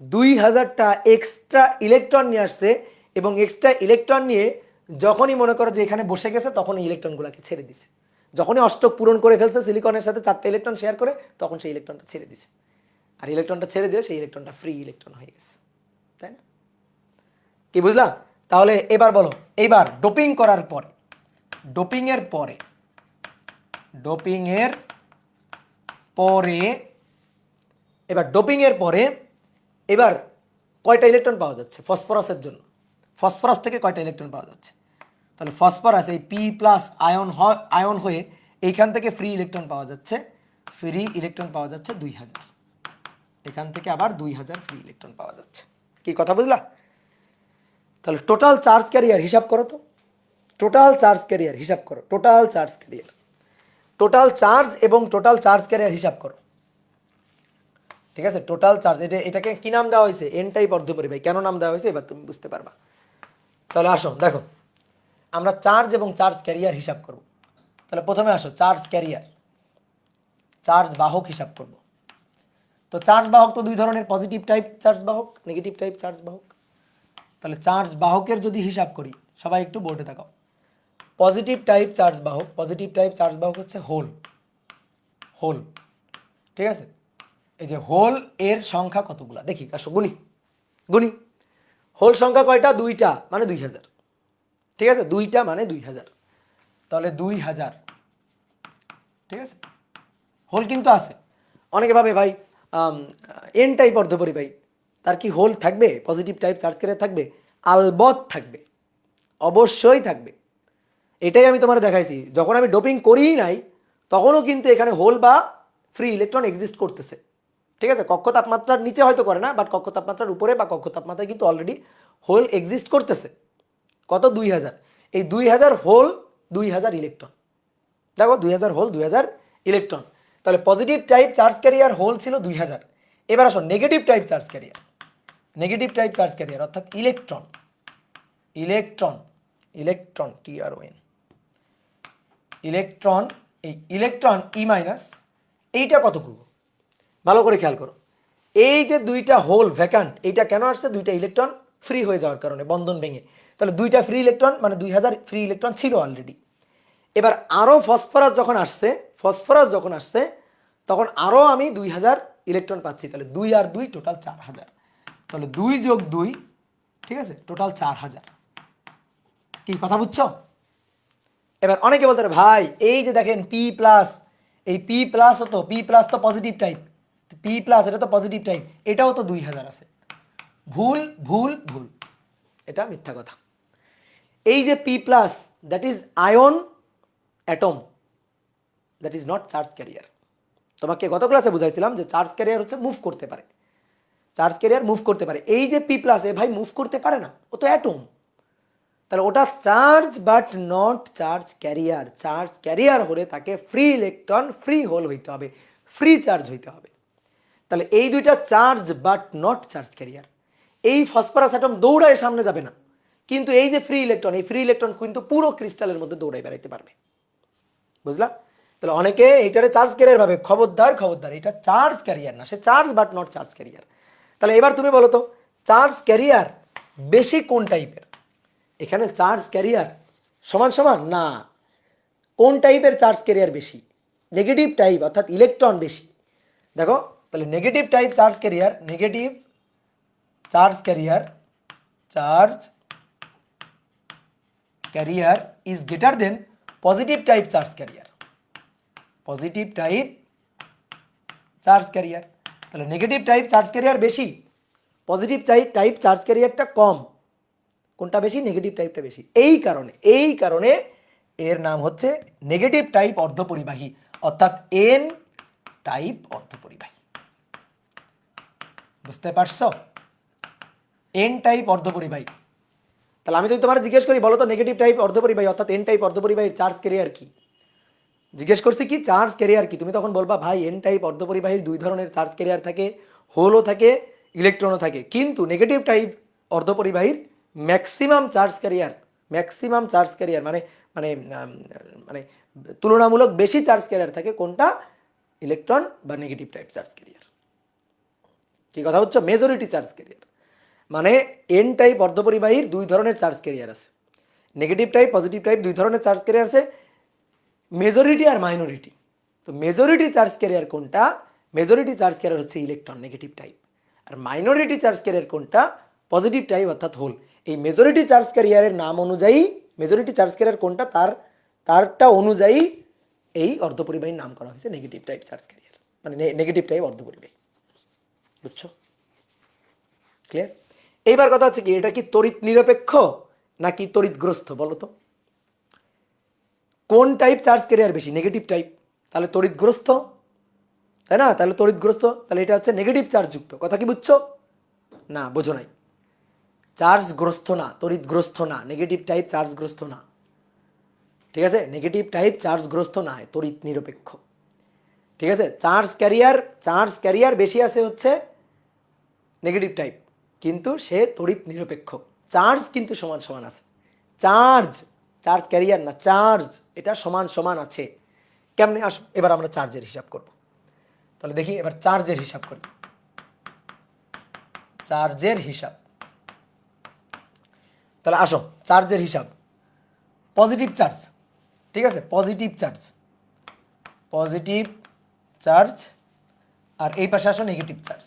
2000টা এক্সট্রা ইলেকট্রন নিয়ে আসছে, এবং এক্সট্রা ইলেকট্রন নিয়ে যখনই মনে করো যে এখানে বসে গেছে তখন এই ইলেকট্রনগুলোকে ছেড়ে দিছে, যখনই অষ্টক পূরণ করে ফেলছে সিলিকনের সাথে 4টা ইলেকট্রন শেয়ার করে, তখন সেই ইলেকট্রনটা ছেড়ে দিছে, আর ইলেকট্রনটা ছেড়ে দিয়ে সেই ইলেকট্রনটা ফ্রি ইলেকট্রন হয়ে গেছে, তাই না? কি বুঝলা? তাহলে এবার বলো, এবার ডোপিং করার পরে, ডোপিং এর পরে, ডোপিং এর পরে, এবার ডোপিং এর পরে এবার কয়টা ইলেকট্রন পাওয়া যাচ্ছে ফসফরাসের জন্য, ফসফরাস থেকে কয়টা ইলেকট্রন পাওয়া যাচ্ছে, তাহলে ফসফরাস এই P+ আয়ন হয়ে এইখান থেকে ফ্রি ইলেকট্রন পাওয়া যাচ্ছে, ফ্রি ইলেকট্রন পাওয়া যাচ্ছে 2000, এখান থেকে আবার 2000 ফ্রি ইলেকট্রন পাওয়া যাচ্ছে। কি কথা বুঝলা? তাহলে টোটাল চার্জ ক্যারিয়ার হিসাব করো তো, টোটাল চার্জ ক্যারিয়ার হিসাব করো, total charge carrier, total charge এবং টোটাল চার্জ ক্যারিয়ার হিসাব করো। ঠিক আছে, টোটাল চার্জ, এটাকে কি নাম দেওয়া হয়েছে, এন টাইপ অর্ধপরিবাহী। কেন নাম দেওয়া হয়েছে এবার তুমি বুঝতে পারবা। তাহলে আসো দেখো, আমরা চার্জ এবং চার্জ ক্যারিয়ার হিসাব করব। তাহলে প্রথমে আসো চার্জ ক্যারিয়ার, চার্জ বাহক হিসাব করব। তো চার্জ বাহক তো দুই ধরনের, পজিটিভ টাইপ চার্জ বাহক, নেগেটিভ টাইপ চার্জ বাহক। তাহলে চার্জ বাহকের যদি হিসাব করি, সবাই একটু বোর্ডে তাকাও। পজিটিভ টাইপ চার্জ বাহক, পজিটিভ টাইপ চার্জ বাহক হচ্ছে হোল, হোল, ঠিক আছে? এই যে হোল এর সংখ্যা কতগুলা দেখি, আসো গুনি, গুনি। হোল সংখ্যা কয়টা, 2টা মানে 2000, ঠিক আছে, 2টা মানে 2000, তাহলে 2000, ঠিক আছে। হোল কিন্তু আছে, অনেকে ভাবে ভাই এন টাইপ অর্ধপরিবাহী, তার কি হোল থাকবে, পজিটিভ টাইপ চার্জ ক্যারিয়ার থাকবে? আলবত থাকবে, অবশ্যই থাকবে। এটাই আমি তোমার দেখাইছি, যখন আমি ডোপিং করিই নাই তখনও কিন্তু এখানে হোল বা ফ্রি ইলেকট্রন এক্সিস্ট করতেছে, ঠিক আছে। কক্ষ তাপমাত্রার নিচে হয়তো করে না, বাট কক্ষ তাপমাত্রার উপরে বা কক্ষ তাপমাত্রায় কিন্তু অলরেডি হোল এক্সিস্ট করতেছে। কত, 2000, এই 2000 হোল, 2000 ইলেকট্রন। দেখো 2000 হোল, 2000 ইলেকট্রন। তাহলে positive type charge carrier hole ছিল 2000। এবার আসো negative type charge carrier, negative type charge carrier অর্থাৎ electron, electron, electron TRON, electron, এই ইলেকট্রন E-, এইটা কতটুকু ভালো করে খেয়াল করো। এই যে 2টা হোল ভ্যাকান্ট, এইটা কেন আসছে, 2টা ইলেকট্রন ফ্রি হয়ে যাওয়ার কারণে, বন্ধন ভেঙে। তাহলে 2টা ফ্রি ইলেকট্রন মানে 2000 ফ্রি ইলেকট্রন ছিল অলরেডি। এবার আরও ফসফরাস যখন আসছে, ফসফরাস যখন আসছে তখন আরও আমি 2000 ইলেকট্রন পাচ্ছি, তাহলে 2 আর 2 টোটাল 4000, তাহলে 2 যোগ 2, ঠিক আছে, টোটাল 4000। কি কথা বুঝছো? এবার অনেকে বলতে পারে ভাই এই যে দেখেন P+, এই P+ হতো, P+ তো পজিটিভ টাইপ, পি প্লাস এটা তো পজিটিভ টাইপ, এটাও তো 2000 আছে। ভুল ভুল ভুল, এটা মিথ্যা কথা। এই যে P plus, that is ion atom, that is not charge career. তোমাকে গত ক্লাসে বুঝাইছিলাম যে চার্জ ক্যারিয়ার হচ্ছে মুভ করতে পারে, চার্জ ক্যারিয়ার মুভ করতে পারে। এই যে পি প্লাস, এ ভাই মুভ করতে পারে না, ও তো অ্যাটম। তাহলে ওটা charge but not charge career. Charge carrier হলে তাকে ফ্রি ইলেকট্রন ফ্রি হোল হইতে হবে, ফ্রি চার্জ হইতে হবে। তাহলে এই দুইটা charge but not charge career. এই ফসফরাস অ্যাটম দৌড়ায় সামনে যাবে না, কিন্তু এই যে ফ্রি ইলেকট্রন, এই ফ্রি ইলেকট্রন কিন্তু পুরো ক্রিস্টালের মধ্যে দৌড়ায় বেড়াইতে পারবে। বুঝলা? তাহলে অনেকে এইটারে চার্জ ক্যারিয়ার ভাবে, খবরদার খবরদার, এটা চার্জ ক্যারিয়ার না, সে charge but not charge carrier. তাহলে এবার তুমি বলো তো চার্জ ক্যারিয়ার বেশি কোন টাইপের? এখানে চার্জ ক্যারিয়ার সমান সমান না, কোন টাইপের চার্জ ক্যারিয়ার বেশি? নেগেটিভ টাইপ, অর্থাৎ ইলেকট্রন বেশি। দেখো তাহলে negative type charge carrier, negative charge career, charge carrier is greater then positive type charge carrier, positive type charge carrier. তাহলে নেগেটিভ টাইপ চার্জ ক্যারিয়ার বেশি, পজিটিভ টাইপ চার্জ ক্যারিয়ারটা কম। কোনটা বেশি? নেগেটিভ টাইপটা বেশি। এই কারণে এর নাম হচ্ছে নেগেটিভ টাইপ অর্ধপরিবাহী, অর্থাৎ এন টাইপ অর্ধপরিবাহী। বুঝতে পারছো? এন টাইপ অর্ধপরিবাহী। তাহলে আমি যদি তোমার জিজ্ঞেস করি বলো তো নেগেটিভ টাইপ অর্ধপরিবাহী অর্থাৎ এন টাইপ অর্ধপরিবাহীর চার্জ ক্যারিয়ার কি, জিজ্ঞেস করছি কি চার্জ ক্যারিয়ার কি, তুমি তখন বলবা ভাই এন টাইপ অর্ধপরিবাহীর দুই ধরনের চার্জ ক্যারিয়ার থাকে, হোলও থাকে ইলেকট্রনও থাকে, কিন্তু নেগেটিভ টাইপ অর্ধপরিবাহীর maximum charge carrier, maximum charge carrier মানে মানে মানে তুলনামূলক বেশি চার্জ ক্যারিয়ার থাকে কোনটা? ইলেকট্রন বা নেগেটিভ টাইপ চার্জ ক্যারিয়ার। কি কথা হচ্ছে? মেজরিটি চার্জ ক্যারিয়ার মানে এন টাইপ অর্ধপরিবাহীর দুই ধরনের চার্জ ক্যারিয়ার আছে, নেগেটিভ টাইপ পজিটিভ টাইপ দুই ধরনের চার্জ ক্যারিয়ার আছে, মেজরিটি আর মাইনরিটি। তো মেজরিটি চার্জ ক্যারিয়ার কোনটা? মেজরিটি চার্জ ক্যারিয়ার হচ্ছে ইলেকট্রন নেগেটিভ টাইপ। আর মাইনরিটি চার্জ ক্যারিয়ার কোনটা? পজিটিভ টাইপ অর্থাৎ হোল। এই মেজরিটি চার্জ ক্যারিয়ারের নাম অনুযায়ী, মেজরিটি চার্জ ক্যারিয়ার কোনটা তারটা অনুযায়ী এই অর্ধপরিবাহীর নাম করা হয়েছে নেগেটিভ টাইপ চার্জ ক্যারিয়ার, মানে নেগেটিভ টাইপ অর্ধপরিবাহী। বুঝছো? ক্লিয়ার? এইবার কথা হচ্ছে কি, এটা কি তড়িৎ নিরপেক্ষ নাকি তড়িৎগ্রস্ত বলো তো? কোন টাইপ চার্জ ক্যারিয়ার বেশি? নেগেটিভ টাইপ, তাহলে তড়িৎগ্রস্ত, তাই না? তাহলে তড়িৎগ্রস্ত, তাহলে এটা হচ্ছে নেগেটিভ চার্জ যুক্ত। কথা কি বুঝছো? না, বোঝো নাই। চার্জগ্রস্ত না, তড়িৎগ্রস্ত না, নেগেটিভ টাইপ চার্জগ্রস্ত না, ঠিক আছে? নেগেটিভ টাইপ চার্জগ্রস্ত না, তড়িৎ নিরপেক্ষ, ঠিক আছে? চার্জ ক্যারিয়ার বেশি আছে হচ্ছে নেগেটিভ টাইপ, কিন্তু সে তড়িৎ নিরপেক্ষ। চার্জ কিন্তু সমান সমান আছে, চার্জ ক্যারিয়ার না, চার্জ এটা সমান সমান আছে। কেমনে? আসো এবার আমরা চার্জের হিসাব করব। তাহলে দেখি এবার চার্জের হিসাব করি, চার্জের হিসাব। তাহলে আসো চার্জের হিসাব। পজিটিভ চার্জ, ঠিক আছে? পজিটিভ চার্জ আর এই পাশে আসো নেগেটিভ চার্জ।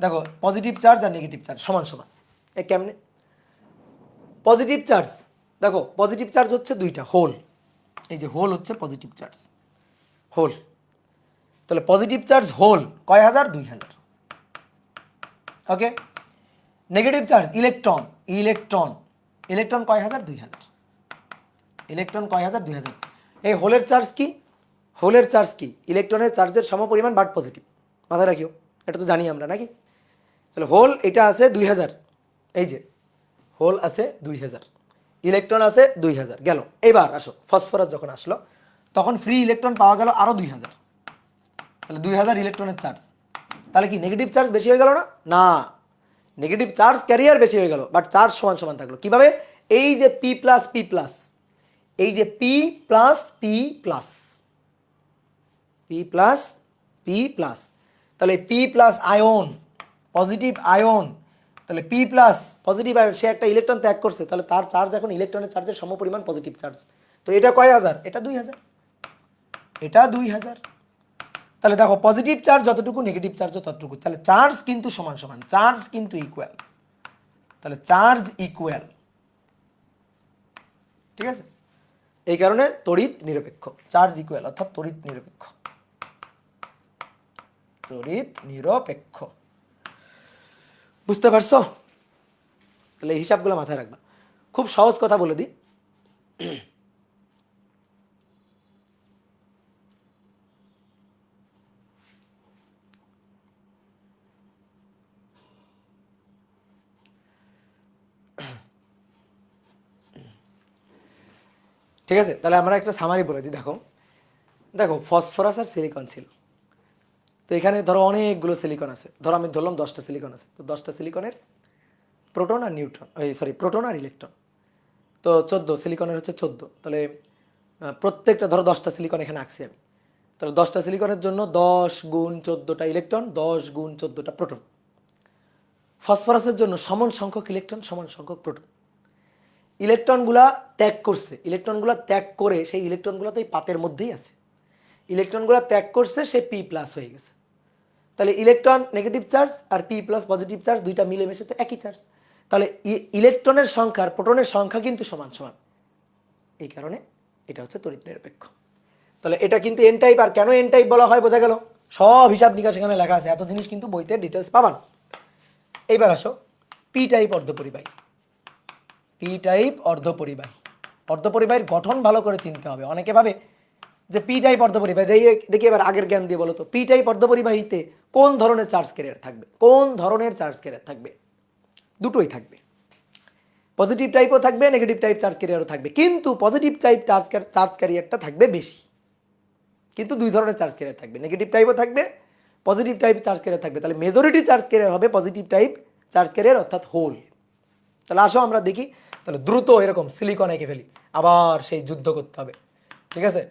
দেখো পজিটিভ চার্জ আর নেগেটিভ চার্জ সমান সমান। এ কেমনে? পজিটিভ চার্জ, দেখো পজিটিভ চার্জ হচ্ছে দুইটা, হোল, এই যে হোল হচ্ছে পজিটিভ চার্জ, হোল। তাহলে পজিটিভ চার্জ হোল কয় হাজার? 2000। ওকে। নেগেটিভ চার্জ ইলেকট্রন কয় হাজার? 2000। ইলেকট্রন কয় হাজার? 2000। এই হোলের চার্জ কি? হোলের চার্জ কি? ইলেকট্রনের চার্জের সমপরিমাণ বাট পজিটিভ। মাথায় রাখিও, এটা তো জানি আমরা নাকি? তাহলে হোল এটা আছে 2000, এই যে হোল আছে 2000, ইলেকট্রন আছে 2000 গেল। এবার আসো ফসফরাস যখন আসলো তখন ফ্রি ইলেকট্রন পাওয়া গেল আরো 2000, তাহলে 2000 ইলেকট্রনের চার্জ। তাহলে কি নেগেটিভ চার্জ বেশি হয়ে গেল না? না, নেগেটিভ চার্জ ক্যারিয়ার বেশি হয়ে গেল, বাট চার্জ সমান সমান থাকলো। কিভাবে? এই যে পি প্লাস পি প্লাস, এই যে P plus P plus, P plus P plus, তাহলে P plus ion, positive ion, তাহলে পি প্লাস পজিটিভ আয়ন, সে একটা ইলেকট্রন ত্যাগ করছে, তাহলে তার চার্জ এখন ইলেকট্রনের চার্জের সমপরিমাণ পজিটিভ চার্জ। তো এটা কয় হাজার? এটা 2000, এটা 2000। তাহলে দেখো পজিটিভ চার্জ যতটুকু নেগেটিভ চার্জও ততটুকু, তাহলে চার্জ কিন্তু সমান সমান, চার্জ কিন্তু ইকুয়াল, তাহলে চার্জ ইকুয়াল, ঠিক আছে? এই কারণে তড়িৎ নিরপেক্ষ, চার্জ ইকুয়াল অর্থাৎ তড়িৎ নিরপেক্ষ। তড়িৎ নিরপেক্ষ। বুঝতে পারছো? তাহলে এই হিসাবগুলো মাথায় রাখবা। খুব সহজ কথা বলে দিই, ঠিক আছে? তাহলে আমরা একটা সামারি বলে দিই। দেখো দেখো ফসফরাস আর সিলিকন ছিল। তো এখানে ধরো অনেকগুলো সিলিকন আছে, ধরো আমি ধরলাম 10টা সিলিকন আছে। তো 10টা সিলিকনের প্রোটন আর নিউট্রন, সরি প্রোটন আর ইলেকট্রন, তো 14, সিলিকনের হচ্ছে 14। তাহলে প্রত্যেকটা ধরো 10টা সিলিকন এখানে আঁকছি আমি, তাহলে 10টা সিলিকনের জন্য 10 গুণ 14টা ইলেকট্রন, 10 গুণ 14টা প্রোটন। ফসফরাসের জন্য সমান সংখ্যক ইলেকট্রন, সমান সংখ্যক প্রোটন। ইলেকট্রনগুলা ত্যাগ করছে, ইলেকট্রনগুলা ত্যাগ করে সেই ইলেকট্রনগুলো তো এই পাতের মধ্যেই আছে, ইলেকট্রনগুলো ত্যাগ করছে, সে পি প্লাস হয়ে গেছে। তাহলে ইলেকট্রন নেগেটিভ চার্জ আর পি প্লাস পজিটিভ চার্জ, দুইটা মিলেমিশে তো একই চার্জ। তাহলে ইলেকট্রনের সংখ্যা আর প্রোটনের সংখ্যা কিন্তু সমান সমান, এই কারণে এটা হচ্ছে তড়িৎ নিরপেক্ষ। তাহলে এটা কিন্তু এন টাইপ। আর কেন এন টাইপ বলা হয় বোঝা গেল? সব হিসাব নিকাশ এখানে লেখা আছে, এত জিনিস কিন্তু বইতে ডিটেলস পাবা না। এইবার আসো পি টাইপ অর্ধপরিবাহী। পি টাইপ অর্ধপরিবাহী, অর্ধপরিবাহীর গঠন ভালো করে চিনতে হবে। অনেকে ভাবে যে পি টাইপ অর্ধপরিবাহী, দেখি এবার আগের জ্ঞান দিয়ে বলো তো, পি টাইপ অর্ধপরিবাহীতে কোন ধরনের চার্জ ক্যারিয়ার থাকবে? কোন ধরনের চার্জ ক্যারিয়ার থাকবে? দুটোই থাকবে, পজিটিভ টাইপও থাকবে, নেগেটিভ টাইপ চার্জ ক্যারিয়ারও থাকবে। কিন্তু পজিটিভ টাইপ চার্জ ক্যারিয়ারটা থাকবে বেশি। কিন্তু দুই ধরনের চার্জ ক্যারিয়ার থাকবে, নেগেটিভ টাইপও থাকবে, পজিটিভ টাইপ চার্জ ক্যারিয়ার থাকবে। তাহলে মেজরিটি চার্জ ক্যারিয়ার হবে পজিটিভ টাইপ চার্জ ক্যারিয়ার, অর্থাৎ হোল। তাহলে আসো আমরা দেখি। তাহলে দ্রুত এরকম সিলিকন এঁকে ফেলি, আবার সেই যুদ্ধ করতে হবে, ঠিক আছে?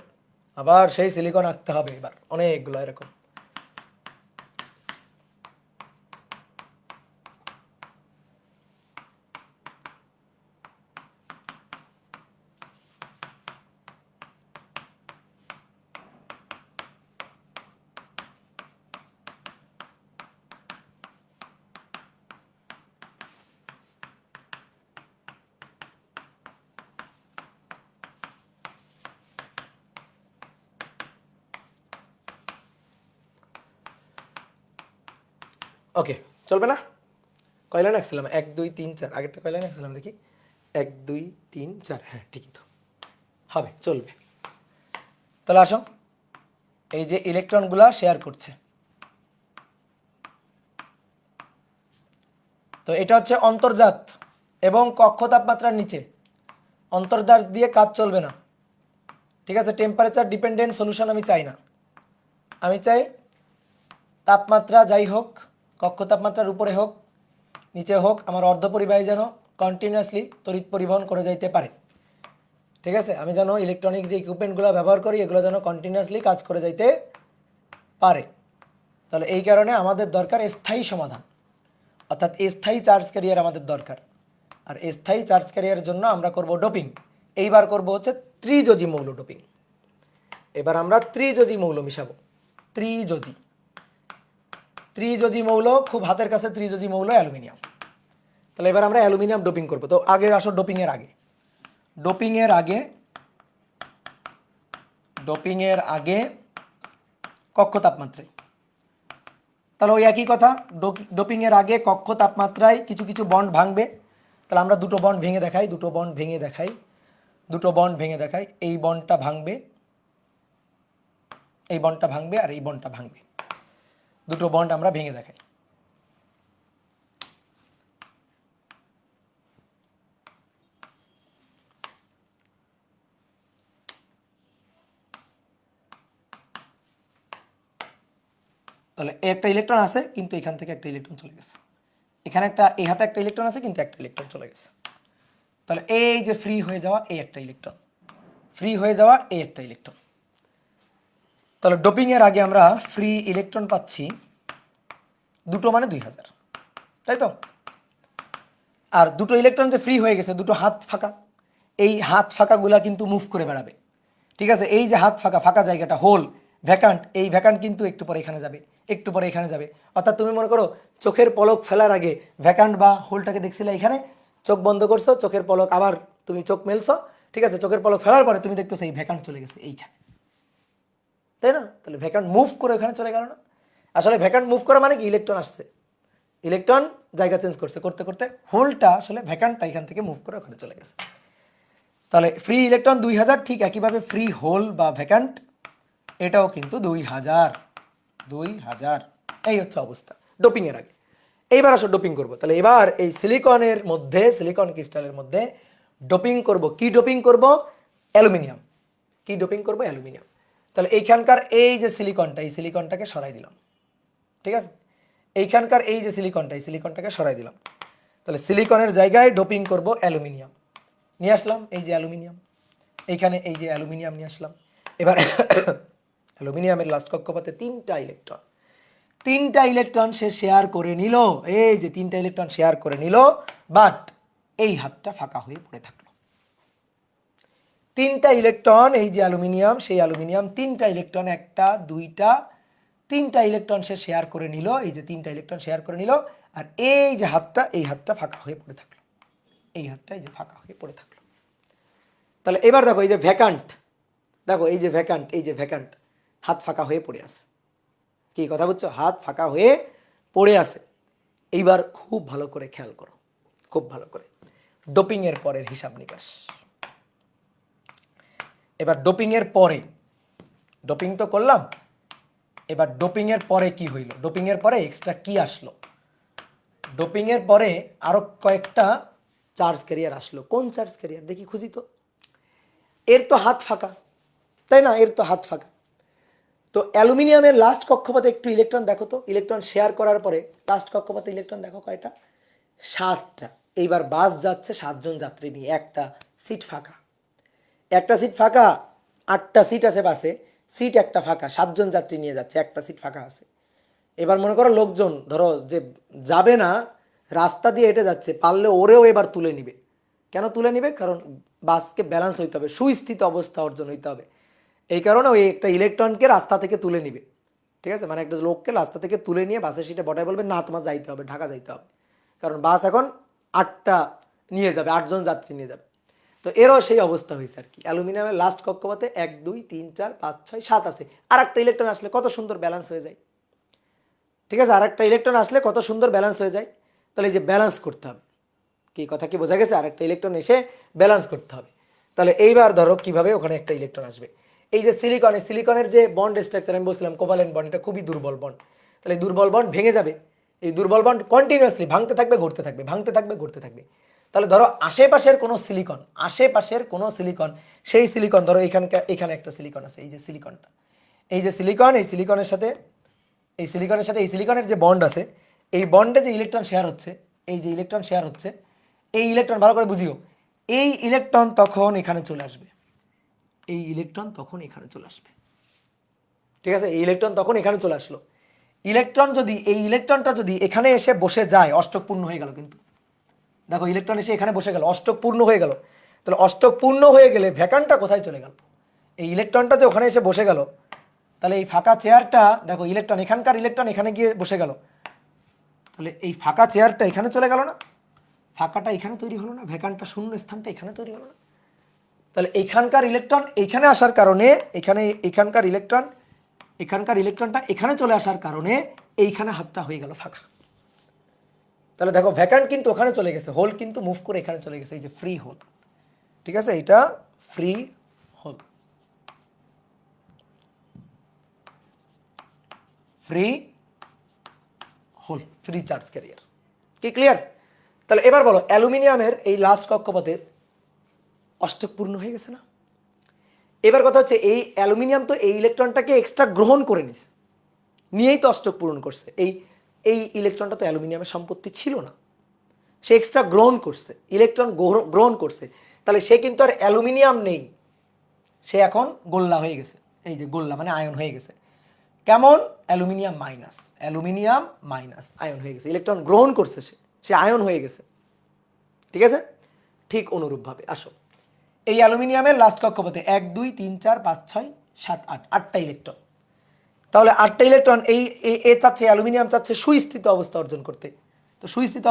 আবার সেই সিলিকন আঁকতে হবে এবার অনেকগুলো এরকম। ওকে, চলবে না? কয় লাইন আঁকছিলাম? 1 2 3 4, আগেরটা কয় লাইন আঁকছিলাম দেখি? 1 2 3 4, হ্যাঁ ঠিকই তো, হবে, চলবে। তাহলে আসো, এই যে ইলেকট্রনগুলা শেয়ার করছে, তো এটা হচ্ছে অন্তর্জাত এবং কক্ষ তাপমাত্রার নিচে। অন্তর্জাত দিয়ে কাজ চলবে না, ঠিক আছে? টেম্পারেচার ডিপেন্ডেন্ট সলিউশন আমি চাই না। আমি চাই তাপমাত্রা যাই হোক, কক্ষ তাপমাত্রার উপরে হোক নিচে হোক, আমার অর্ধপরিবাহী যেন কন্টিনিউয়াসলি তড়িৎ পরিবহন করে যাইতে পারে, ঠিক আছে? আমি যেন ইলেকট্রনিক্স যে ইকুইপমেন্টগুলো ব্যবহার করি এগুলো যেন কন্টিনিউয়াসলি কাজ করে যাইতে পারে। তাহলে এই কারণে আমাদের দরকার স্থায়ী সমাধান, অর্থাৎ স্থায়ী চার্জ ক্যারিয়ার আমাদের দরকার। আর স্থায়ী চার্জ ক্যারিয়ারের জন্য আমরা করব ডোপিং। এইবার করব হচ্ছে ত্রিযোজী মৌল ডোপিং। এবার আমরা ত্রিযোজী মৌল মিশাবো। ত্রিযোজী, ত্রিযোজী মৌল খুব হাতের কাছে, ত্রিযোজী মৌল অ্যালুমিনিয়াম। তাহলে এবার আমরা অ্যালুমিনিয়াম ডোপিং করব। তো আগে আসো ডোপিংয়ের আগে, ডোপিংয়ের আগে, ডোপিংয়ের আগে কক্ষ তাপমাত্রায়। তাহলে ওই একই কথা, ডোপিংয়ের আগে কক্ষ তাপমাত্রায় কিছু কিছু বন্ড ভাঙবে। তাহলে আমরা দুটো বন্ড ভেঙে দেখাই, দুটো বন্ড ভেঙে দেখাই, দুটো বন্ড ভেঙে দেখাই। এই বন্ডটা ভাঙবে, এই বন্ডটা ভাঙবে, আর এই বন্ডটা ভাঙবে। দুটো বন্ড আমরা ভেঙে দেখাই। তাহলে একটা ইলেকট্রন আছে, কিন্তু এখান থেকে একটা ইলেকট্রন চলে গেছে। এখানে একটা, এই হাতে একটা ইলেকট্রন আছে, কিন্তু একটা ইলেকট্রন চলে গেছে। তাহলে এই যে ফ্রি হয়ে যাওয়া এই একটা ইলেকট্রন, ফ্রি হয়ে যাওয়া এই একটা ইলেকট্রন। তাহলে ডোপিংয়ের আগে আমরা ফ্রি ইলেকট্রন পাচ্ছি দুটো, মানে 2000, তাই তো? আর দুটো ইলেকট্রন যে ফ্রি হয়ে গেছে, দুটো হাত ফাঁকা, এই হাত ফাঁকাগুলা কিন্তু মুভ করে বেড়াবে, ঠিক আছে? এই যে হাত ফাঁকা, ফাঁকা জায়গাটা, হোল, ভ্যাকান্ট, এই ভ্যাকান্ট কিন্তু একটু পরে এখানে যাবে, একটু পরে এখানে যাবে। অর্থাৎ তুমি মনে করো চোখের পলক ফেলার আগে ভ্যাকান্ট বা হোলটাকে দেখছিলে এখানে, চোখ বন্ধ করছো, চোখের পলক আবার তুমি চোখ মেলছো, ঠিক আছে? চোখের পলক ফেলার পরে তুমি দেখতেছো এই ভ্যাকান্ট চলে গেছে এইখানে, তাই না? তাহলে ভ্যাকান্ট মুভ করে ওখানে চলে গেল না? আসলে ভ্যাকান্ট মুভ করা মানে কি ইলেকট্রন আসছে, ইলেকট্রন জায়গা চেঞ্জ করছে, করতে করতে হোলটা আসলে ভ্যাকান্টটা এখান থেকে মুভ করে ওখানে চলে গেছে। তাহলে ফ্রি ইলেকট্রন 2000, ঠিক একইভাবে ফ্রি হোল বা ভ্যাকান্ট এটাও কিন্তু 2000। এই হচ্ছে অবস্থা ডোপিং এর আগে। এইবার আসো ডোপিং করব। তাহলে এবার এই সিলিকনের মধ্যে, সিলিকন ক্রিস্টালের মধ্যে ডোপিং করব। কি ডোপিং করব? অ্যালুমিনিয়াম। কি ডোপিং করব? অ্যালুমিনিয়াম। তাহলে এইখানকার এই যে সিলিকনটা, এই সিলিকনটাকে সরাই দিলাম, ঠিক আছে? এইখানকার এই যে সিলিকনটা, এই সিলিকনটাকে সরাই দিলাম। তাহলে সিলিকনের জায়গায় ডোপিং করব অ্যালুমিনিয়াম। নিয়ে আসলাম এই যে অ্যালুমিনিয়াম, এইখানে এই যে অ্যালুমিনিয়াম নিয়ে আসলাম। এবার অ্যালুমিনিয়ামের লাস্ট কক্ষপথে 3টা ইলেকট্রন, 3টা ইলেকট্রন সে শেয়ার করে নিল। এই যে 3টা ইলেকট্রন শেয়ার করে নিল, বাট এই হাতটা ফাঁকা হয়ে পড়ে থাকলো। 3টা ইলেকট্রন, এই যে অ্যালুমিনিয়াম, সেই অ্যালুমিনিয়াম 3টা ইলেকট্রন, 1টা 2টা 3টা ইলেকট্রন সে শেয়ার করে নিল। এই যে 3টা ইলেকট্রন শেয়ার করে নিল, আর এই যে হাতটা, এই হাতটা ফাঁকা হয়ে পড়ে থাকলো। এই হাতটা এই যে ফাঁকা হয়ে পড়ে থাকলো। তাহলে এবার দেখো এই যে ভ্যাকান্ট, দেখো এই যে ভ্যাকান্ট, এই যে ভ্যাকান্ট, হাত ফাঁকা হয়ে পড়ে আছে। কি কথা বুঝছো? হাত ফাঁকা হয়ে পড়ে আছে। এইবার খুব ভালো করে খেয়াল করো, খুব ভালো করে। ডোপিং এর পরের হিসাব নিকাশ। এবার ডোপিং এর পরে, ডোপিং তো করলাম, এবার ডোপিং এর পরে কি হইল? ডোপিং এর পরে এক্সট্রা কি আসলো? ডোপিং এর পরে আরো কয়েকটা চার্জ ক্যারিয়ার আসলো। কোন চার্জ ক্যারিয়ার দেখি, খুঁজি তো। এর তো হাত ফাঁকা, তাই না? এর তো হাত ফাঁকা। তো অ্যালুমিনিয়ামের লাস্ট কক্ষপথে একটু ইলেকট্রন দেখো তো। ইলেকট্রন শেয়ার করার পরে লাস্ট কক্ষপথে ইলেকট্রন দেখো কয়টা? 7টা। এইবার বাস যাচ্ছে 7জন যাত্রী নিয়ে, একটা সিট ফাঁকা, একটা সিট ফাঁকা। 8টা সিট আছে বাসে, সিট একটা ফাঁকা, 7জন যাত্রী নিয়ে যাচ্ছে, একটা সিট ফাঁকা আছে। এবার মনে করো লোকজন ধরো যে যাবে না, রাস্তা দিয়ে হেঁটে যাচ্ছে, পারলে ওরেও এবার তুলে নিবে। কেন তুলে নিবে? কারণ বাসকে ব্যালেন্স হইতে হবে, সুস্থিত অবস্থা অর্জন হইতে হবে। এই কারণে ওই একটা ইলেকট্রনকে রাস্তা থেকে তুলে নিবে, ঠিক আছে? মানে একটা লোককে রাস্তা থেকে তুলে নিয়ে বাসের সিটে বটায় বলবে না তোমার যাইতে হবে, ঢাকা যাইতে হবে, কারণ বাস এখন 8টা নিয়ে যাবে, 8জন যাত্রী নিয়ে যাবে। তো এরও সেই অবস্থা হয়েছে আর কি। অ্যালুমিনিয়ামের লাস্ট কক্ষপথে 1 2 3 4 5 6 7 আছে। আর একটা ইলেকট্রন আসলে কত সুন্দর ব্যালেন্স হয়ে যায়, ঠিক আছে? আর একটা ইলেকট্রন আসলে কত সুন্দর ব্যালেন্স হয়ে যায়। তাহলে এই যে ব্যালেন্স করতে হবে, কি কথা কি বোঝা গেছে? আর একটা ইলেকট্রন এসে ব্যালেন্স করতে হবে। তাহলে এইবার ধরো কিভাবে ওখানে একটা ইলেকট্রন আসবে। এই যে সিলিকনে, সিলিকনের যে বন্ড স্ট্রাকচার আমি বলছিলাম কোভালেন্ট বন্ড, এটা খুবই দুর্বল বন্ড। তাহলে এই দুর্বল বন্ড ভেঙে যাবে। এই দুর্বল বন্ড কন্টিনিউয়াসলি ভাঙতে থাকবে, ঘুরতে থাকবে, ভাঙতে থাকবে, ঘুরতে থাকবে। তাহলে ধরো আশেপাশের কোনো সিলিকন, আশেপাশের কোনো সিলিকন, সেই সিলিকন ধরো এখানকার, এখানে একটা সিলিকন আছে, এই যে সিলিকনটা, এই যে সিলিকন, এই সিলিকনের সাথে, এই সিলিকনের সাথে এই সিলিকনের যে বন্ড আছে, এই বন্ডে যে ইলেকট্রন শেয়ার হচ্ছে, এই যে ইলেকট্রন শেয়ার হচ্ছে, এই ইলেকট্রন ভালো করে বুঝিও, এই ইলেকট্রন তখন এখানে চলে আসবে, এই ইলেকট্রন তখন এখানে চলে আসবে, ঠিক আছে? এই ইলেকট্রন তখন এখানে চলে আসলো। ইলেকট্রন যদি, এই ইলেকট্রনটা যদি এখানে এসে বসে যায়, অষ্টক পূর্ণ হয়ে গেল। কিন্তু দেখো ইলেকট্রন এসে এখানে বসে গেল, অষ্টক পূর্ণ হয়ে গেল। তাহলে অষ্টক পূর্ণ হয়ে গেলে ভ্যাকান্টটা কোথায় চলে গেল? এই ইলেকট্রনটা যে ওখানে এসে বসে গেল, তাহলে এই ফাঁকা চেয়ারটা দেখো, ইলেকট্রন এখানকার ইলেকট্রন এখানে গিয়ে বসে গেল, তাহলে এই ফাঁকা চেয়ারটা এখানে চলে গেল না? ফাঁকাটা এখানে তৈরি হলো না? ভ্যাকান্টটা শূন্য স্থানটা এখানে তৈরি হলো না? তাহলে এইখানকার ইলেকট্রন এইখানে আসার কারণে, এখানে এখানকার ইলেকট্রন, এখানকার ইলেকট্রনটা এখানে চলে আসার কারণে এইখানে হাতটা হয়ে গেল ফাঁকা। তাহলে দেখো ভ্যাকান্ট কিন্তু ওখানে চলে গেছে, হোল কিন্তু মুভ করে এখানে চলে গেছে, এই যে ফ্রি হোল, ঠিক আছে? এটা free hole, free hole, free charge carrier. কি ক্লিয়ার? তাহলে এবার বলো অ্যালুমিনিয়ামের এই লাস্ট কক্ষপথে অষ্টক পূর্ণ হয়ে গেছে না? এবার কথা হচ্ছে এই অ্যালুমিনিয়াম তো এই ইলেকট্রনটাকে এক্সট্রা গ্রহণ করে নিছে, নিয়েই তো অষ্টক পূরণ করছে। এই এই ইলেকট্রনটা তো অ্যালুমিনিয়ামের সম্পত্তি ছিল না, সে এক্সট্রা গ্রহণ করছে, ইলেকট্রন গ্রহণ করছে। তাহলে সে কিন্তু আর অ্যালুমিনিয়াম নেই, সে এখন গোল্লা হয়ে গেছে। এই যে গোল্লা মানে আয়ন হয়ে গেছে। কেমন? Aluminium minus, aluminium minus ion হয়ে গেছে। ইলেকট্রন গ্রহণ করছে, সে সে আয়ন হয়ে গেছে, ঠিক আছে? ঠিক অনুরূপভাবে আসো এই অ্যালুমিনিয়ামের লাস্ট কক্ষপথে 1 2 3 4 5 6 7 8, 8টা ইলেকট্রন। তাহলে 8টা ইলেকট্রন এই এ চাচ্ছে, অ্যালুমিনিয়াম চাচ্ছে সুস্থিত অবস্থা অর্জন করতে। তো সুস্থিত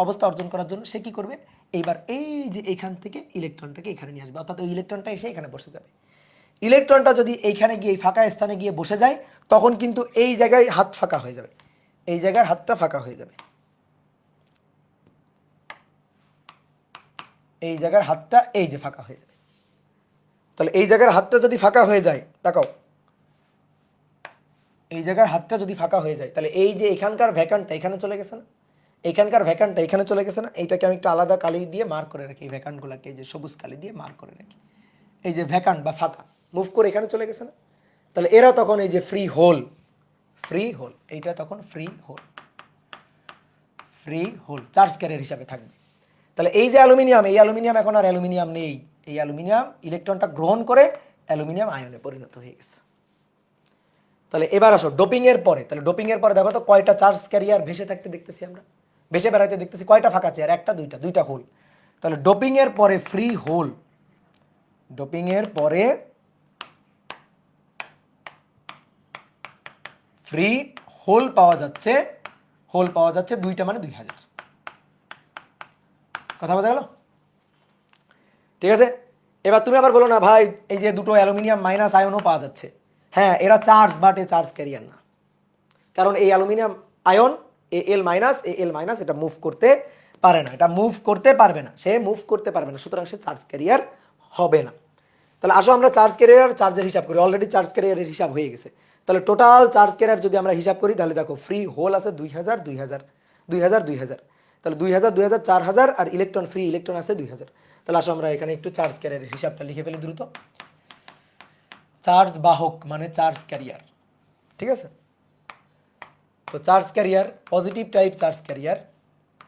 অবস্থা অর্জন করার জন্য সে কি করবে? এইবার এই যে এখান থেকে ইলেকট্রনটাকে এখানে নিয়ে আসবে, অর্থাৎ ওই ইলেকট্রনটা এসে এখানে বসে যাবে। ইলেকট্রনটা যদি এইখানে গিয়ে এই ফাঁকা স্থানে গিয়ে বসে যায় তখন কিন্তু এই জায়গায় হাত ফাঁকা হয়ে যাবে, এই জায়গার হাতটা ফাঁকা হয়ে যাবে, এই জায়গার হাতটা এই যে ফাঁকা হয়ে যাবে। তাহলে এই জায়গার হাতটা যদি ফাঁকা হয়ে যায়, তাকাও, এই জায়গার হাতটা যদি ফাঁকা হয়ে যায় তাহলে এই যে এখানকার ভ্যাকান্টটা এখানে চলে গেছে না, এইখানকার ভ্যাকান্টটা এখানে চলে গেছে না, এইটাকে আমি একটু আলাদা কালি দিয়ে মার্ক করে রাখি, এই ভ্যাকান্টগুলোকে এই যে সবুজ কালি দিয়ে মার্ক করে রাখি, এই যে ভ্যাকান্ট বা ফাঁকা মুভ করে এখানে চলে গেছে না, তাহলে এরা তখন এই যে ফ্রি হোল, ফ্রি হোল, এইটা তখন free hole, free hole charge carrier হিসাবে থাকবে। তাহলে এই যে অ্যালুমিনিয়াম, এই অ্যালুমিনিয়াম এখন আর অ্যালুমিনিয়াম নেই, এই অ্যালুমিনিয়াম ইলেকট্রনটা গ্রহণ করে অ্যালুমিনিয়াম আয়নে পরিণত হয়ে গেছে। তাহলে এবার আসো ডোপিং এর পরে, তাহলে ডোপিং এর পরে দেখো তো কয়টা চার্জ ক্যারিয়ার ভেসে থাকতে দেখতেছি আমরা, ভেসে বেড়াইতে দেখতেছি, কয়টা ফাঁকা চেয়ার, একটা দুইটা, দুইটা হোল। তাহলে ডোপিং এর পরে ফ্রি হোল, ডোপিং এর পরে ফ্রি হোল পাওয়া যাচ্ছে, হোল পাওয়া যাচ্ছে দুইটা মানে 2000। কথা বোঝা গেল? ঠিক আছে, এবার তুমি আবার বলো না ভাই এই যে দুটো অ্যালুমিনিয়াম মাইনাস আয়নও পাওয়া যাচ্ছে, হ্যাঁ এরা charge but A charge carrier না, কারণ এই অ্যালুমিনিয়াম আয়ন এল মাইনাস এটা মুভ করতে পারে না, এটা মুভ করতে পারবে না, সে মুভ করতে পারবে না, সুতরাং সে চার্জ ক্যারিয়ার হবে না। তাহলে আসো আমরা চার্জ ক্যারিয়ার চার্জের হিসাব করি, অলরেডি চার্জ ক্যারিয়ারের হিসাব হয়ে গেছে। তাহলে টোটাল চার্জ ক্যারিয়ার যদি আমরা হিসাব করি তাহলে দেখো ফ্রি হোল আছে 2000 2000 2000 2000, তাহলে 2000 2000 4000 আর ইলেকট্রন ফ্রি ইলেকট্রন আছে 2000। তাহলে আসো আমরা এখানে একটু চার্জ ক্যারিয়ারের হিসাবটা লিখে ফেলি দ্রুত। চার্জ বাহক মানে চার্জ ক্যারিয়ার, ঠিক আছে। তো charge carrier positive type charge carrier,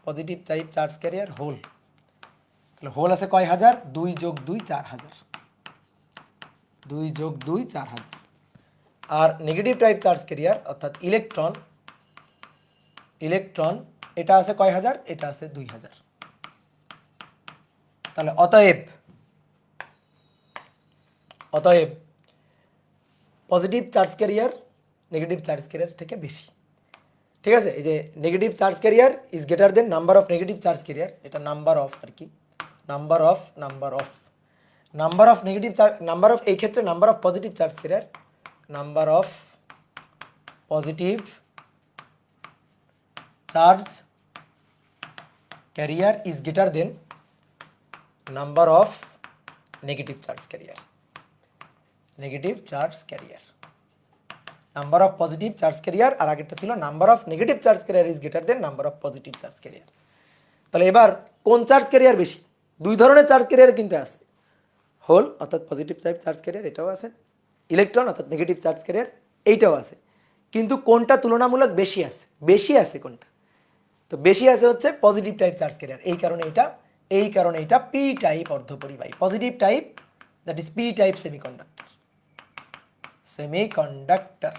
positive type charge carrier hole, তাহলে হোল আছে কয় হাজার, 2 যোগ 2 4000, 2 যোগ 2 4000। আর নেগেটিভ টাইপ চার্জ ক্যারিয়ার অর্থাৎ ইলেকট্রন, ইলেকট্রন এটা আছে কয় হাজার, এটা আছে 2000। তাহলে অতএব, অতএব positive charge carrier negative charge carrier থেকে বেশি, ঠিক আছে। এই যে negative charge carrier is greater than number of negative charge carrier, এটা নাম্বার অফ আর কি, number of negative charge, number of এই ক্ষেত্রে number of positive charge carrier, number of positive charge carrier is greater than number of negative charge carrier, negative charge carrier, number of positive charge carrier, আর আগেরটা ছিল number of negative charge carrier is greater than number of positive charge carrier. তাহলে এবার কোন charge carrier বেশি, দুই ধরনের charge carrier কিন্তু আছে, হোল অর্থাৎ পজিটিভ টাইপ চার্জ ক্যারিয়ার এটাও আছে, ইলেকট্রন অর্থাৎ নেগেটিভ চার্জ ক্যারিয়ার এইটাও আছে, কিন্তু কোনটা তুলনামূলক বেশি আছে, বেশি আছে কোনটা, তো বেশি আছে হচ্ছে পজিটিভ টাইপ চার্জ ক্যারিয়ার, এই কারণে এটা পি টাইপ অর্ধপরিবাহী, positive type that is P type semiconductor, semiconductor.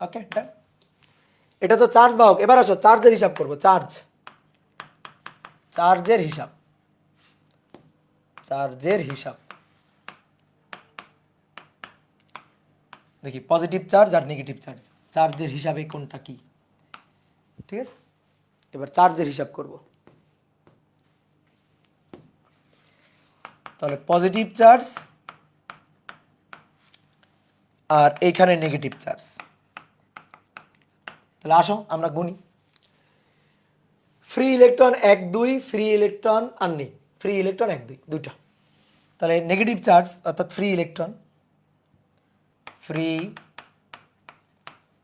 Okay done, এটা তো চার্জ বাহক। এবার আসো চার্জের হিসাব করব, চার্জের হিসাব, চার্জের হিসাব দেখি পজিটিভ চার্জ আর নেগেটিভ চার্জ, চার্জের হিসাবে কোনটা কি, ঠিক আছে। এবার চার্জের হিসাব করব, তাহলে পজিটিভ চার্জ আর এইখানে নেগেটিভ চার্জ, তাহলে আসো আমরা গুনি, ফ্রি ইলেকট্রন 1 2, ফ্রি ইলেকট্রন আর নেই, ফ্রি ইলেকট্রন 1 2 দুইটা, তাহলে নেগেটিভ চার্জ অর্থাৎ ফ্রি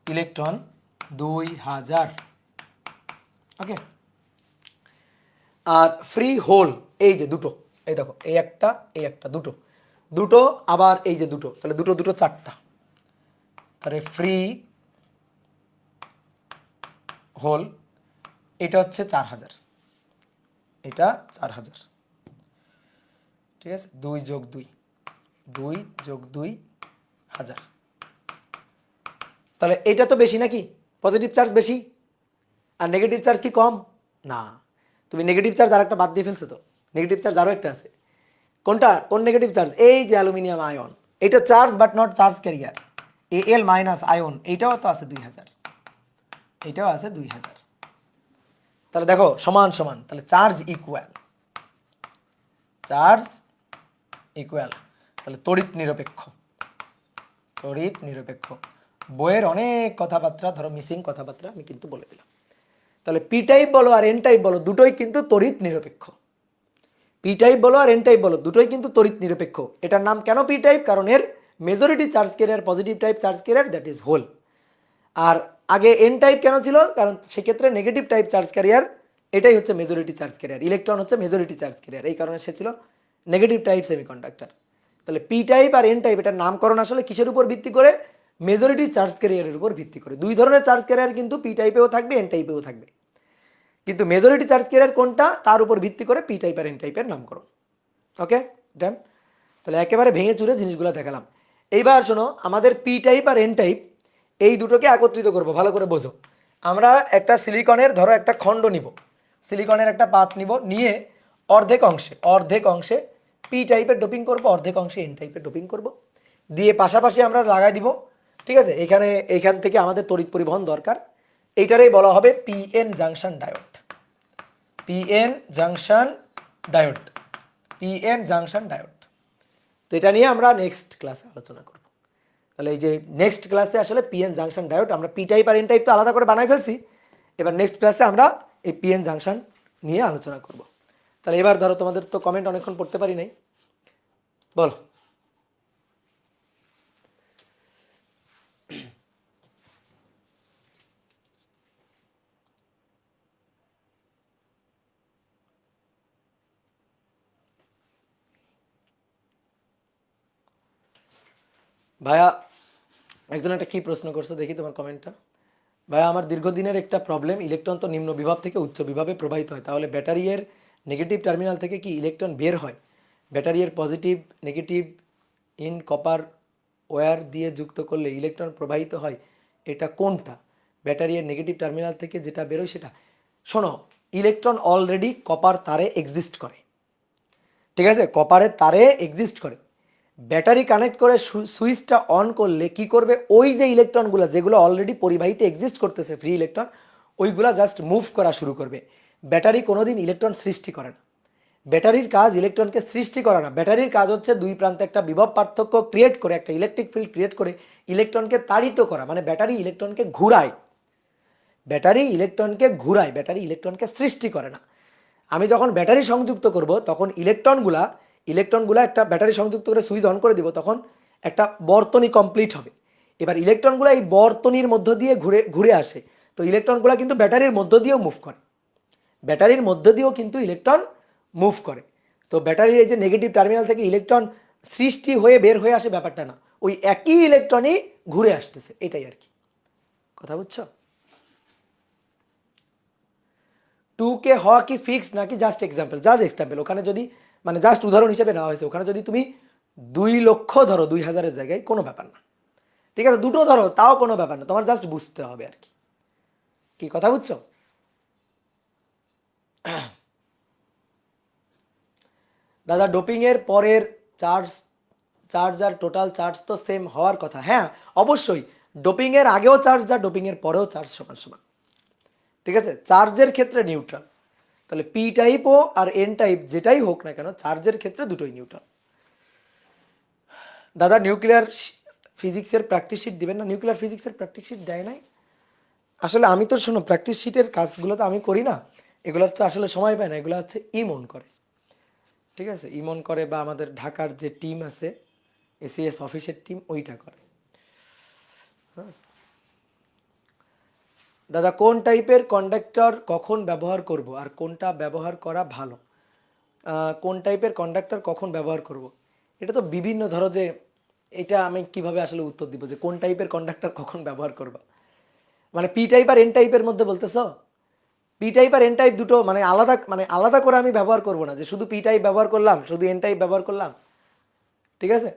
ইলেকট্রন 2000, ওকে। আর ফ্রি হোল এই যে দুটো, এই দেখো এই একটা দুটো, দুটো আবার এই যে দুটো, তাহলে দুটো দুটো চারটা, তাহলে ফ্রি হোল এটা হচ্ছে 4000, এটা 4000, ঠিক আছে। 2 যোগ 2 2000, তাহলে এটা তো বেশি নাকি, পজিটিভ চার্জ বেশি আর নেগেটিভ চার্জ কি কম না, তুমি নেগেটিভ চার্জ আরেকটা বাদ দিয়ে ফেলছো তো, নেগেটিভ চার্জ আরো একটা আছে, কোনটা, কোন নেগেটিভ চার্জ, এই যে অ্যালুমিনিয়াম আয়ন, এটা charge but not charge career, L minus ion এইটাও তো আছে 2000, এইটাও আছে 2000, তাহলে দেখো সমান সমান, তাহলে চার্জ ইকুয়াল, তাহলে তড়িৎ নিরপেক্ষ, তড়িৎ নিরপেক্ষ। বইয়ের অনেক কথাবার্তা, ধরো মিসিং কথাবার্তা আমি কিন্তু বলে দিলাম। তাহলে পি টাইপ বলো আর এন টাইপ বলো, দুটোই কিন্তু তড়িৎ নিরপেক্ষ। পি টাইপ বলো আর এন টাইপ বলো, দুটোই কিন্তু তড়িৎ নিরপেক্ষ। এটার নাম কেন পি টাইপ? কারণ এর majority charge carrier positive type charge carrier, that is hole. আর আগে এন টাইপ কেন ছিল? কারণ সেক্ষেত্রে নেগেটিভ টাইপ চার্জ ক্যারিয়ার, এটাই হচ্ছে মেজরিটি চার্জ ক্যারিয়ার। ইলেকট্রন হচ্ছে মেজরিটি চার্জ ক্যারিয়ার, এই কারণে সে ছিল নেগেটিভ টাইপ সেমিকন্ডাক্টর। তাহলে পি টাইপ আর এন টাইপ এটার নামকরণ আসলে কিসের উপর ভিত্তি করে? মেজরিটি চার্জ ক্যারিয়ারের উপর ভিত্তি করে। দুই ধরনের চার্জ ক্যারিয়ার কিন্তু পি টাইপেও থাকবে, এন টাইপেও থাকবে, কিন্তু মেজরিটি চার্জ ক্যারিয়ার কোনটা তার উপর ভিত্তি করে পি টাইপ আর এন টাইপের নামকরণ। ওকে, ডান। তাহলে একেবারে ভেঙে চুরে জিনিসগুলো দেখালাম। এইবার শোনো, আমাদের পি টাইপ আর এন টাইপ এই দুটোকে একত্রিত করব, ভালো করে বোঝো। আমরা একটা সিলিকনের ধরো একটা খণ্ড নিব, সিলিকনের একটা পাত নিব, নিয়ে অর্ধেক অংশে পি টাইপের ডোপিং করব, অর্ধেক অংশে এন টাইপের ডোপিং করব, দিয়ে পাশাপাশি আমরা লাগাই দিব। ঠিক আছে, এইখান থেকে আমাদের তড়িৎ পরিবহন দরকার, এইটারেই বলা হবে PN junction diode. PN junction diode, PN junction diode. তো এটা নিয়ে আমরা নেক্সট ক্লাসে আলোচনা করব। তাহলে এই যে নেক্সট ক্লাসে আসলে পিএন জাংশন ডায়োড, আমরা পি টাইপ আর এন টাইপ তো আলাদা করে বানাই ফেলছি, এবার নেক্সট ক্লাসে আমরা এই পিএন জাংশন নিয়ে আলোচনা করব। তাহলে এবার ধরো তোমাদের তো কমেন্ট অনেকক্ষণ পড়তে পারি নাই, বলো। ভাইয়া একজন একটা কি প্রশ্ন করছো দেখি তোমার কমেন্টটা। ভাইয়া, আমার দীর্ঘদিনের একটা প্রবলেম, ইলেকট্রন তো নিম্ন বিভব থেকে উচ্চ বিভবে প্রবাহিত হয়, তাহলে ব্যাটারির নেগেটিভ টার্মিনাল থেকে কি ইলেকট্রন বের হয়? ব্যাটারির positive negative in copper wire দিয়ে যুক্ত করলে ইলেকট্রন প্রবাহিত হয়, এটা কোনটা? ব্যাটারির নেগেটিভ টার্মিনাল থেকে যেটা বেরোয় সেটা? শোনো, ইলেকট্রন অলরেডি কপার তারে এক্সিস্ট করে, ঠিক আছে, কপারের তারে এক্সিস্ট করে। ব্যাটারি কানেক্ট করে সুইচটা অন করলে কি করবে? ওই যে ইলেকট্রনগুলো যেগুলো অলরেডি পরিবাহিতে এক্সিস্ট করতেছে, ফ্রি ইলেকট্রন, ওইগুলা জাস্ট মুভ করা শুরু করবে। ব্যাটারি কোনোদিন ইলেকট্রন সৃষ্টি করে না। ব্যাটারির কাজ ইলেকট্রনকে সৃষ্টি করা না, ব্যাটারির কাজ হচ্ছে দুই প্রান্তে একটা বিভব পার্থক্য ক্রিয়েট করে, একটা ইলেকট্রিক ফিল্ড ক্রিয়েট করে ইলেকট্রনকে তাড়িত করা, মানে ব্যাটারি ইলেকট্রনকে ঘুরায়। ব্যাটারি ইলেকট্রনকে ঘুরায়, ব্যাটারি ইলেকট্রনকে সৃষ্টি করে না। আমি যখন ব্যাটারি সংযুক্ত করব তখন ইলেকট্রনগুলা একটা ব্যাটারি সংযুক্ত করে সুইচ অন করে দিব, তখন একটা বর্তনী কমপ্লিট হবে। এবার ইলেকট্রনগুলো এই বর্তনীর মধ্য দিয়ে ঘুরে ঘুরে আসে, তো ইলেকট্রনগুলো কিন্তু ব্যাটারির মধ্য দিয়েও মুভ করে, ব্যাটারির মধ্য দিয়েও কিন্তু ইলেকট্রন মুভ করে। তো ব্যাটারির এই যে নেগেটিভ টার্মিনাল থেকে ইলেকট্রন সৃষ্টি হয়ে বের হয়ে আসে ব্যাপারটা না, ওই একই ইলেকট্রনই ঘুরে আসতেছে, এটাই আর কি। কথা বুঝছো? 2K হওয়া কি ফিক্স নাকি জাস্ট এক্সাম্পল? Just example. ওখানে যদি মানে জাস্ট উদাহরণ হিসেবে নেওয়া হয়েছে, ওখানে যদি তুমি 2 লক্ষ ধরো 2000-এর জায়গায় কোনো ব্যাপার না, ঠিক আছে, দুটো ধরো তাও কোনো ব্যাপার না, তোমার জাস্ট বুঝতে হবে আর কি। কি কথা বুঝছো? দাদা, ডোপিং এর পরের চার্জ আর টোটাল চার্জ তো সেম হওয়ার কথা। হ্যাঁ, অবশ্যই। ডোপিং এর আগেও চার্জ যা, ডোপিং এর পরেও চার্জ সমান সমান, ঠিক আছে, চার্জের ক্ষেত্রে নিউট্রাল। তাহলে পি টাইপও আর এন টাইপ যেটাই হোক না কেন, চার্জের ক্ষেত্রে দুটোই নিউট্রাল। দাদা, নিউক্লিয়ার ফিজিক্সের প্র্যাকটিস শিট দিবেন না? নিউক্লিয়ার ফিজিক্সের প্র্যাকটিস শিট দেয় নাই আসলে। আমি তো শোনো, প্র্যাকটিস শিটের কাজগুলো তো আমি করি না, এগুলোর তো আসলে সময় পায় না, এগুলো হচ্ছে ইমন করে, ঠিক আছে, ইমন করে, বা আমাদের ঢাকার যে টিম আছে এসিএস অফিসের টিম, ওইটা করে। হ্যাঁ দাদা, কোন টাইপের কন্ডাক্টর কখন ব্যবহার করব আর কোনটা ব্যবহার করা ভালো? কোন টাইপের কন্ডাক্টর কখন ব্যবহার করব, এটা তো বিভিন্ন, ধরো যে এটা আমি কিভাবে আসলে উত্তর দিব যে কোন টাইপের কন্ডাক্টর কখন ব্যবহার করবা? মানে পি টাইপ আর এন টাইপের মধ্যে বলতেছ? পি টাইপ আর এন টাইপ দুটো মানে আলাদা করে আমি ব্যবহার করব না, যে শুধু পি টাইপ ব্যবহার করলাম, শুধু এন টাইপ ব্যবহার করলাম, ঠিক আছে,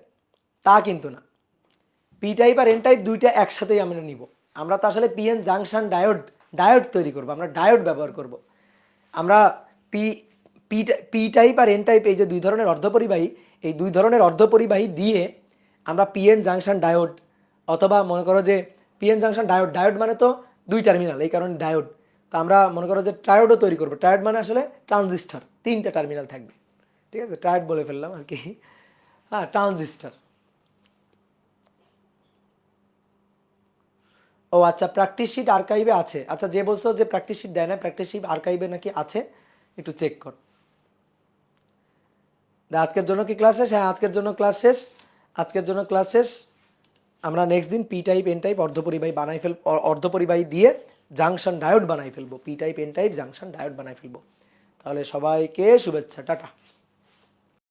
তা কিন্তু না। পি টাইপ আর এন টাইপ দুইটা একসাথেই আমরা নিব। আমরা তো আসলে পিএন জাংশন ডায়োড তৈরি করব, আমরা ডায়োড ব্যবহার করব। আমরা পি পি পি টাইপ আর এন টাইপ, এই যে দুই ধরনের অর্ধপরিবাহী, এই দুই ধরনের অর্ধপরিবাহী দিয়ে আমরা পিএন জাংশন ডায়োড, অথবা মনে করো যে পিএন জাংশন ডায়োড, ডায়োড মানে তো দুই টার্মিনাল, এই কারণে ডায়োড। তো আমরা মনে করো যে ট্রায়োডও তৈরি করবো। ট্রায়োড মানে আসলে ট্রানজিস্টর, তিনটা টার্মিনাল থাকবে, ঠিক আছে, ট্রায়োড বলে ফেললাম আর কি। হ্যাঁ, ট্রানজিস্টর। ও আচ্ছা, প্র্যাকটিস শিট আর্কাইভে আছে। আচ্ছা, যে বলছো যে প্র্যাকটিস শিট দেয় না, প্র্যাকটিস শিট আর্কাইভে নাকি আছে, একটু চেক কর। আজকের জন্য কি ক্লাস শেষ? হ্যাঁ, আজকের জন্য ক্লাস শেষ। আজকের জন্য ক্লাস শেষ। আমরা নেক্সট দিন পি টাইপ এন টাইপ অর্ধপরিবাহী বানাই অর্ধপরিবাহী দিয়ে জাংশন ডায়োড বানাই ফেলবো। P type N type junction diode বানাই ফেলবো। তাহলে সবাইকে শুভেচ্ছা, টাটা।